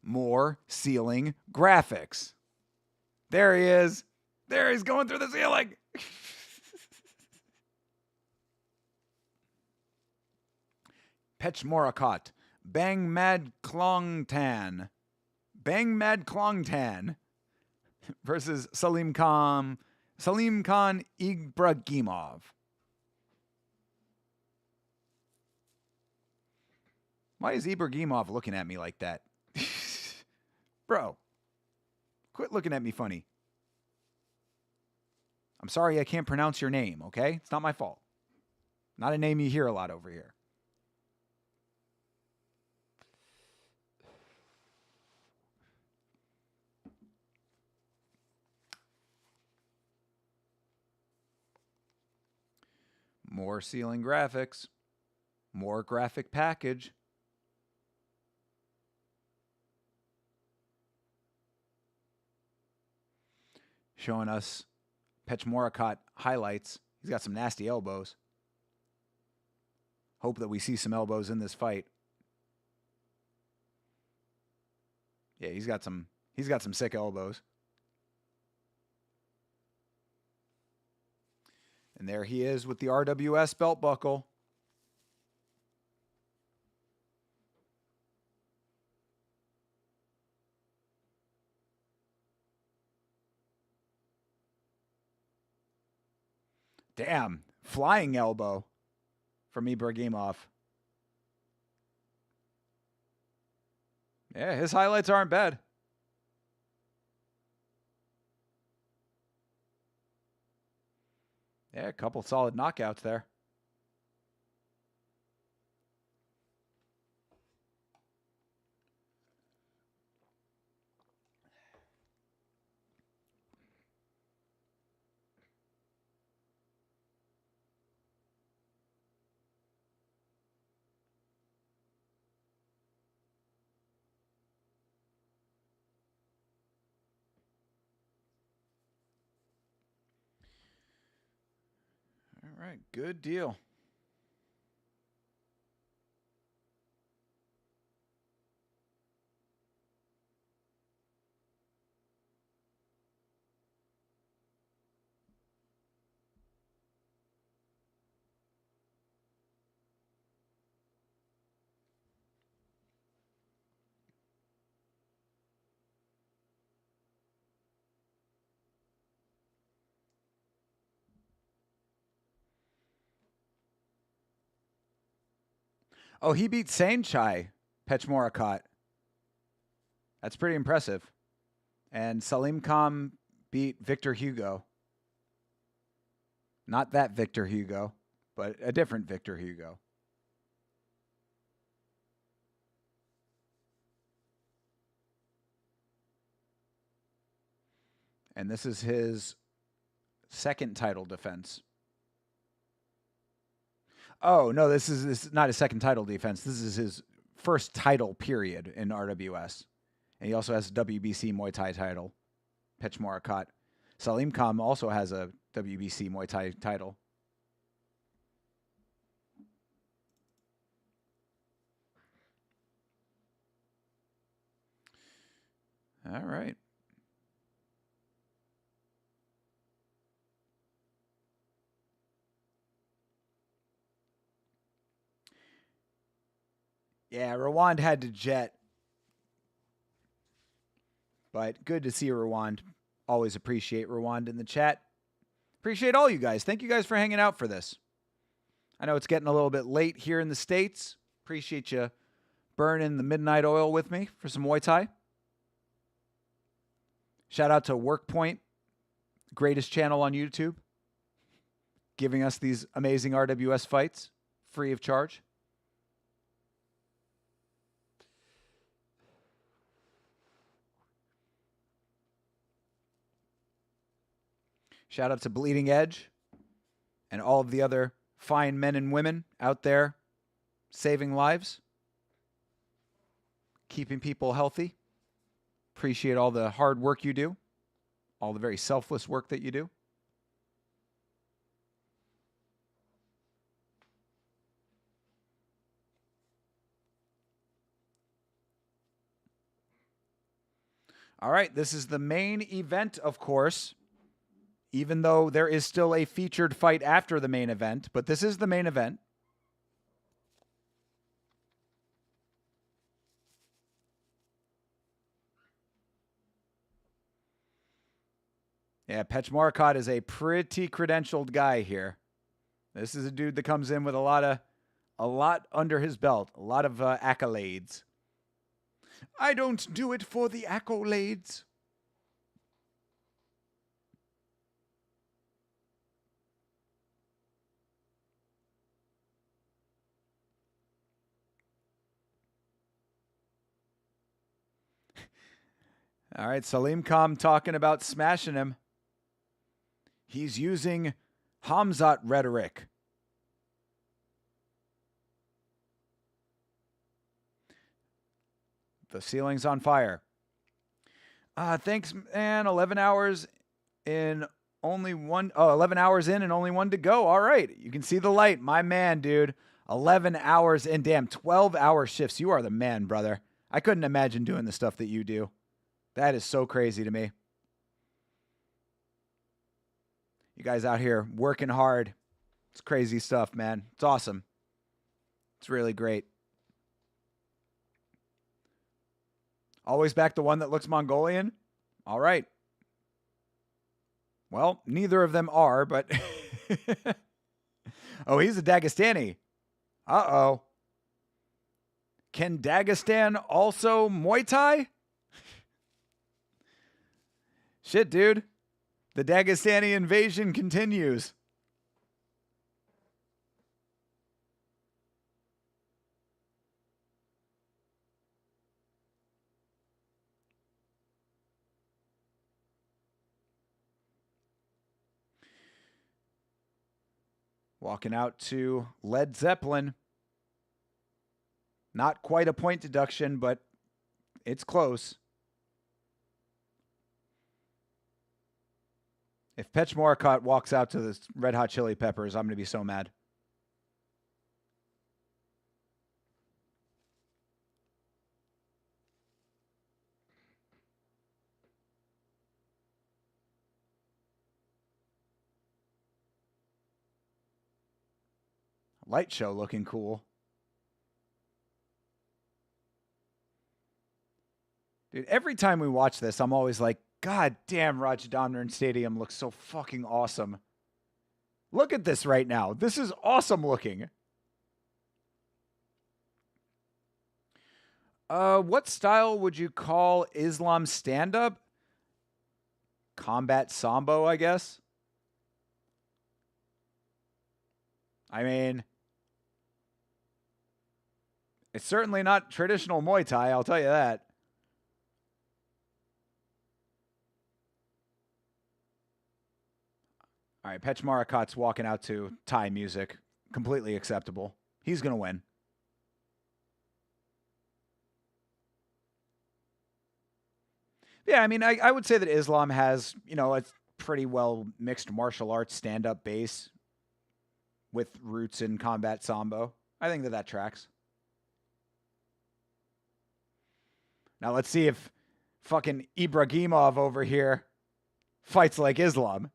More ceiling graphics. There he is. There he's going through the ceiling. Pechmorakot. Bang Mad Klongtan. Bang Mad Klongtan versus Salim Khan Ibragimov. Why is Ibragimov looking at me like that? Bro, quit looking at me funny. I'm sorry I can't pronounce your name, okay? It's not my fault. Not a name you hear a lot over here. More ceiling graphics. More graphic package. Showing us Pechmorakot highlights. He's got some nasty elbows. Hope that we see some elbows in this fight. Yeah, he's got some sick elbows. And there he is with the RWS belt buckle. Damn, flying elbow from Ibragimov. Yeah, his highlights aren't bad. Yeah, a couple solid knockouts there. All right, good deal. Oh, he beat Saenchai Pechmorakot. That's pretty impressive. And Salim Khan beat Victor Hugo. Not that Victor Hugo, but a different Victor Hugo. And this is his second title defense. Oh, no, this is not his second title defense. This is his first title period in RWS. And he also has a WBC Muay Thai title, Pechmorakot. Salim Khan also has a WBC Muay Thai title. All right. Yeah, Rwand had to jet. But good to see Rwand. Always appreciate Rwand in the chat. Appreciate all you guys. Thank you guys for hanging out for this. I know it's getting a little bit late here in the States. Appreciate you burning the midnight oil with me for some Muay Thai. Shout out to WorkPoint, greatest channel on YouTube, giving us these amazing RWS fights free of charge. Shout out to Bleeding Edge and all of the other fine men and women out there saving lives, keeping people healthy. Appreciate all the hard work you do, all the very selfless work that you do. All right, this is the main event, of course, even though there is still a featured fight after the main event, but this is the main event. Yeah, Pechmorakot is a pretty credentialed guy here. This is a dude that comes in with a lot under his belt, a lot of accolades. I don't do it for the accolades. All right, Salim Khan talking about smashing him. He's using Hamzat rhetoric The ceiling's on fire. Thanks, man. 11 hours in only one. Oh, 11 hours in and only one to go. All right. You can see the light. My man, dude. 11 hours in. Damn, 12-hour shifts. You are the man, brother. I couldn't imagine doing the stuff that you do. That is so crazy to me. You guys out here working hard. It's crazy stuff, man. It's awesome. It's really great. Always back the one that looks Mongolian? All right. Well, neither of them are, but... Oh, he's a Dagestani. Uh-oh. Can Dagestan also Muay Thai? Shit, dude. The Dagestani invasion continues. Walking out to Led Zeppelin. Not quite a point deduction, but it's close. If Petch Morakot walks out to the Red Hot Chili Peppers, I'm going to be so mad. Light show looking cool. Dude, every time we watch this, I'm always like, God damn, Rajadamnern Stadium looks so fucking awesome. Look at this right now. This is awesome looking. What style would you call Islam stand-up? Combat Sambo, I guess. I mean, it's certainly not traditional Muay Thai, I'll tell you that. All right, Petch Morakot's walking out to Thai music. Completely acceptable. He's going to win. Yeah, I mean, I would say that Islam has, you know, a pretty well mixed martial arts stand-up base with roots in combat sambo. I think that tracks. Now let's see if fucking Ibragimov over here fights like Islam.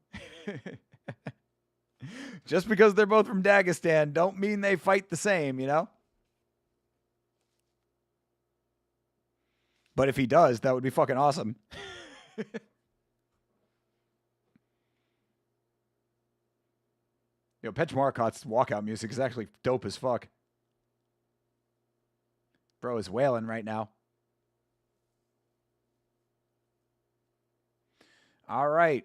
Just because they're both from Dagestan don't mean they fight the same, you know? But if he does, that would be fucking awesome. Yo, Petch Morakot's walkout music is actually dope as fuck. Bro is wailing right now. All right.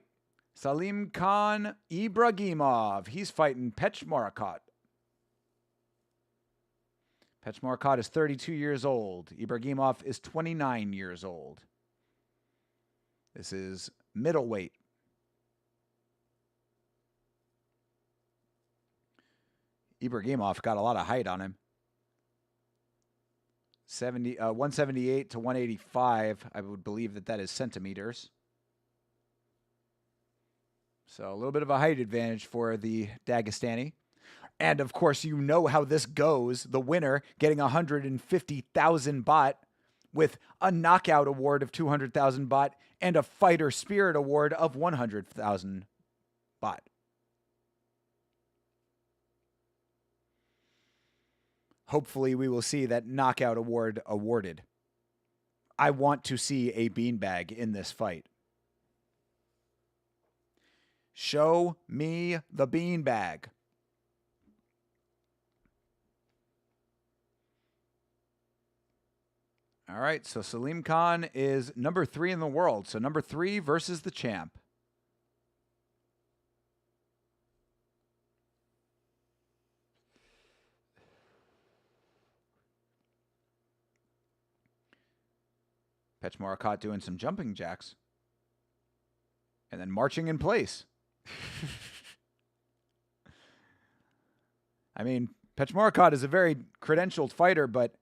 Salim Khan Ibragimov. He's fighting Petch Morakot. Petch Morakot is 32 years old. Ibragimov is 29 years old. This is middleweight. Ibragimov got a lot of height on him. 178 to 185. I would believe that is centimeters. So a little bit of a height advantage for the Dagestani. And, of course, you know how this goes. The winner getting 150,000 baht with a knockout award of 200,000 baht and a fighter spirit award of 100,000 baht. Hopefully we will see that knockout award awarded. I want to see a beanbag in this fight. Show me the beanbag. All right, so Salim Khan is number 3 in the world. So number 3 versus the champ. Petch Morakot doing some jumping jacks. And then marching in place. I mean, Petch Morakot is a very credentialed fighter, but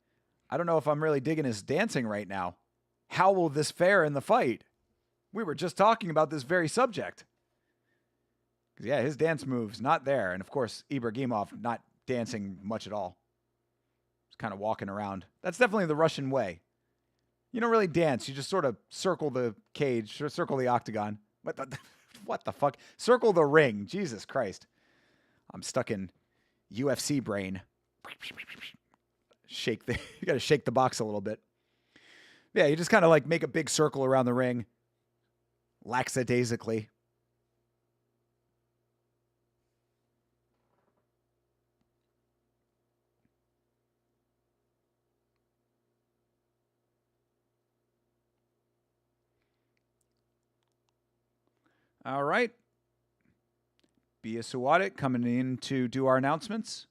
I don't know if I'm really digging his dancing right now. How will this fare in the fight? We were just talking about this very subject. Because, yeah, his dance moves, not there. And, of course, Ibragimov not dancing much at all. Just kind of walking around. That's definitely the Russian way. You don't really dance. You just sort of circle the cage, or circle the octagon. What the fuck? Circle the ring. Jesus Christ. I'm stuck in UFC brain. You got to shake the box a little bit. Yeah, you just kind of like make a big circle around the ring. Lackadaisically. All right. Bia Sawadik coming in to do our announcements.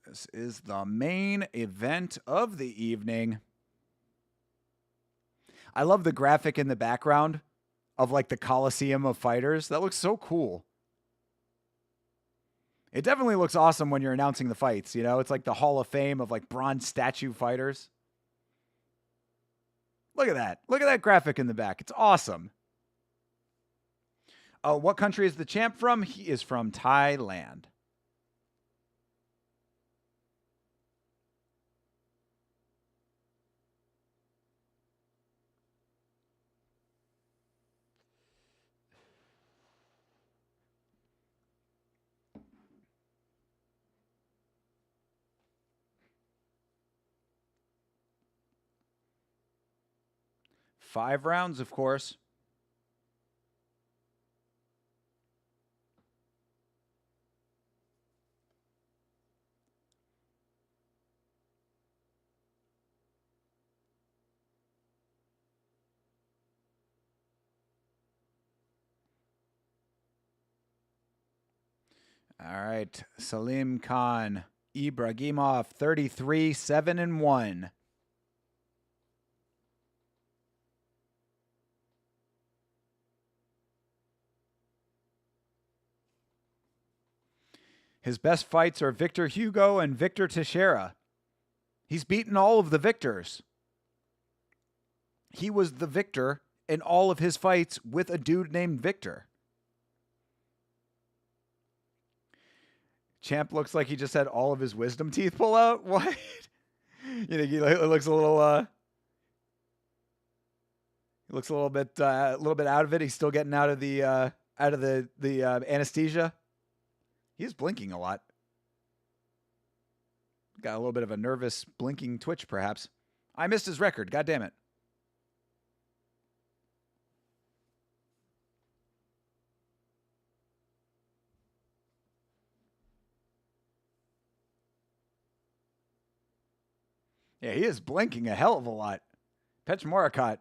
This is the main event of the evening. I love the graphic in the background of like the Coliseum of fighters. That looks so cool. It definitely looks awesome when you're announcing the fights, you know? It's like the Hall of Fame of like bronze statue fighters. Look at that. Look at that graphic in the back. It's awesome. What country is the champ from? He is from Thailand. Five rounds, of course. All right, Salim Khan, Ibragimov, 33, 7-1. His best fights are Victor Hugo and Victor Teixeira. He's beaten all of the victors. He was the victor in all of his fights with a dude named Victor. Champ looks like he just had all of his wisdom teeth pull out. What? You think he looks a little he looks a little bit out of it. He's still getting out of the anesthesia. He's blinking a lot. Got a little bit of a nervous blinking twitch, perhaps. I missed his record. God damn it. Yeah, he is blinking a hell of a lot. Petch Morakot,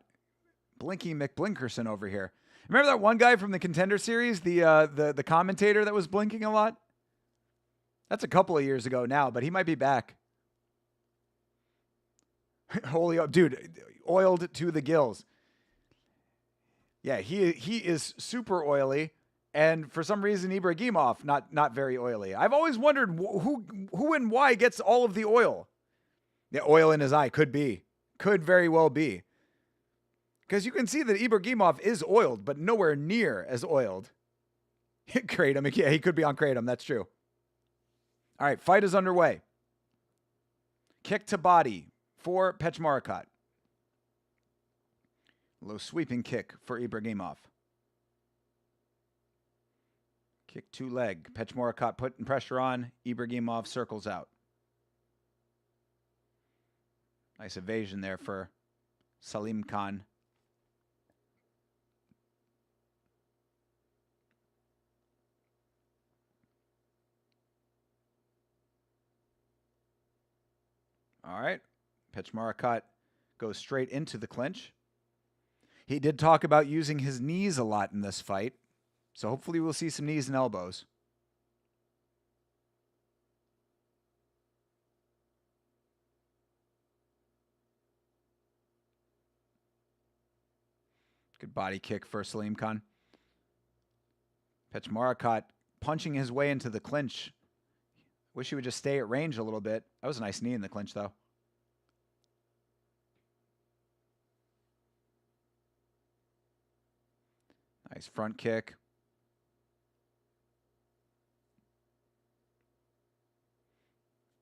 Blinky McBlinkerson over here. Remember that one guy from the Contender Series, the commentator that was blinking a lot? That's a couple of years ago now, but he might be back. Holy, dude, oiled to the gills. Yeah, he is super oily, and for some reason Ibragimov not very oily. I've always wondered who and why gets all of the oil. The oil in his eye could very well be, because you can see that Ibragimov is oiled, but nowhere near as oiled. Kratom, yeah, he could be on Kratom. That's true. All right, fight is underway. Kick to body for Petch Morakot. Low sweeping kick for Ibragimov. Kick to leg. Petch Morakot putting pressure on. Ibragimov circles out. Nice evasion there for Salim Khan. All right. Petch Morakot goes straight into the clinch. He did talk about using his knees a lot in this fight, so hopefully we'll see some knees and elbows. Good body kick for Salim Khan. Pechmarakat punching his way into the clinch. Wish he would just stay at range a little bit. That was a nice knee in the clinch, though. Nice front kick.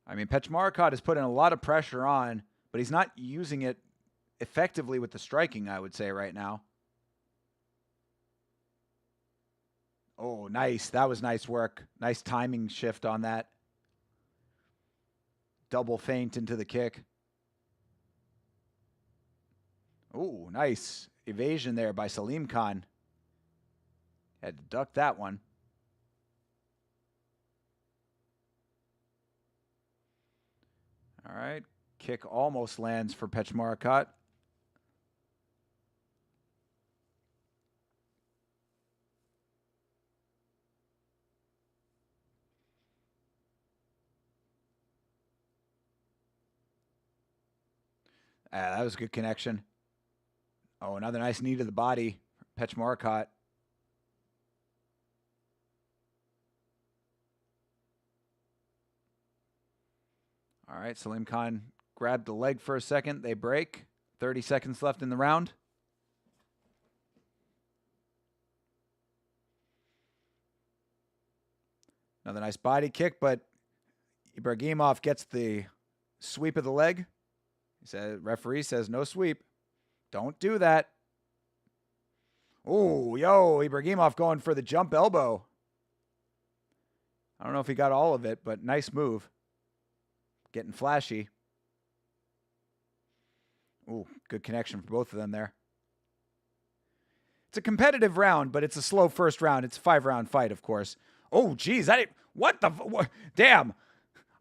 I mean, Pechmarakat is putting a lot of pressure on, but he's not using it effectively with the striking, I would say, right now. Oh, nice. That was nice work. Nice timing shift on that. Double feint into the kick. Oh, nice evasion there by Salim Khan. Had to duck that one. All right. Kick almost lands for Pechmarakat. That was a good connection. Oh, another nice knee to the body. Pechmarakat. All right, Salim Khan grabbed the leg for a second. They break. 30 seconds left in the round. Another nice body kick, but Ibragimov gets the sweep of the leg. He said, referee says no sweep. Don't do that. Oh, yo, Ibragimov going for the jump elbow. I don't know if he got all of it, but nice move. Getting flashy. Ooh, good connection for both of them there. It's a competitive round, but it's a slow first round. It's a 5-round fight, of course. Oh, geez. What the... Damn.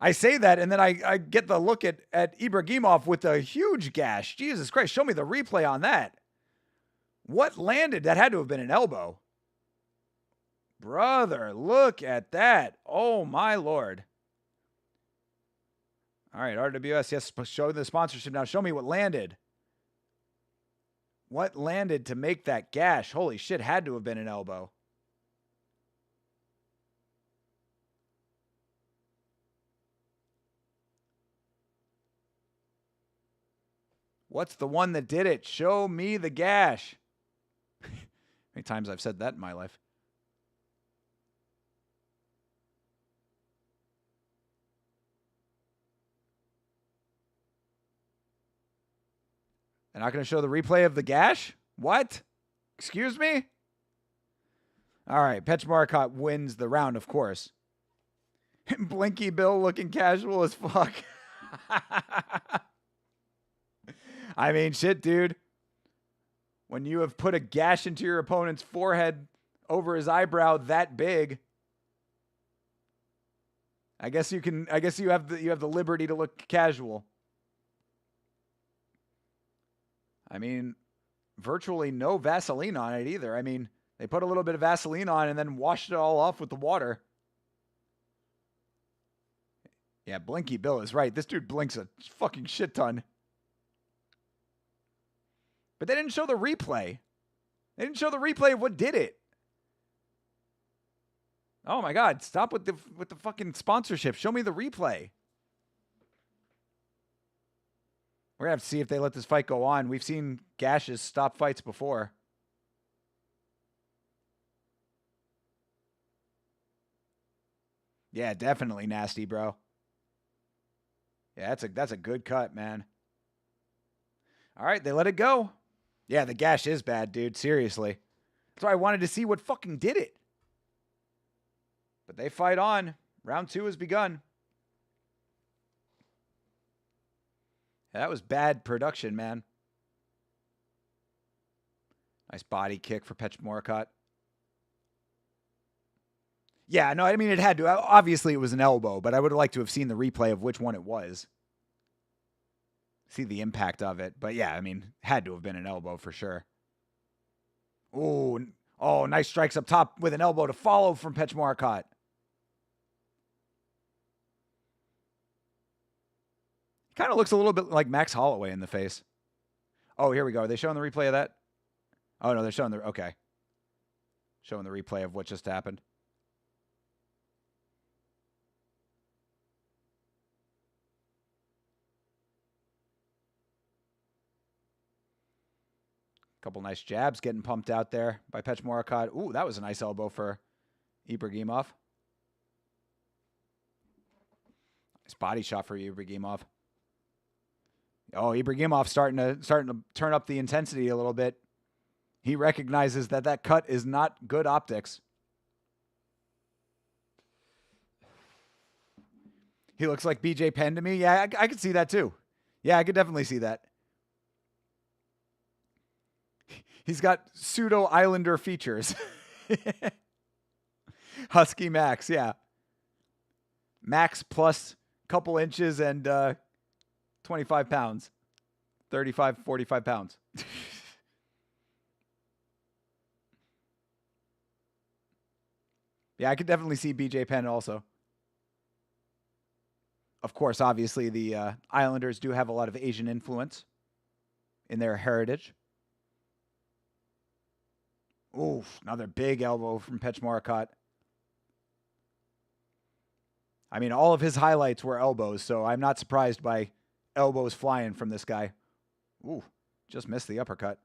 I say that, and then I get the look at Ibragimov with a huge gash. Jesus Christ, show me the replay on that. What landed? That had to have been an elbow. Brother, look at that. Oh, my Lord. All right, RWS, yes, show the sponsorship now. Show me what landed. What landed to make that gash? Holy shit, had to have been an elbow. What's the one that did it? Show me the gash. How many times I've said that in my life. They're not going to show the replay of the gash? What? Excuse me? All right, Pechmarakat wins the round, of course. Blinky Bill looking casual as fuck. I mean, shit, dude. When you have put a gash into your opponent's forehead over his eyebrow that big, I guess you have the liberty to look casual. I mean, virtually no Vaseline on it either. I mean, they put a little bit of Vaseline on and then washed it all off with the water. Yeah, Blinky Bill is right. This dude blinks a fucking shit ton. But they didn't show the replay. They didn't show the replay of what did it. Oh my God, stop with the fucking sponsorship. Show me the replay. We're going to have to see if they let this fight go on. We've seen gashes stop fights before. Yeah, definitely nasty, bro. Yeah, that's a good cut, man. All right, they let it go. Yeah, the gash is bad, dude. Seriously. That's why I wanted to see what fucking did it. But they fight on. Round 2 has begun. That was bad production, man. Nice body kick for Pechmarakat. Yeah, no, I mean, it had to. Obviously, it was an elbow, but I would have liked to have seen the replay of which one it was. See the impact of it. But yeah, I mean, had to have been an elbow for sure. Oh, nice strikes up top with an elbow to follow from Pechmarakat. Kind of looks a little bit like Max Holloway in the face. Oh, here we go. Are they showing the replay of that? Oh, no, they're showing the... Okay. Showing the replay of what just happened. Couple nice jabs getting pumped out there by Pechmorakot. Ooh, that was a nice elbow for Ibragimov. Nice body shot for Ibragimov. Oh, Ibragimov starting to turn up the intensity a little bit. He recognizes that that cut is not good optics. He looks like BJ Penn to me. Yeah, I could see that too. Yeah, I could definitely see that. He's got pseudo Islander features. Husky Max, yeah. Max plus couple inches and 25 pounds. 35, 45 pounds. Yeah, I could definitely see BJ Penn also. Of course, obviously, the Islanders do have a lot of Asian influence in their heritage. Oof, another big elbow from Pechmorakot. I mean, all of his highlights were elbows, so I'm not surprised by elbows flying from this guy. Ooh, just missed the uppercut.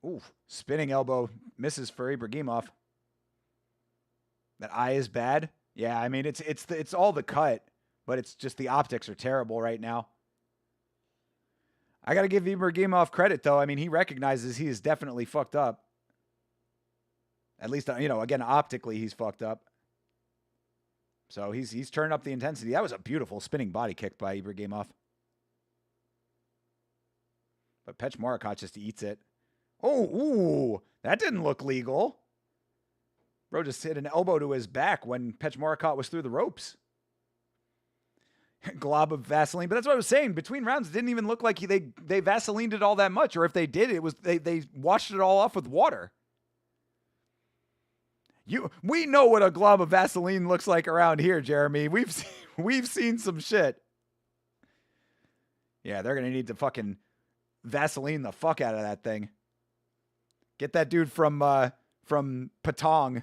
Ooh, spinning elbow misses for Ibragimov. That eye is bad. Yeah, I mean, it's all the cut, but it's just the optics are terrible right now. I got to give Ibragimov credit, though. I mean, he recognizes he is definitely fucked up. At least, again, optically, he's fucked up. So he's turned up the intensity. That was a beautiful spinning body kick by Ibragimov. But Pechmorakot just eats it. Oh, ooh, that didn't look legal. Bro just hit an elbow to his back when Pechmorakot was through the ropes. Glob of Vaseline. But that's what I was saying. Between rounds, it didn't even look like they Vaselined it all that much. Or if they did, it was they washed it all off with water. We know what a glob of Vaseline looks like around here, Jeremy. We've seen some shit. Yeah, they're gonna need to fucking Vaseline the fuck out of that thing. Get that dude from Patong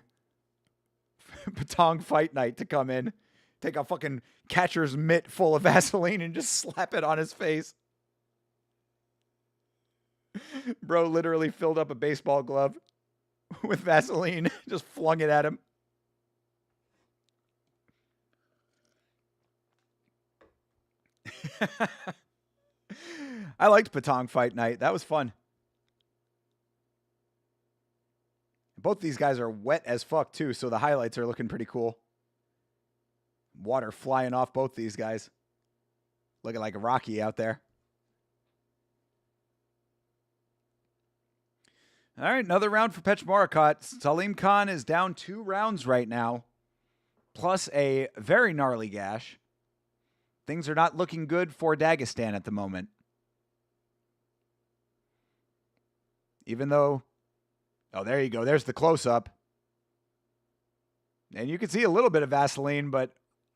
Fight Night to come in. Take a fucking catcher's mitt full of Vaseline and just slap it on his face. Bro literally filled up a baseball glove with Vaseline, just flung it at him. I liked Patong Fight Night. That was fun. Both these guys are wet as fuck, too, so the highlights are looking pretty cool. Water flying off both these guys. Looking like a Rocky out there. All right, another round for Pechmorakot. Salim Khan is down 2 rounds right now, plus a very gnarly gash. Things are not looking good for Dagestan at the moment. Even though... Oh, there you go. There's the close-up. And you can see a little bit of Vaseline, but,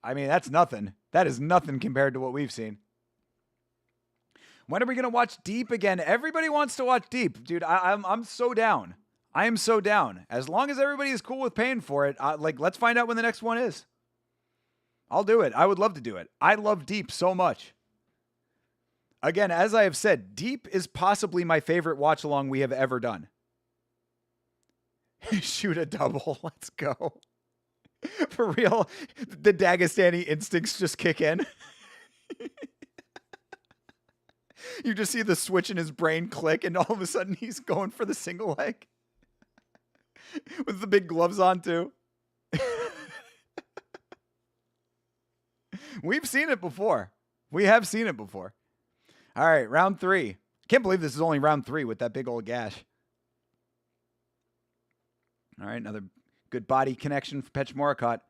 I mean, that's nothing. That is nothing compared to what we've seen. When are we going to watch Deep again? Everybody wants to watch Deep. Dude, I'm so down. I am so down. As long as everybody is cool with paying for it, let's find out when the next one is. I'll do it. I would love to do it. I love Deep so much. Again, as I have said, Deep is possibly my favorite watch-along we have ever done. Shoot a double. Let's go. For real, the Dagestani instincts just kick in. You just see the switch in his brain click, and all of a sudden he's going for the single leg. With the big gloves on, too. We've seen it before. We have seen it before. All right, round 3. Can't believe this is only round 3 with that big old gash. All right, another good body connection for Pechmorakot.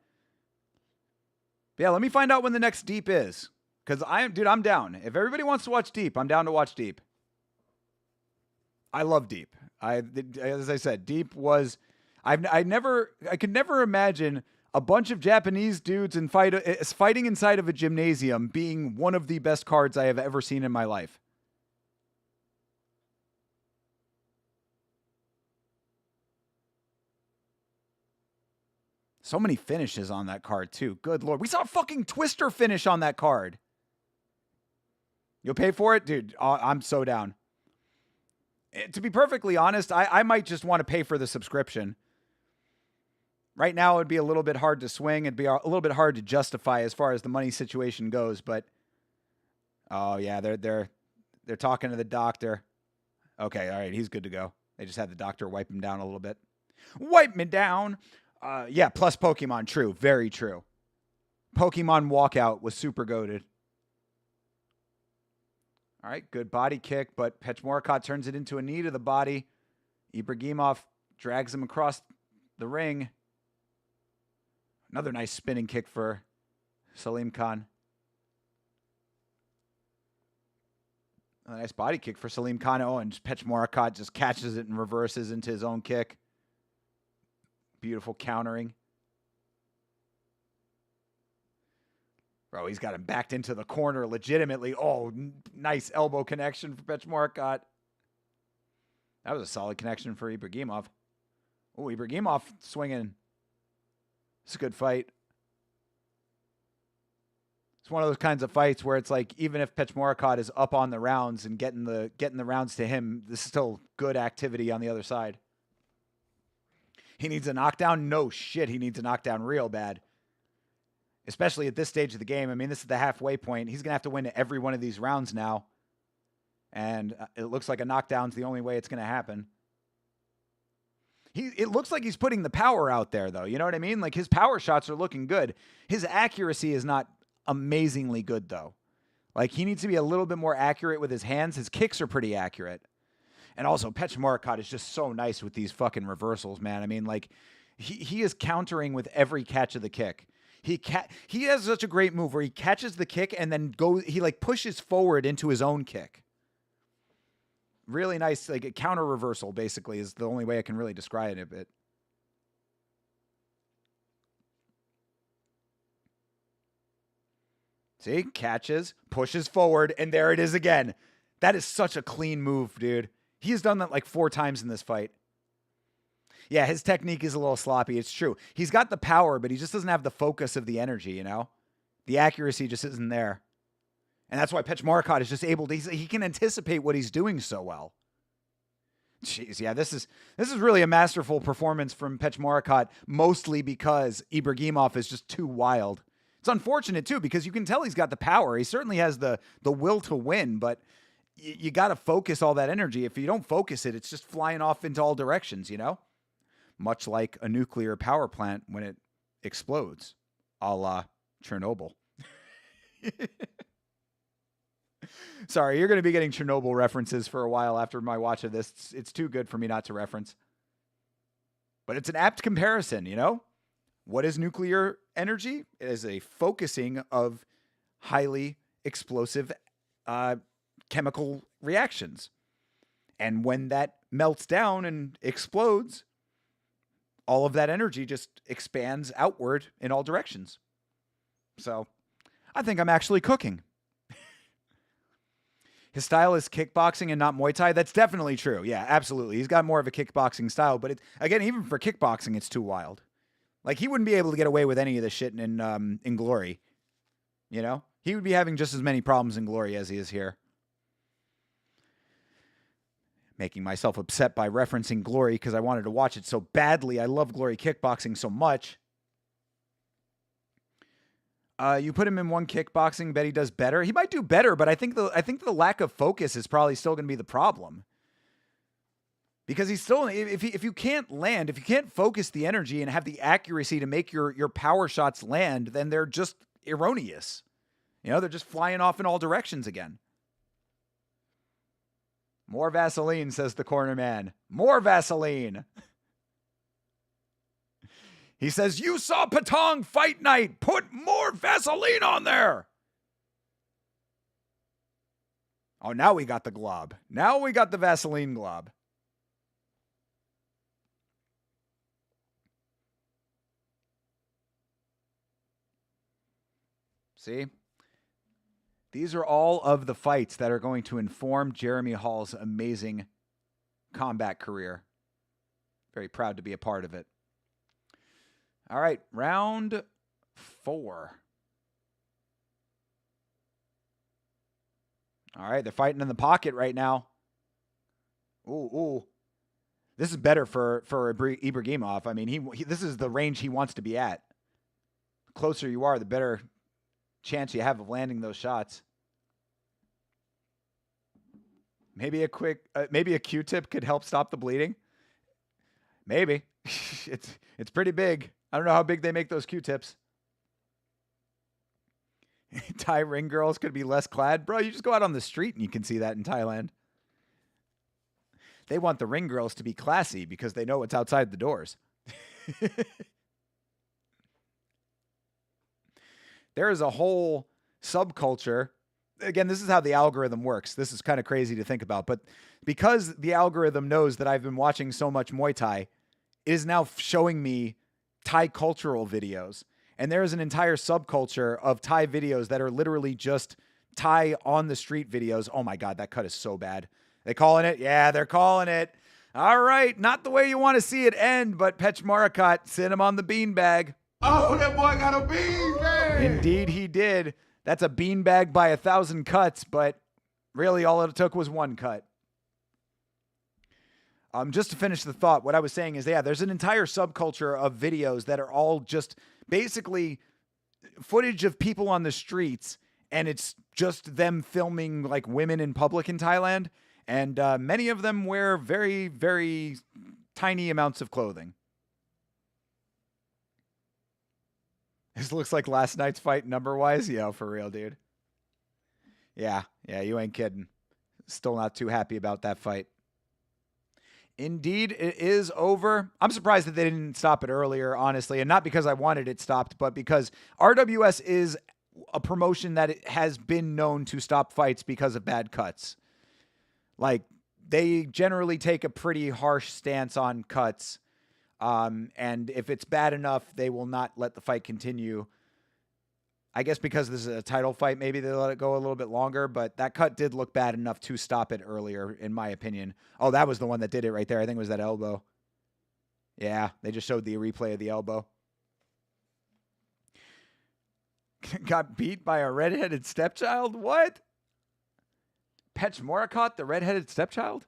Yeah, let me find out when the next Deep is. Because I'm down. If everybody wants to watch Deep, I'm down to watch Deep. I love Deep. As I said, Deep was... I could never imagine a bunch of Japanese dudes fighting inside of a gymnasium being one of the best cards I have ever seen in my life. So many finishes on that card, too. Good Lord. We saw a fucking twister finish on that card. You'll pay for it? Dude, I'm so down. To be perfectly honest, I might just want to pay for the subscription. Right now, it would be a little bit hard to swing. It'd be a little bit hard to justify as far as the money situation goes. But, oh, yeah, they're talking to the doctor. Okay, all right, he's good to go. They just had the doctor wipe him down a little bit. Wipe me down. Yeah, plus Pokemon. True. Very true. Pokemon walkout was super goated. All right, good body kick, but Pechmorakot turns it into a knee to the body. Ibragimov drags him across the ring. Another nice spinning kick for Salim Khan. A nice body kick for Salim Khan. Oh, and Pechmorakot just catches it and reverses into his own kick. Beautiful countering. Bro, he's got him backed into the corner legitimately. Oh, nice elbow connection for Pechmorakot. That was a solid connection for Ibragimov. Oh, Ibragimov swinging. It's a good fight. It's one of those kinds of fights where it's like, even if Pechmorakot is up on the rounds and getting the rounds to him, this is still good activity on the other side. He needs a knockdown? No shit, he needs a knockdown real bad. Especially at this stage of the game. I mean, this is the halfway point. He's going to have to win every one of these rounds now. And it looks like a knockdown's the only way it's going to happen. It looks like he's putting the power out there, though. You know what I mean? Like, his power shots are looking good. His accuracy is not amazingly good, though. Like, he needs to be a little bit more accurate with his hands. His kicks are pretty accurate. And also, Pechmorakot is just so nice with these fucking reversals, man. I mean, like, he is countering with every catch of the kick. He has such a great move where he catches the kick and then he like pushes forward into his own kick. Really nice, like a counter reversal, basically, is the only way I can really describe it a bit. See, catches, pushes forward, and there it is again. That is such a clean move, dude. He has done that like 4 times in this fight. Yeah, his technique is a little sloppy. It's true. He's got the power, but he just doesn't have the focus of the energy, you know? The accuracy just isn't there. And that's why Pechmorakot is just able to, he can anticipate what he's doing so well. Jeez, yeah, this is really a masterful performance from Pechmorakot, mostly because Ibragimov is just too wild. It's unfortunate, too, because you can tell he's got the power. He certainly has the will to win, but you got to focus all that energy. If you don't focus it, it's just flying off into all directions, you know? Much like a nuclear power plant when it explodes, a la Chernobyl. Sorry, you're going to be getting Chernobyl references for a while after my watch of this. It's too good for me not to reference. But it's an apt comparison, you know? What is nuclear energy? It is a focusing of highly explosive chemical reactions. And when that melts down and explodes, all of that energy just expands outward in all directions. So I think I'm actually cooking. His style is kickboxing and not Muay Thai. That's definitely true. Yeah, absolutely. He's got more of a kickboxing style, but again, even for kickboxing, it's too wild. Like, he wouldn't be able to get away with any of this shit in Glory. You know? He would be having just as many problems in Glory as he is here. Making myself upset by referencing Glory because I wanted to watch it so badly. I love Glory kickboxing so much. You put him in one kickboxing, bet he does better. He might do better, but I think the lack of focus is probably still going to be the problem. Because he's still, if you can't land, if you can't focus the energy and have the accuracy to make your power shots land, then they're just erroneous. You know, they're just flying off in all directions again. More Vaseline, says the corner man. More Vaseline. He says, you saw Patong fight night. Put more Vaseline on there. Oh, now we got the glob. Now we got the Vaseline glob. See? These are all of the fights that are going to inform Jeremy Hall's amazing combat career. Very proud to be a part of it. All right, round 4. All right, they're fighting in the pocket right now. Ooh. This is better for Ibragimov. I mean, this is the range he wants to be at. The closer you are, the better chance you have of landing those shots. Maybe a Q-tip could help stop the bleeding. Maybe. It's pretty big. I don't know how big they make those Q-tips. Thai ring girls could be less clad. Bro, you just go out on the street and you can see that in Thailand. They want the ring girls to be classy because they know what's outside the doors. There is a whole subculture. Again, this is how the algorithm works. This is kind of crazy to think about. But because the algorithm knows that I've been watching so much Muay Thai, it is now showing me Thai cultural videos. And there is an entire subculture of Thai videos that are literally just Thai on the street videos. Oh my God, that cut is so bad. They calling it? Yeah, they're calling it. All right, not the way you want to see it end, but Pech Marakat sent him on the beanbag. Oh, that boy got a beanbag. Indeed he did. That's a beanbag by 1,000 cuts, but really all it took was one cut. Just to finish the thought, what I was saying is, yeah, there's an entire subculture of videos that are all just basically footage of people on the streets, and it's just them filming like women in public in Thailand, and many of them wear very, very tiny amounts of clothing. This looks like last night's fight number-wise. Yeah, for real, dude. Yeah, you ain't kidding. Still not too happy about that fight. Indeed, it is over. I'm surprised that they didn't stop it earlier, honestly, and not because I wanted it stopped, but because RWS is a promotion that has been known to stop fights because of bad cuts. Like, they generally take a pretty harsh stance on cuts, and if it's bad enough, they will not let the fight continue. I guess because this is a title fight, maybe they let it go a little bit longer, but that cut did look bad enough to stop it earlier, in my opinion. Oh, that was the one that did it right there. I think it was that elbow. Yeah, they just showed the replay of the elbow. Got beat by a redheaded stepchild? What? Pech Marakat, the redheaded stepchild?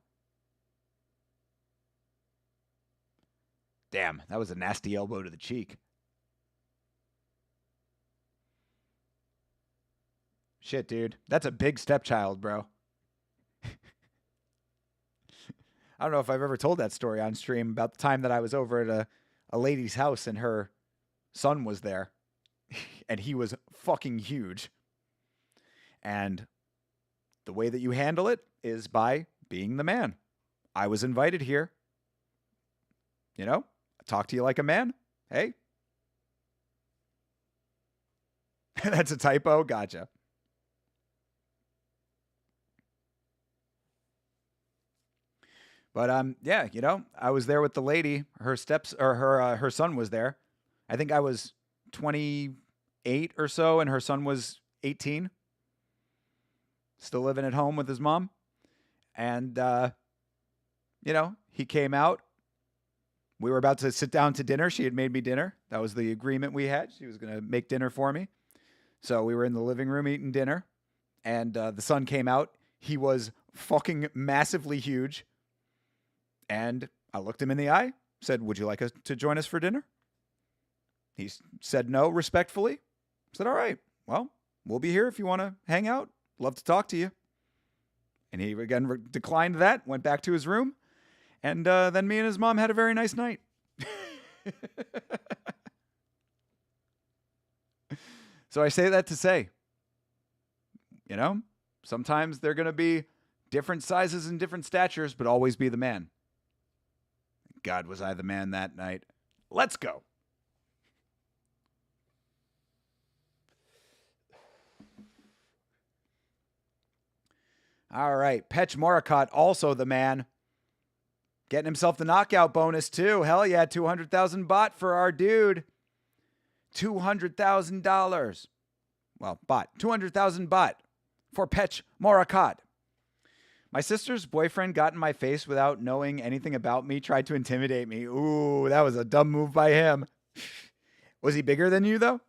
Damn, that was a nasty elbow to the cheek. Shit, dude. That's a big stepchild, bro. I don't know if I've ever told that story on stream about the time that I was over at a lady's house and her son was there. And he was fucking huge. And the way that you handle it is by being the man. I was invited here. You know, I talk to you like a man. Hey. That's a typo. Gotcha. But yeah, you know, I was there with the lady. Her son was there. I think I was 28 or so, and her son was 18. Still living at home with his mom. And you know, he came out. We were about to sit down to dinner. She had made me dinner. That was the agreement we had. She was going to make dinner for me. So we were in the living room eating dinner, and the son came out. He was fucking massively huge. And I looked him in the eye, said, "Would you like us to join us for dinner?" He said no, respectfully. I said, "All right, well, we'll be here if you want to hang out. Love to talk to you." And he again declined that, went back to his room. And then me and his mom had a very nice night. So I say that to say, you know, sometimes they're going to be different sizes and different statures, but always be the man. God, was I the man that night. Let's go. All right. Pech Marakat, also the man. Getting himself the knockout bonus, too. Hell yeah, 200,000 baht for our dude. $200,000. Baht. 200,000 baht for Pech Morakat. My sister's boyfriend got in my face without knowing anything about me, tried to intimidate me. Ooh, that was a dumb move by him. Was he bigger than you, though?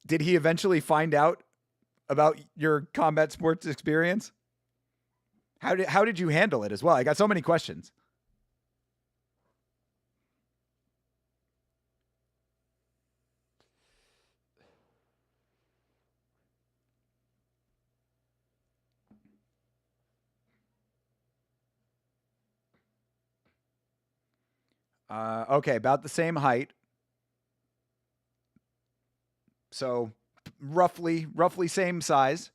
Did he eventually find out about your combat sports experience? How did you handle it as well? I got so many questions. Okay, about the same height. So roughly same size.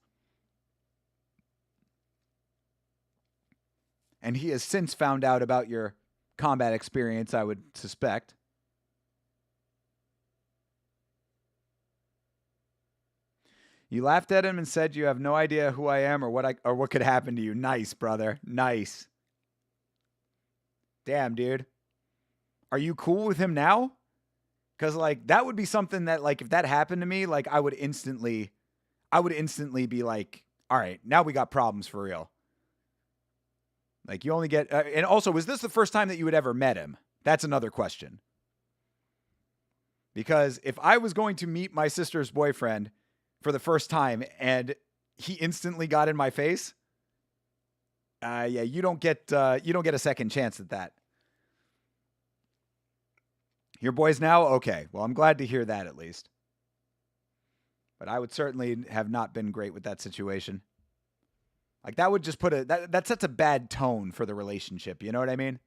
And he has since found out about your combat experience, I would suspect. You laughed at him and said you have no idea who I am or what could happen to you. Nice, brother. Nice. Damn, dude. Are you cool with him now? Because, like, that would be something that, like, if that happened to me, like, I would instantly be like, all right, now we got problems for real. Like, you only get, and also, was this the first time that you had ever met him? That's another question. Because if I was going to meet my sister's boyfriend for the first time and he instantly got in my face, yeah, you don't get a second chance at that. Your boys now? Okay. Well, I'm glad to hear that at least. But I would certainly have not been great with that situation. Like, that would just put that sets a bad tone for the relationship. You know what I mean?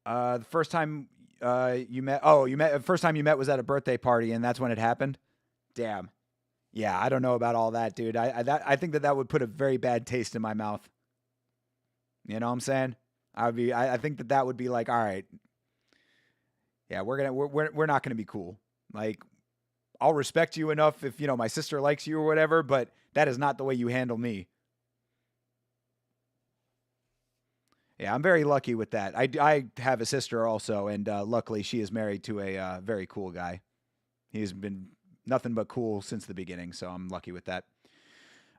The first time first time you met was at a birthday party, and that's when it happened? Damn. Yeah, I don't know about all that, dude. I think that would put a very bad taste in my mouth. You know what I'm saying? I think that would be like, all right, yeah, we're not gonna be cool. Like, I'll respect you enough if, you know, my sister likes you or whatever, but that is not the way you handle me. Yeah, I'm very lucky with that. I have a sister also, and luckily she is married to a very cool guy. He's been nothing but cool since the beginning, so I'm lucky with that.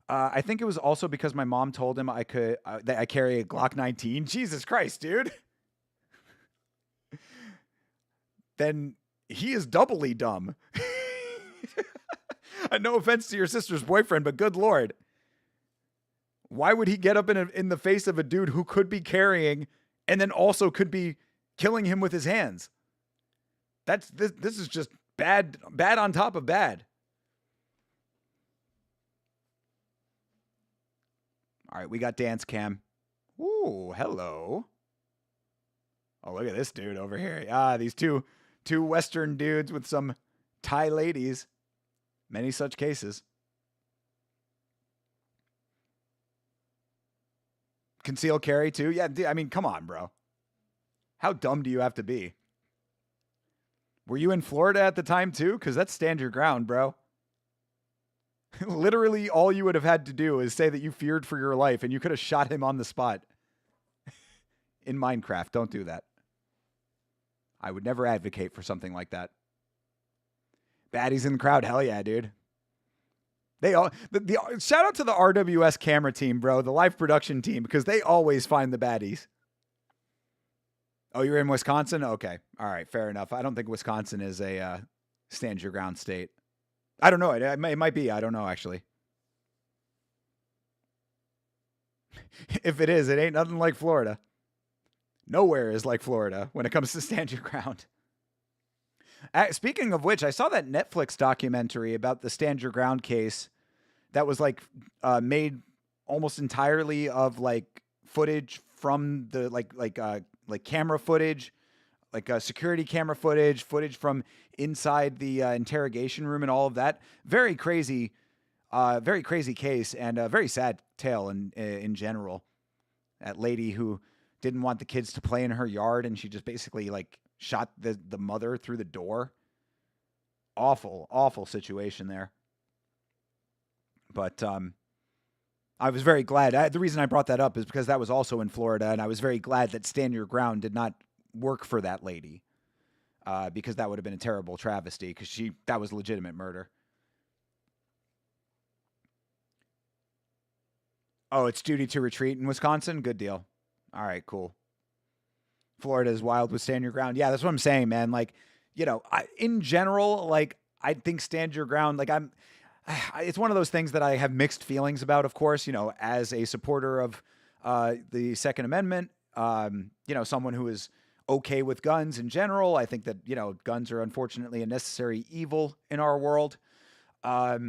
I think it was also because my mom told him that I carry a Glock 19. Jesus Christ, dude. Then he is doubly dumb. No offense to your sister's boyfriend, but good Lord. Why would he get up in the face of a dude who could be carrying and then also could be killing him with his hands? This is just bad on top of bad. All right, we got dance cam. Ooh, hello. Oh, look at this dude over here. These two Western dudes with some Thai ladies. Many such cases. Conceal carry too? Yeah, I mean, come on, bro. How dumb do you have to be? Were you in Florida at the time too? Because that's stand your ground, bro. Literally, all you would have had to do is say that you feared for your life, and you could have shot him on the spot. In Minecraft, don't do that. I would never advocate for something like that. Baddies in the crowd, hell yeah, dude. They all shout out to the RWS camera team, bro, the live production team, because they always find the baddies. Oh, you're in Wisconsin? Okay, all right, fair enough. I don't think Wisconsin is a stand your ground state. I don't know. It might be. I don't know, actually. If it is, it ain't nothing like Florida. Nowhere is like Florida when it comes to stand your ground. Speaking of which, I saw that Netflix documentary about the stand your ground case that was like made almost entirely of like footage from the like camera footage, like security camera footage from inside the interrogation room and all of that. Very crazy case, and a very sad tale in general. That lady who didn't want the kids to play in her yard, and she just basically like shot the mother through the door. Awful situation there. But I was very glad. The reason I brought that up is because that was also in Florida, and I was very glad that Stand Your Ground did not work for that lady because that would have been a terrible travesty because that was legitimate murder. Oh, it's duty to retreat in Wisconsin? Good deal. All right, cool. Florida is wild with stand your ground. Yeah, that's what I'm saying, man. Like, in general, like, I think stand your ground, like it's one of those things that I have mixed feelings about, of course, as a supporter of the Second Amendment, someone who is okay with guns in general. I think that, guns are unfortunately a necessary evil in our world. I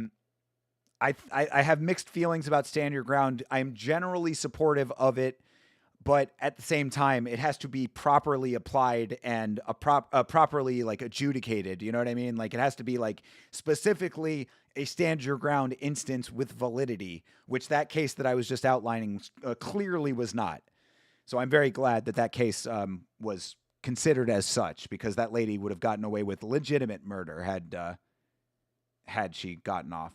have mixed feelings about stand your ground. I'm generally supportive of it, but at the same time, it has to be properly applied and properly like adjudicated. You know what I mean? Like it has to be like specifically a stand your ground instance with validity, which that case that I was just outlining clearly was not. So I'm very glad that case was considered as such, because that lady would have gotten away with legitimate murder had she gotten off.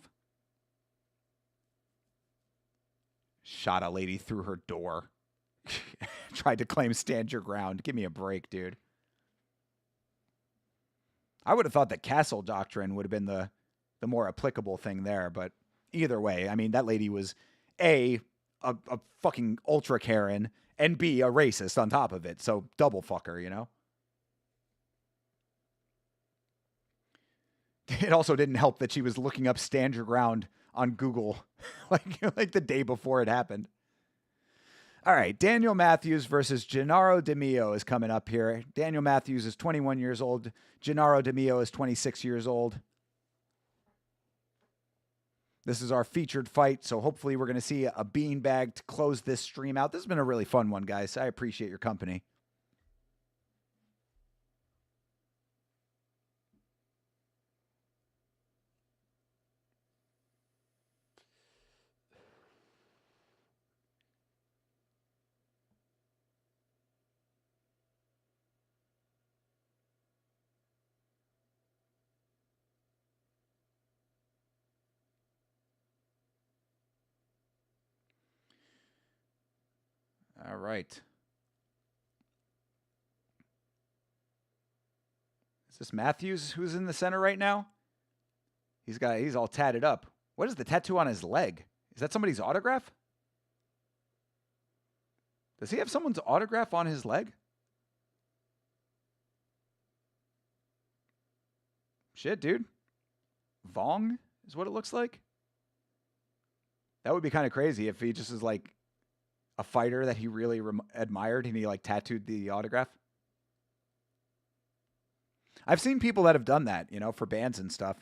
Shot a lady through her door. Tried to claim stand your ground. Give me a break, dude. I would have thought that castle doctrine would have been the more applicable thing there, but either way, I mean, that lady was A, a fucking ultra Karen, and B, a racist on top of it. So double fucker, It also didn't help that she was looking up stand your ground on Google like the day before it happened. All right, Daniel Matthews versus Gennaro DeMio is coming up here. Daniel Matthews is 21 years old. Gennaro DeMio is 26 years old. This is our featured fight, so hopefully we're going to see a beanbag to close this stream out. This has been a really fun one, guys. I appreciate your company. All right. Is this Matthews who's in the center right now? He's all tatted up. What is the tattoo on his leg? Is that somebody's autograph? Does he have someone's autograph on his leg? Shit, dude. Vong is what it looks like. That would be kind of crazy if he just is like a fighter that he really admired and he like tattooed the autograph. I've seen people that have done that, for bands and stuff.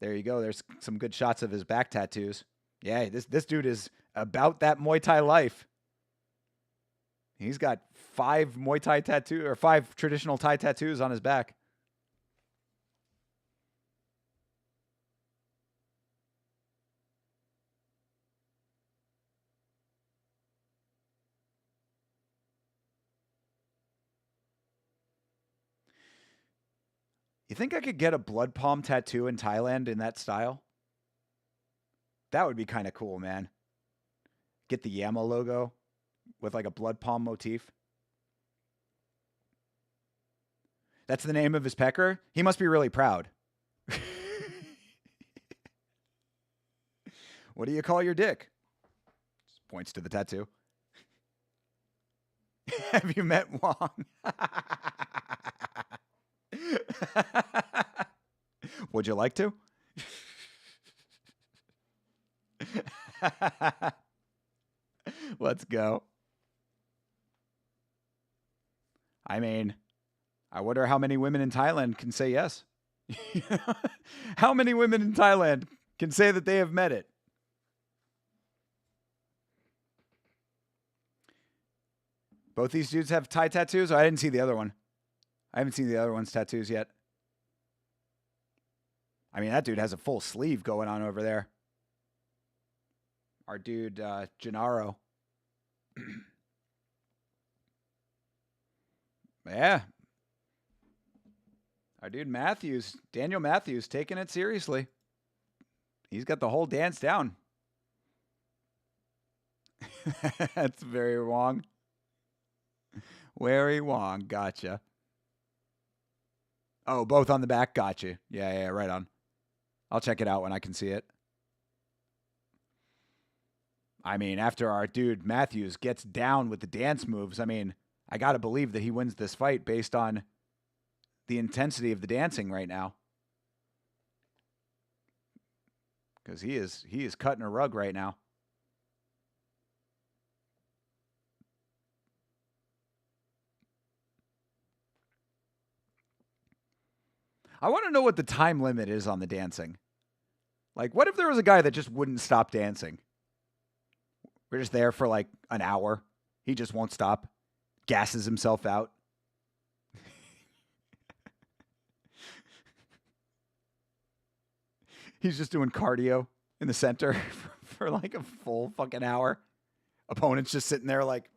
There you go. There's some good shots of his back tattoos. Yeah, this dude is about that Muay Thai life. He's got 5 Muay Thai tattoo or 5 traditional Thai tattoos on his back. You think I could get a blood palm tattoo in Thailand in that style? That would be kind of cool, man. Get the Yama logo with like a blood palm motif. That's the name of his pecker? He must be really proud. What do you call your dick? Just points to the tattoo. Have you met Wong? Would you like to? Let's go. I mean, I wonder how many women in Thailand can say yes. How many women in Thailand can say that they have met it? Both these dudes have Thai tattoos? Oh, I didn't see the other one. I haven't seen the other one's tattoos yet. I mean, that dude has a full sleeve going on over there. Our dude, Gennaro. Yeah. Our dude Matthews, Daniel Matthews, taking it seriously. He's got the whole dance down. That's very wrong. Wary Wong, gotcha. Oh, both on the back, gotcha. Yeah, right on. I'll check it out when I can see it. I mean, after our dude Matthews gets down with the dance moves, I mean, I got to believe that he wins this fight based on the intensity of the dancing right now. Because he is cutting a rug right now. I want to know what the time limit is on the dancing. Like, what if there was a guy that just wouldn't stop dancing? We're just there for like an hour. He just won't stop. Gasses himself out. He's just doing cardio in the center for like a full fucking hour. Opponent's just sitting there like,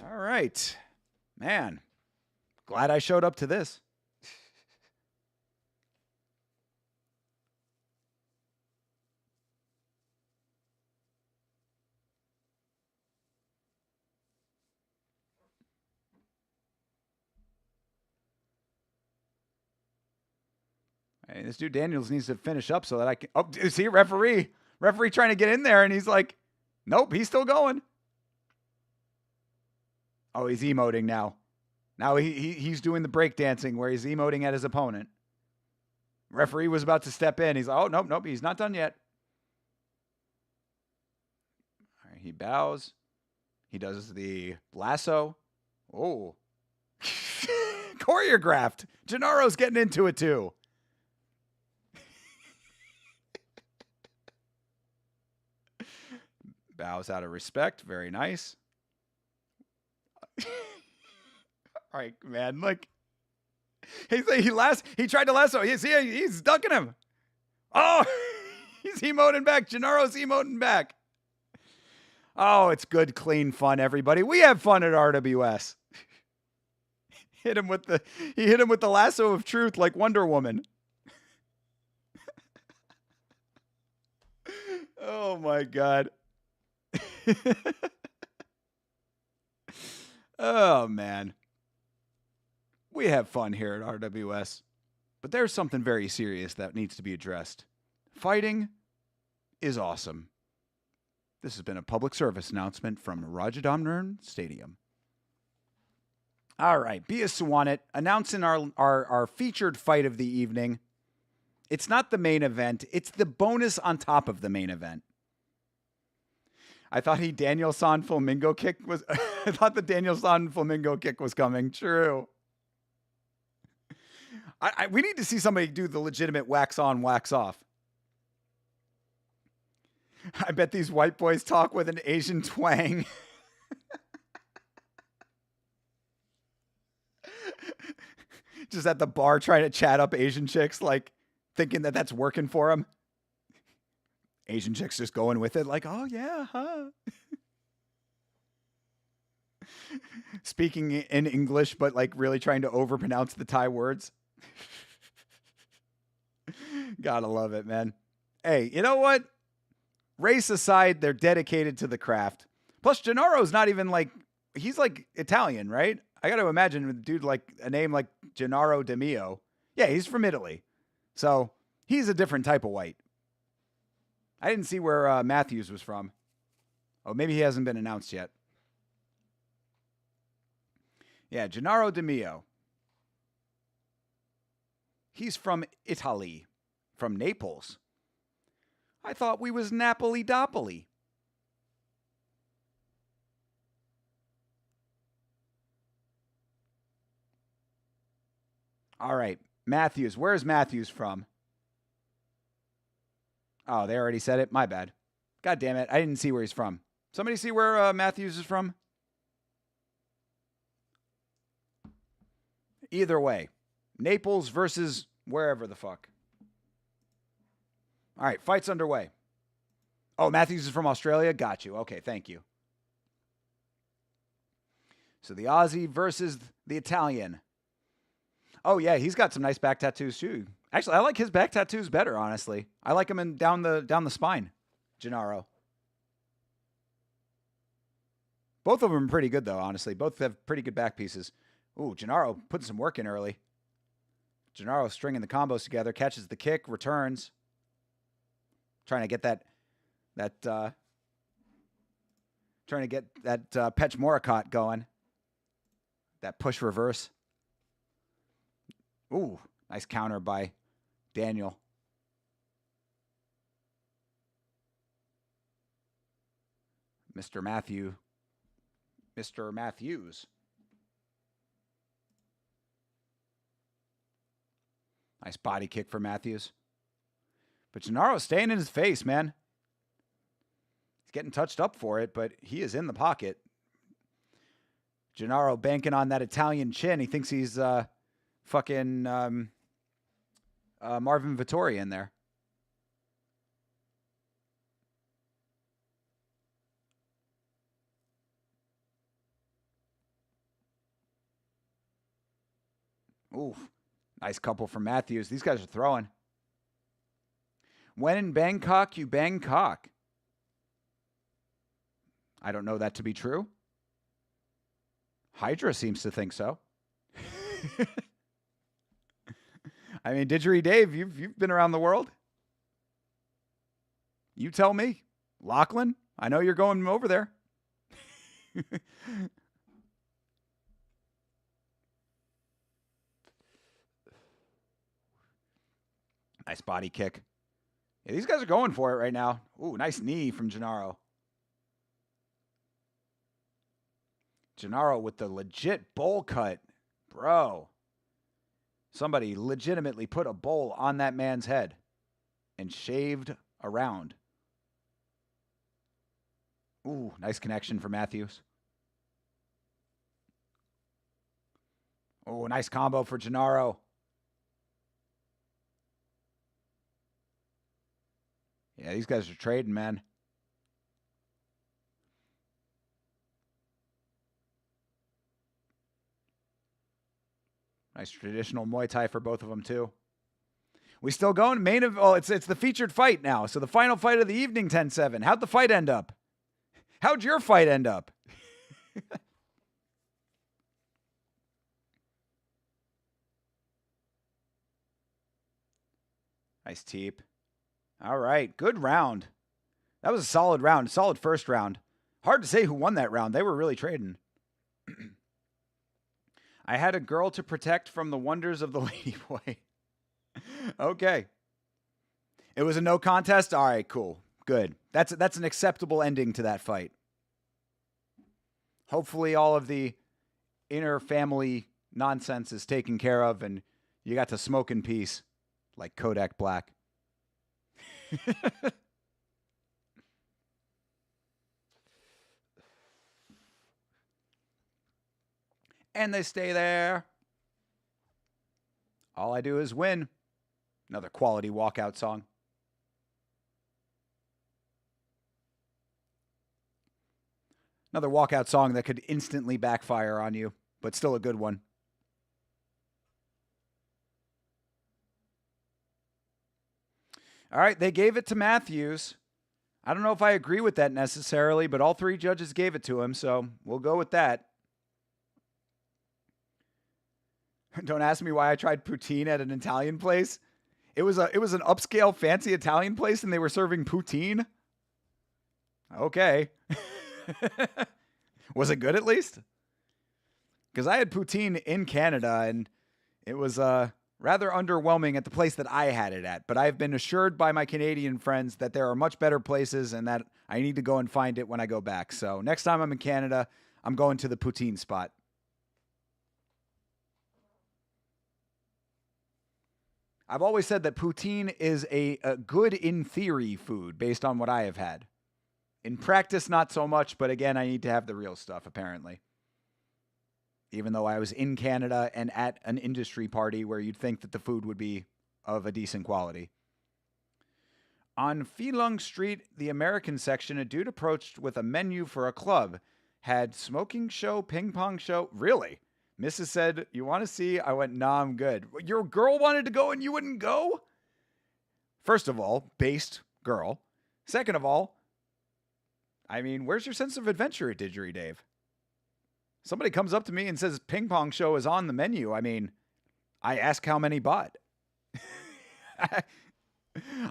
all right, man, glad I showed up to this. Hey, this dude Daniels needs to finish up so that I can. Oh, see, referee trying to get in there, and he's like, nope, he's still going. Oh, he's emoting now. Now he's doing the break dancing where he's emoting at his opponent. Referee was about to step in. He's like, oh, nope, he's not done yet. All right, he bows. He does the lasso. Oh. Choreographed. Gennaro's getting into it too. Bows out of respect. Very nice. All right, man. Like, he tried to lasso. He's ducking him. Oh, he's emoting back. Gennaro's emoting back. Oh, it's good, clean fun, everybody. We have fun at RWS. He hit him with the lasso of truth like Wonder Woman. Oh my God. Oh, man. We have fun here at RWS, but there's something very serious that needs to be addressed. Fighting is awesome. This has been a public service announcement from Rajadamnern Stadium. All right, Bia Suwanet announcing our featured fight of the evening. It's not the main event. It's the bonus on top of the main event. I thought the Danielson Flamingo kick was coming. True. We need to see somebody do the legitimate wax on, wax off. I bet these white boys talk with an Asian twang. Just at the bar trying to chat up Asian chicks, like thinking that that's working for them. Asian chicks just going with it like, oh yeah, huh? Speaking in English, but like really trying to overpronounce the Thai words. Gotta love it, man. Hey, you know what? Race aside, they're dedicated to the craft. Plus, Gennaro's not even like, he's like Italian, right? I got to imagine a dude like a name like Gennaro De Mio. Yeah, he's from Italy. So he's a different type of white. I didn't see where Matthews was from. Oh, maybe he hasn't been announced yet. Yeah, Gennaro De Mio. He's from Italy, from Naples. I thought we was Napoli-Dopoli. All right, Matthews. Where's Matthews from? Oh, they already said it. My bad. God damn it. I didn't see where he's from. Somebody see where Matthews is from? Either way. Naples versus wherever the fuck. All right, fight's underway. Oh, Matthews is from Australia? Got you. Okay, thank you. So the Aussie versus the Italian. Oh, yeah, he's got some nice back tattoos, too. Actually, I like his back tattoos better, honestly. I like him down the spine, Gennaro. Both of them are pretty good, though, honestly. Both have pretty good back pieces. Ooh, Gennaro putting some work in early. Gennaro stringing the combos together, catches the kick, returns. Trying to get that Pech Moricott going. That push reverse. Ooh, nice counter by Daniel. Mr. Matthews. Nice body kick for Matthews. But Gennaro's staying in his face, man. He's getting touched up for it, but he is in the pocket. Gennaro banking on that Italian chin. He thinks he's fucking Marvin Vittori in there. Ooh, nice couple from Matthews. These guys are throwing. When in Bangkok, you bang cock. I don't know that to be true. Hydra seems to think so. I mean, Didgeridoo Dave, you've been around the world. You tell me. Lachlan, I know you're going over there. Nice body kick. Yeah, these guys are going for it right now. Ooh, nice knee from Gennaro. Gennaro with the legit bowl cut. Bro. Somebody legitimately put a bowl on that man's head and shaved around. Ooh, nice connection for Matthews. Oh, nice combo for Gennaro. Yeah, these guys are trading, man. Nice traditional Muay Thai for both of them, too. We still going? It's the featured fight now. So the final fight of the evening, 10-7. How'd the fight end up? How'd your fight end up? Nice teep. All right, good round. That was a solid round, solid first round. Hard to say who won that round. They were really trading. I had a girl to protect from the wonders of the ladyboy. Okay. It was a no contest? All right, cool. Good. That's an acceptable ending to that fight. Hopefully all of the inner family nonsense is taken care of and you got to smoke in peace like Kodak Black. And they stay there. All I do is win. Another quality walkout song. Another walkout song that could instantly backfire on you, but still a good one. All right, they gave it to Matthews. I don't know if I agree with that necessarily, but all three judges gave it to him, so we'll go with that. Don't ask me why I tried poutine at an Italian place. It was an upscale, fancy Italian place, and they were serving poutine. Okay. Was it good at least? Because I had poutine in Canada, and it was rather underwhelming at the place that I had it at. But I've been assured by my Canadian friends that there are much better places and that I need to go and find it when I go back. So next time I'm in Canada, I'm going to the poutine spot. I've always said that poutine is a good in theory food based on what I have had. In practice, not so much, but again, I need to have the real stuff, apparently. Even though I was in Canada and at an industry party where you'd think that the food would be of a decent quality. On Pheelung Street, the American section, a dude approached with a menu for a club. Had smoking show, ping pong show. Really? Mrs. said, you want to see? I went, nah, I'm good. Your girl wanted to go and you wouldn't go? First of all, based girl. Second of all, I mean, where's your sense of adventure at Didgeridoo Dave? Somebody comes up to me and says ping pong show is on the menu. I mean, I ask how many bought.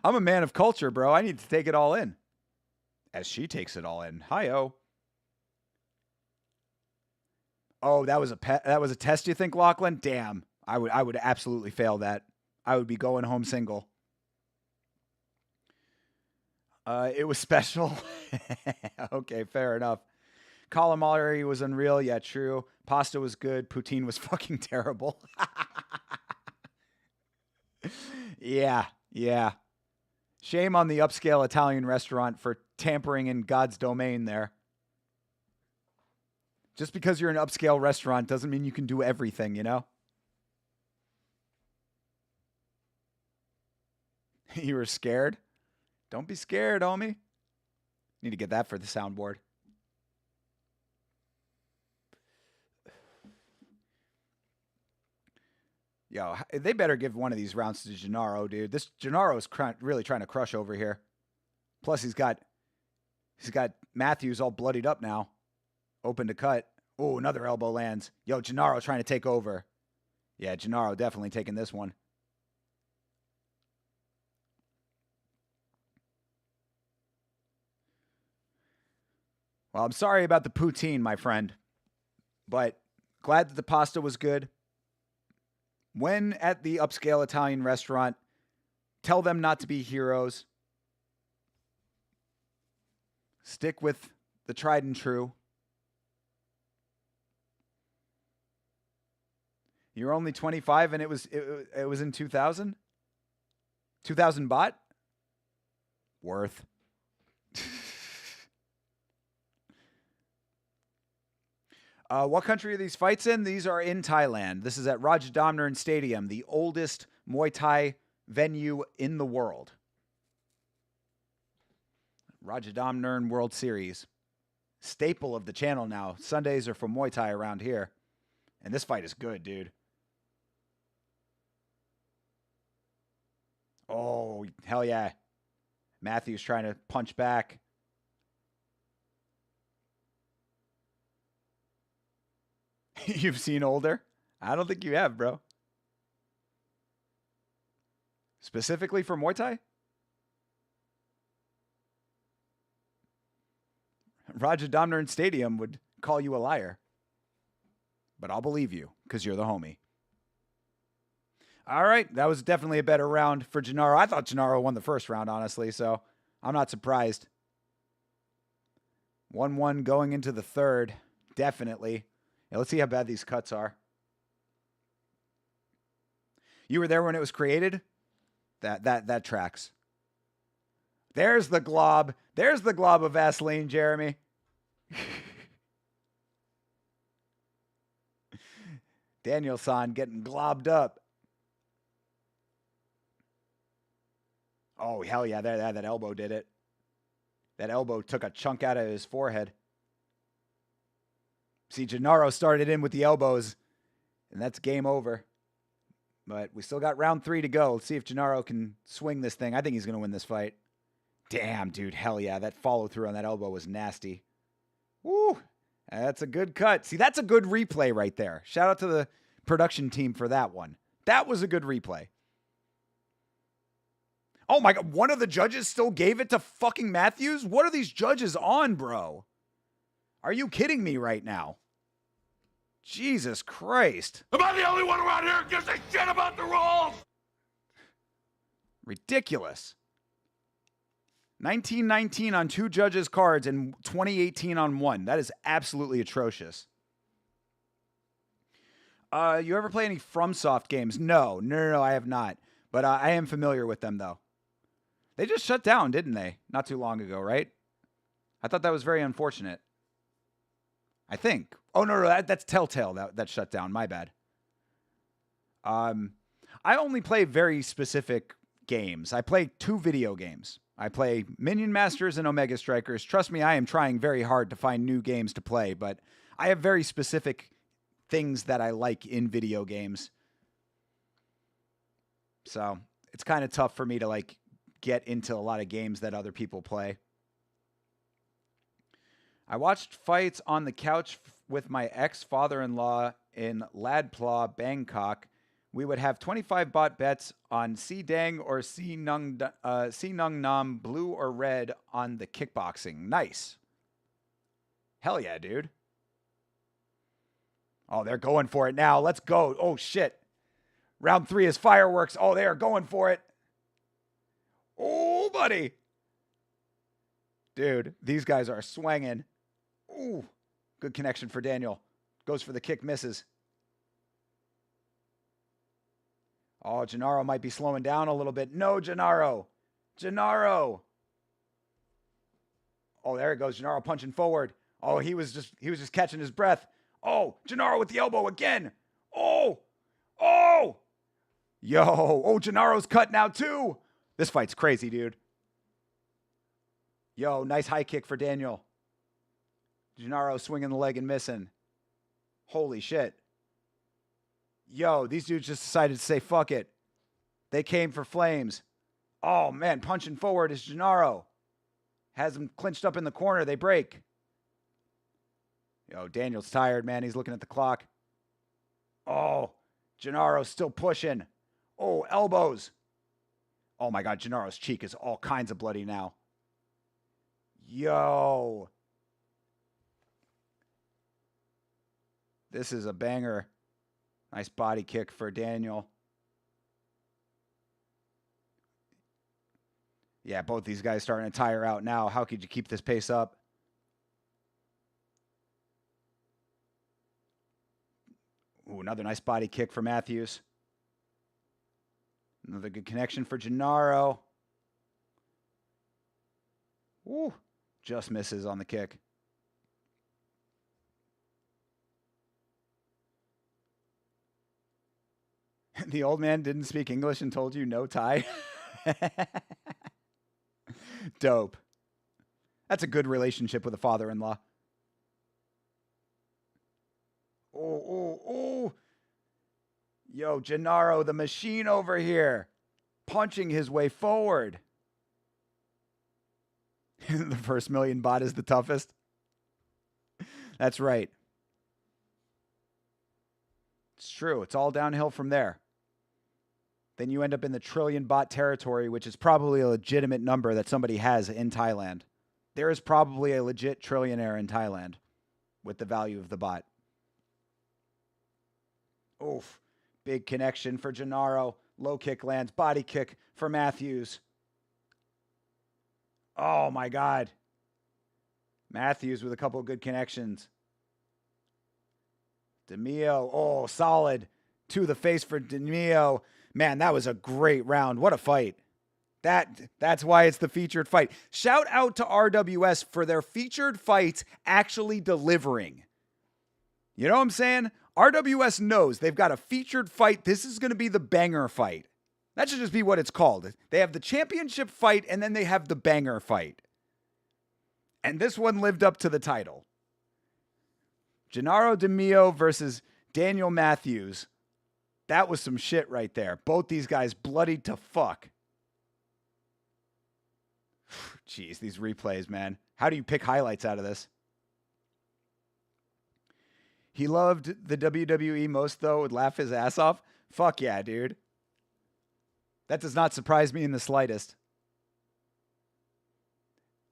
I'm a man of culture, bro. I need to take it all in. As she takes it all in. Hi-oh. Oh, that was a test, you think, Lachlan? Damn. I would absolutely fail that. I would be going home single. It was special. Okay, fair enough. Calamari was unreal. Yeah, true. Pasta was good. Poutine was fucking terrible. Yeah. Shame on the upscale Italian restaurant for tampering in God's domain there. Just because you're an upscale restaurant doesn't mean you can do everything, you know? You were scared? Don't be scared, homie. Need to get that for the soundboard. Yo, they better give one of these rounds to Gennaro, dude. This Gennaro's really trying to crush over here. Plus, he's got Matthews all bloodied up now. Open to cut. Oh, another elbow lands. Yo, Gennaro trying to take over. Yeah, Gennaro definitely taking this one. Well, I'm sorry about the poutine, my friend. But glad that the pasta was good. When at the upscale Italian restaurant, tell them not to be heroes. Stick with the tried and true. You're only 25 and it was in 2000? 2000 baht? Worth. What country are these fights in? These are in Thailand. This is at Rajadamnern Stadium, the oldest Muay Thai venue in the world. Rajadamnern World Series. Staple of the channel now. Sundays are for Muay Thai around here. And this fight is good, dude. Oh, hell yeah. Matthews trying to punch back. You've seen older? I don't think you have, bro. Specifically for Muay Thai? Rajadamnern Stadium would call you a liar. But I'll believe you, because you're the homie. All right, that was definitely a better round for Gennaro. I thought Gennaro won the first round, honestly, so I'm not surprised. 1-1 going into the third, definitely. Yeah, let's see how bad these cuts are. You were there when it was created? That tracks. There's the glob. There's the glob of Vaseline, Jeremy. Daniel-san getting globbed up. Oh, hell yeah, that elbow did it. That elbow took a chunk out of his forehead. See, Gennaro started in with the elbows, and that's game over. But we still got round 3 to go. Let's see if Gennaro can swing this thing. I think he's going to win this fight. Damn, dude, hell yeah. That follow-through on that elbow was nasty. Woo! That's a good cut. See, that's a good replay right there. Shout out to the production team for that one. That was a good replay. Oh my God, one of the judges still gave it to fucking Matthews? What are these judges on, bro? Are you kidding me right now? Jesus Christ. Am I the only one around here who gives a shit about the rules? Ridiculous. 1919 on 2 judges' cards and 2018 on 1. That is absolutely atrocious. You ever play any FromSoft games? No, I have not. But I am familiar with them, though. They just shut down, didn't they? Not too long ago, right? I thought that was very unfortunate. I think. Oh, no, that's Telltale that shut down. My bad. I only play very specific games. I play 2 video games. I play Minion Masters and Omega Strikers. Trust me, I am trying very hard to find new games to play, but I have very specific things that I like in video games. So it's kind of tough for me to get into a lot of games that other people play. I watched fights on the couch with my ex-father-in-law in Ladplaw, Bangkok. We would have 25 baht bets on Si Dang or Si Nung Nam, blue or red on the kickboxing. Nice. Hell yeah, dude. Oh, they're going for it now. Let's go. Oh, shit. Round 3 is fireworks. Oh, they are going for it. Oh, buddy. Dude, these guys are swinging. Ooh, good connection for Daniel. Goes for the kick, misses. Oh, Gennaro might be slowing down a little bit. No, Gennaro. Gennaro. Oh, there it goes. Gennaro punching forward. Oh, he was just catching his breath. Oh, Gennaro with the elbow again. Oh. Oh. Yo. Oh, Gennaro's cut now too. This fight's crazy, dude. Yo, nice high kick for Daniel. Gennaro swinging the leg and missing. Holy shit. Yo, these dudes just decided to say fuck it. They came for flames. Oh, man, punching forward is Gennaro. Has him clinched up in the corner. They break. Yo, Daniel's tired, man. He's looking at the clock. Oh, Gennaro's still pushing. Oh, elbows. Oh, my God, Gennaro's cheek is all kinds of bloody now. Yo. This is a banger. Nice body kick for Daniel. Yeah, both these guys starting to tire out now. How could you keep this pace up? Ooh, another nice body kick for Matthews. Another good connection for Gennaro. Ooh, just misses on the kick. The old man didn't speak English and told you no Thai. Dope. That's a good relationship with a father-in-law. Oh. Yo, Gennaro, the machine over here, punching his way forward. The first million baht is the toughest. That's right. It's true. It's all downhill from there. Then you end up in the trillion baht territory, which is probably a legitimate number that somebody has in Thailand. There is probably a legit trillionaire in Thailand with the value of the baht. Oof. Big connection for Gennaro. Low kick lands. Body kick for Matthews. Oh, my God. Matthews with a couple of good connections. DeMio. Oh, solid. To the face for DeMio. Man, that was a great round. What a fight. That's why it's the featured fight. Shout out to RWS for their featured fights actually delivering. You know what I'm saying? RWS knows they've got a featured fight. This is going to be the banger fight. That should just be what it's called. They have the championship fight, and then they have the banger fight. And this one lived up to the title. Gennaro DeMio versus Daniel Matthews. That was some shit right there. Both these guys bloodied to fuck. Jeez, these replays, man. How do you pick highlights out of this? He loved the WWE most, though, would laugh his ass off. Fuck yeah, dude. That does not surprise me in the slightest.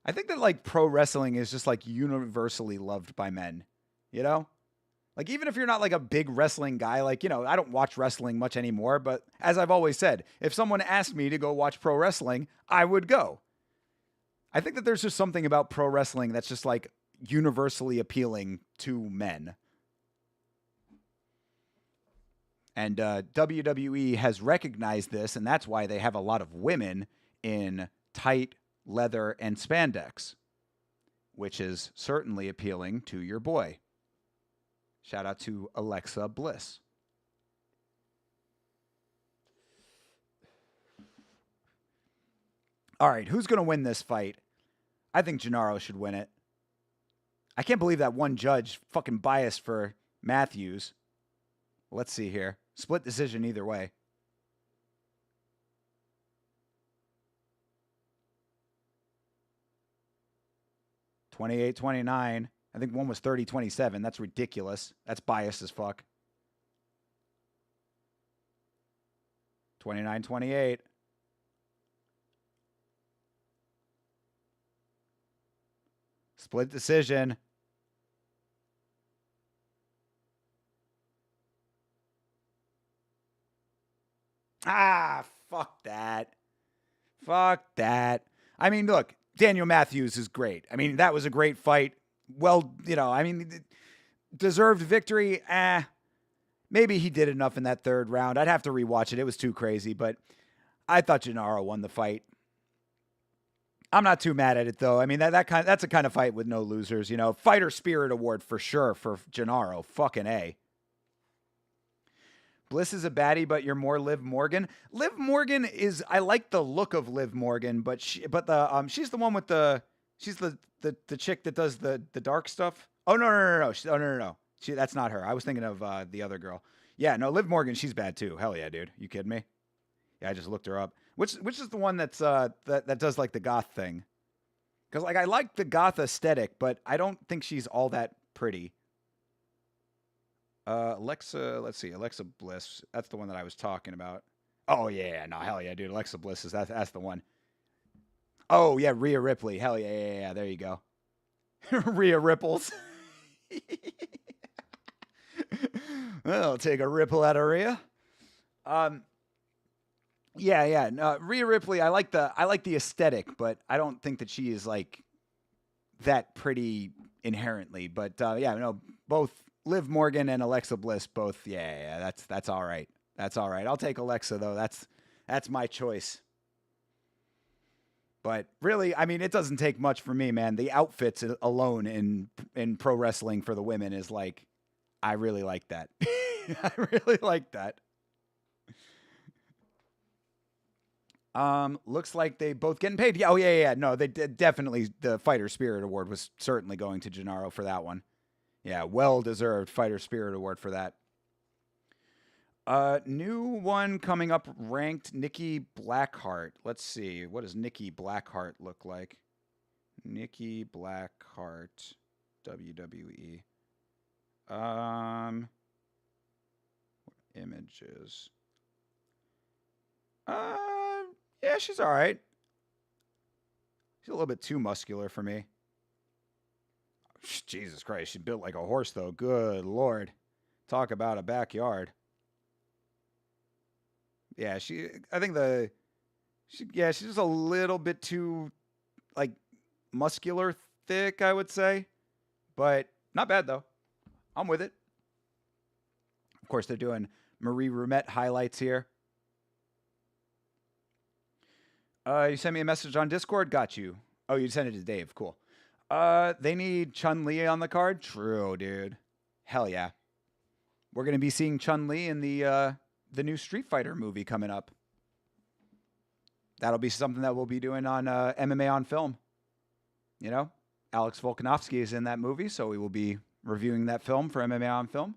I think that, like, pro wrestling is just, like, universally loved by men. You know? Like, even if you're not, like, a big wrestling guy, like, you know, I don't watch wrestling much anymore, but as I've always said, if someone asked me to go watch pro wrestling, I would go. I think that there's just something about pro wrestling that's just, like, universally appealing to men. And WWE has recognized this, and that's why they have a lot of women in tight leather and spandex, which is certainly appealing to your boy. Shout out to Alexa Bliss. All right, who's going to win this fight? I think Gennaro should win it. I can't believe that one judge fucking biased for Matthews. Let's see here. Split decision either way. 28-29. I think one was 30-27. That's ridiculous. That's biased as fuck. 29-28. Split decision. Ah, fuck that. Fuck that. I mean, look, Daniel Matthews is great. I mean, that was a great fight. Well, deserved victory. Maybe he did enough in that third round. I'd have to rewatch it. It was too crazy, but I thought Gennaro won the fight. I'm not too mad at it, though. I mean, that's a kind of fight with no losers. Fighter Spirit Award for sure for Gennaro. Fucking A. Bliss is a baddie, but you're more Liv Morgan. Liv Morgan is. I like the look of Liv Morgan, but she's the one with she's the chick that does the dark stuff. Oh no. No. That's not her. I was thinking of the other girl. Yeah, no, Liv Morgan. She's bad too. Hell yeah, dude. You kidding me? Yeah, I just looked her up. Which is the one that's that does like the goth thing? Because I like the goth aesthetic, but I don't think she's all that pretty. Alexa, let's see, Alexa Bliss. That's the one that I was talking about. Oh yeah, no, hell yeah, dude. Alexa Bliss that's the one. Oh yeah, Rhea Ripley. Hell yeah. There you go. Rhea Ripples. I'll take a ripple out of Rhea. Yeah. No, Rhea Ripley. I like the aesthetic, but I don't think that she is like that pretty inherently. But both Liv Morgan and Alexa Bliss, both. Yeah. That's all right. That's all right. I'll take Alexa though. That's my choice. But really, I mean, it doesn't take much for me, man. The outfits alone in pro wrestling for the women is like, I really like that. I really like that. Looks like they both getting paid. Yeah, yeah. No, they definitely. The Fighter Spirit Award was certainly going to Gennaro for that one. Yeah, well-deserved Fighter Spirit Award for that. New one coming up, ranked Nikki Blackheart. Let's see. What does Nikki Blackheart look like? Nikki Blackheart, WWE. Images. Yeah, she's all right. She's a little bit too muscular for me. Jesus Christ, she built like a horse, though. Good Lord. Talk about a backyard. Yeah, she's just a little bit too, like, muscular thick, I would say. But not bad, though. I'm with it. Of course, they're doing Marie Rumette highlights here. You sent me a message on Discord? Got you. Oh, you sent it to Dave. Cool. They need Chun-Li on the card? True, dude. Hell yeah. We're going to be seeing Chun-Li in the new Street Fighter movie coming up. That'll be something that we'll be doing on MMA on Film. Alex Volkanovsky is in that movie, so we will be reviewing that film for MMA on Film.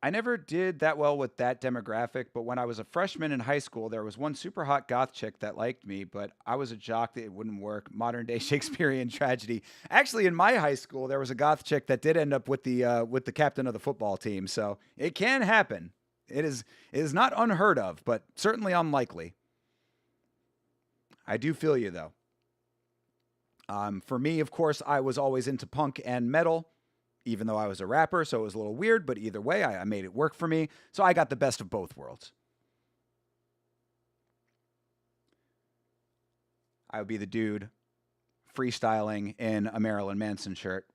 I never did that well with that demographic, but when I was a freshman in high school, there was one super hot goth chick that liked me, but I was a jock that it wouldn't work. Modern day Shakespearean tragedy. Actually, in my high school, there was a goth chick that did end up with the captain of the football team, so it can happen. It is not unheard of, but certainly unlikely. I do feel you, though. For me, of course, I was always into punk and metal, even though I was a rapper, so it was a little weird, but either way, I made it work for me, so I got the best of both worlds. I would be the dude freestyling in a Marilyn Manson shirt.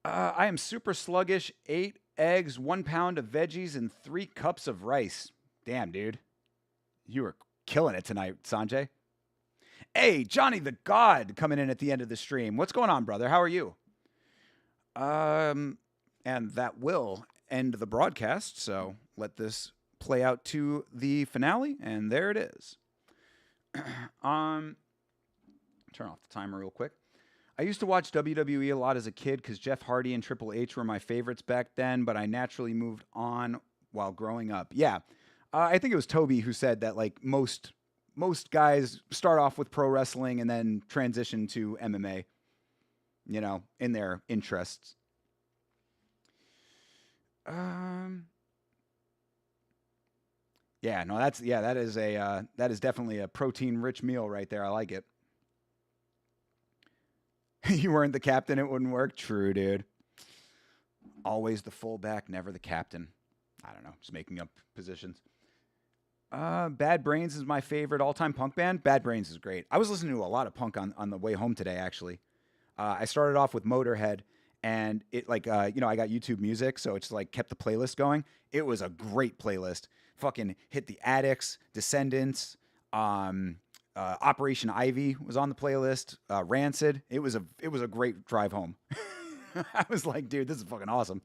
I am super sluggish. 8 eggs, 1 pound of veggies, and 3 cups of rice. Damn, dude. You were killing it tonight, Sanjay. Hey, Johnny the God coming in at the end of the stream. What's going on, brother? How are you? And that will end the broadcast, so let this play out to the finale, and there it is. Turn off the timer real quick. I used to watch WWE a lot as a kid because Jeff Hardy and Triple H were my favorites back then, but I naturally moved on while growing up. Yeah, I think it was Toby who said that, like, most most guys start off with pro wrestling and then transition to MMA, you know, in their interests. Yeah, no, that is definitely a protein rich meal right there. I like it. You weren't the captain, it wouldn't work. True, dude. Always the fullback, never the captain. I don't know, just making up positions. Bad Brains is my favorite all-time punk band. Bad Brains is great. I was listening to a lot of punk on the way home today, actually. I started off with Motorhead, and it I got YouTube Music, so it's like kept the playlist going. It was a great playlist. Fucking Hit the Addicts, Descendants, Operation Ivy was on the playlist. Rancid. It was a great drive home. I was like, dude, this is fucking awesome.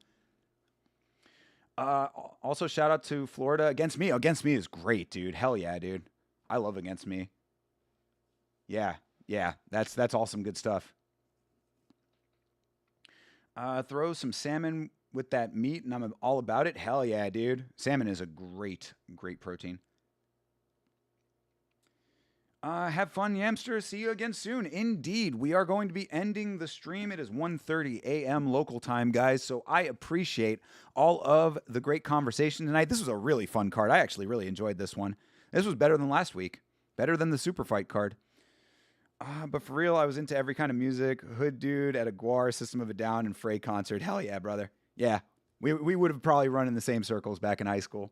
Also, shout out to Florida. Against Me. Against Me is great, dude. Hell yeah, dude. I love Against Me. Yeah, that's awesome, good stuff. Throw some salmon with that meat, and I'm all about it. Hell yeah, dude. Salmon is a great protein. Have fun, Yamster. See you again soon. Indeed, we are going to be ending the stream. It is 1:30 a.m. local time, guys, so I appreciate all of the great conversation tonight. This was a really fun card. I actually really enjoyed this one. This was better than last week. Better than the Super Fight card. But for real, I was into every kind of music. Hood Dude at a Guar, System of a Down, and Frey concert. Hell yeah, brother. Yeah, we would have probably run in the same circles back in high school.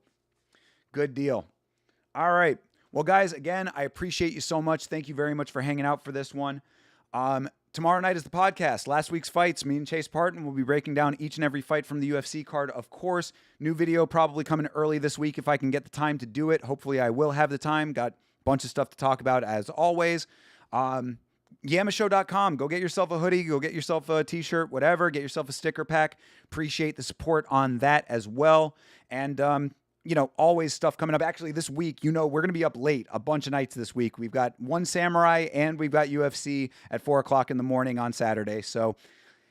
Good deal. All right. Well, guys, again, I appreciate you so much. Thank you very much for hanging out for this one. Tomorrow night is the podcast. Last week's fights, me and Chase Parton will be breaking down each and every fight from the UFC card, of course. New video probably coming early this week if I can get the time to do it. Hopefully I will have the time. Got a bunch of stuff to talk about as always. Yamashow.com. Go get yourself a hoodie. Go get yourself a t-shirt, whatever. Get yourself a sticker pack. Appreciate the support on that as well. And, always stuff coming up. Actually, this week, we're going to be up late a bunch of nights this week. We've got One Samurai and we've got UFC at 4 o'clock in the morning on Saturday. So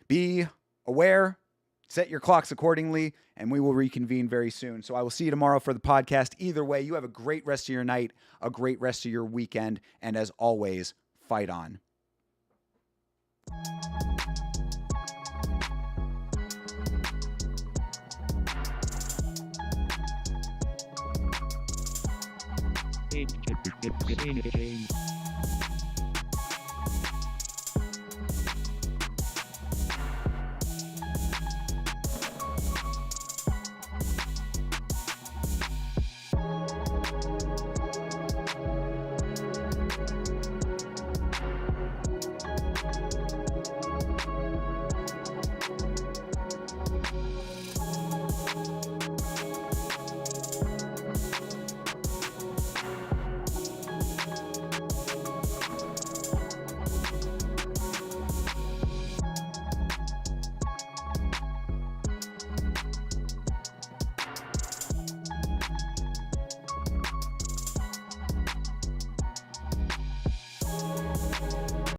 be aware, set your clocks accordingly, and we will reconvene very soon. So I will see you tomorrow for the podcast. Either way, you have a great rest of your night, a great rest of your weekend, and as always, fight on. It's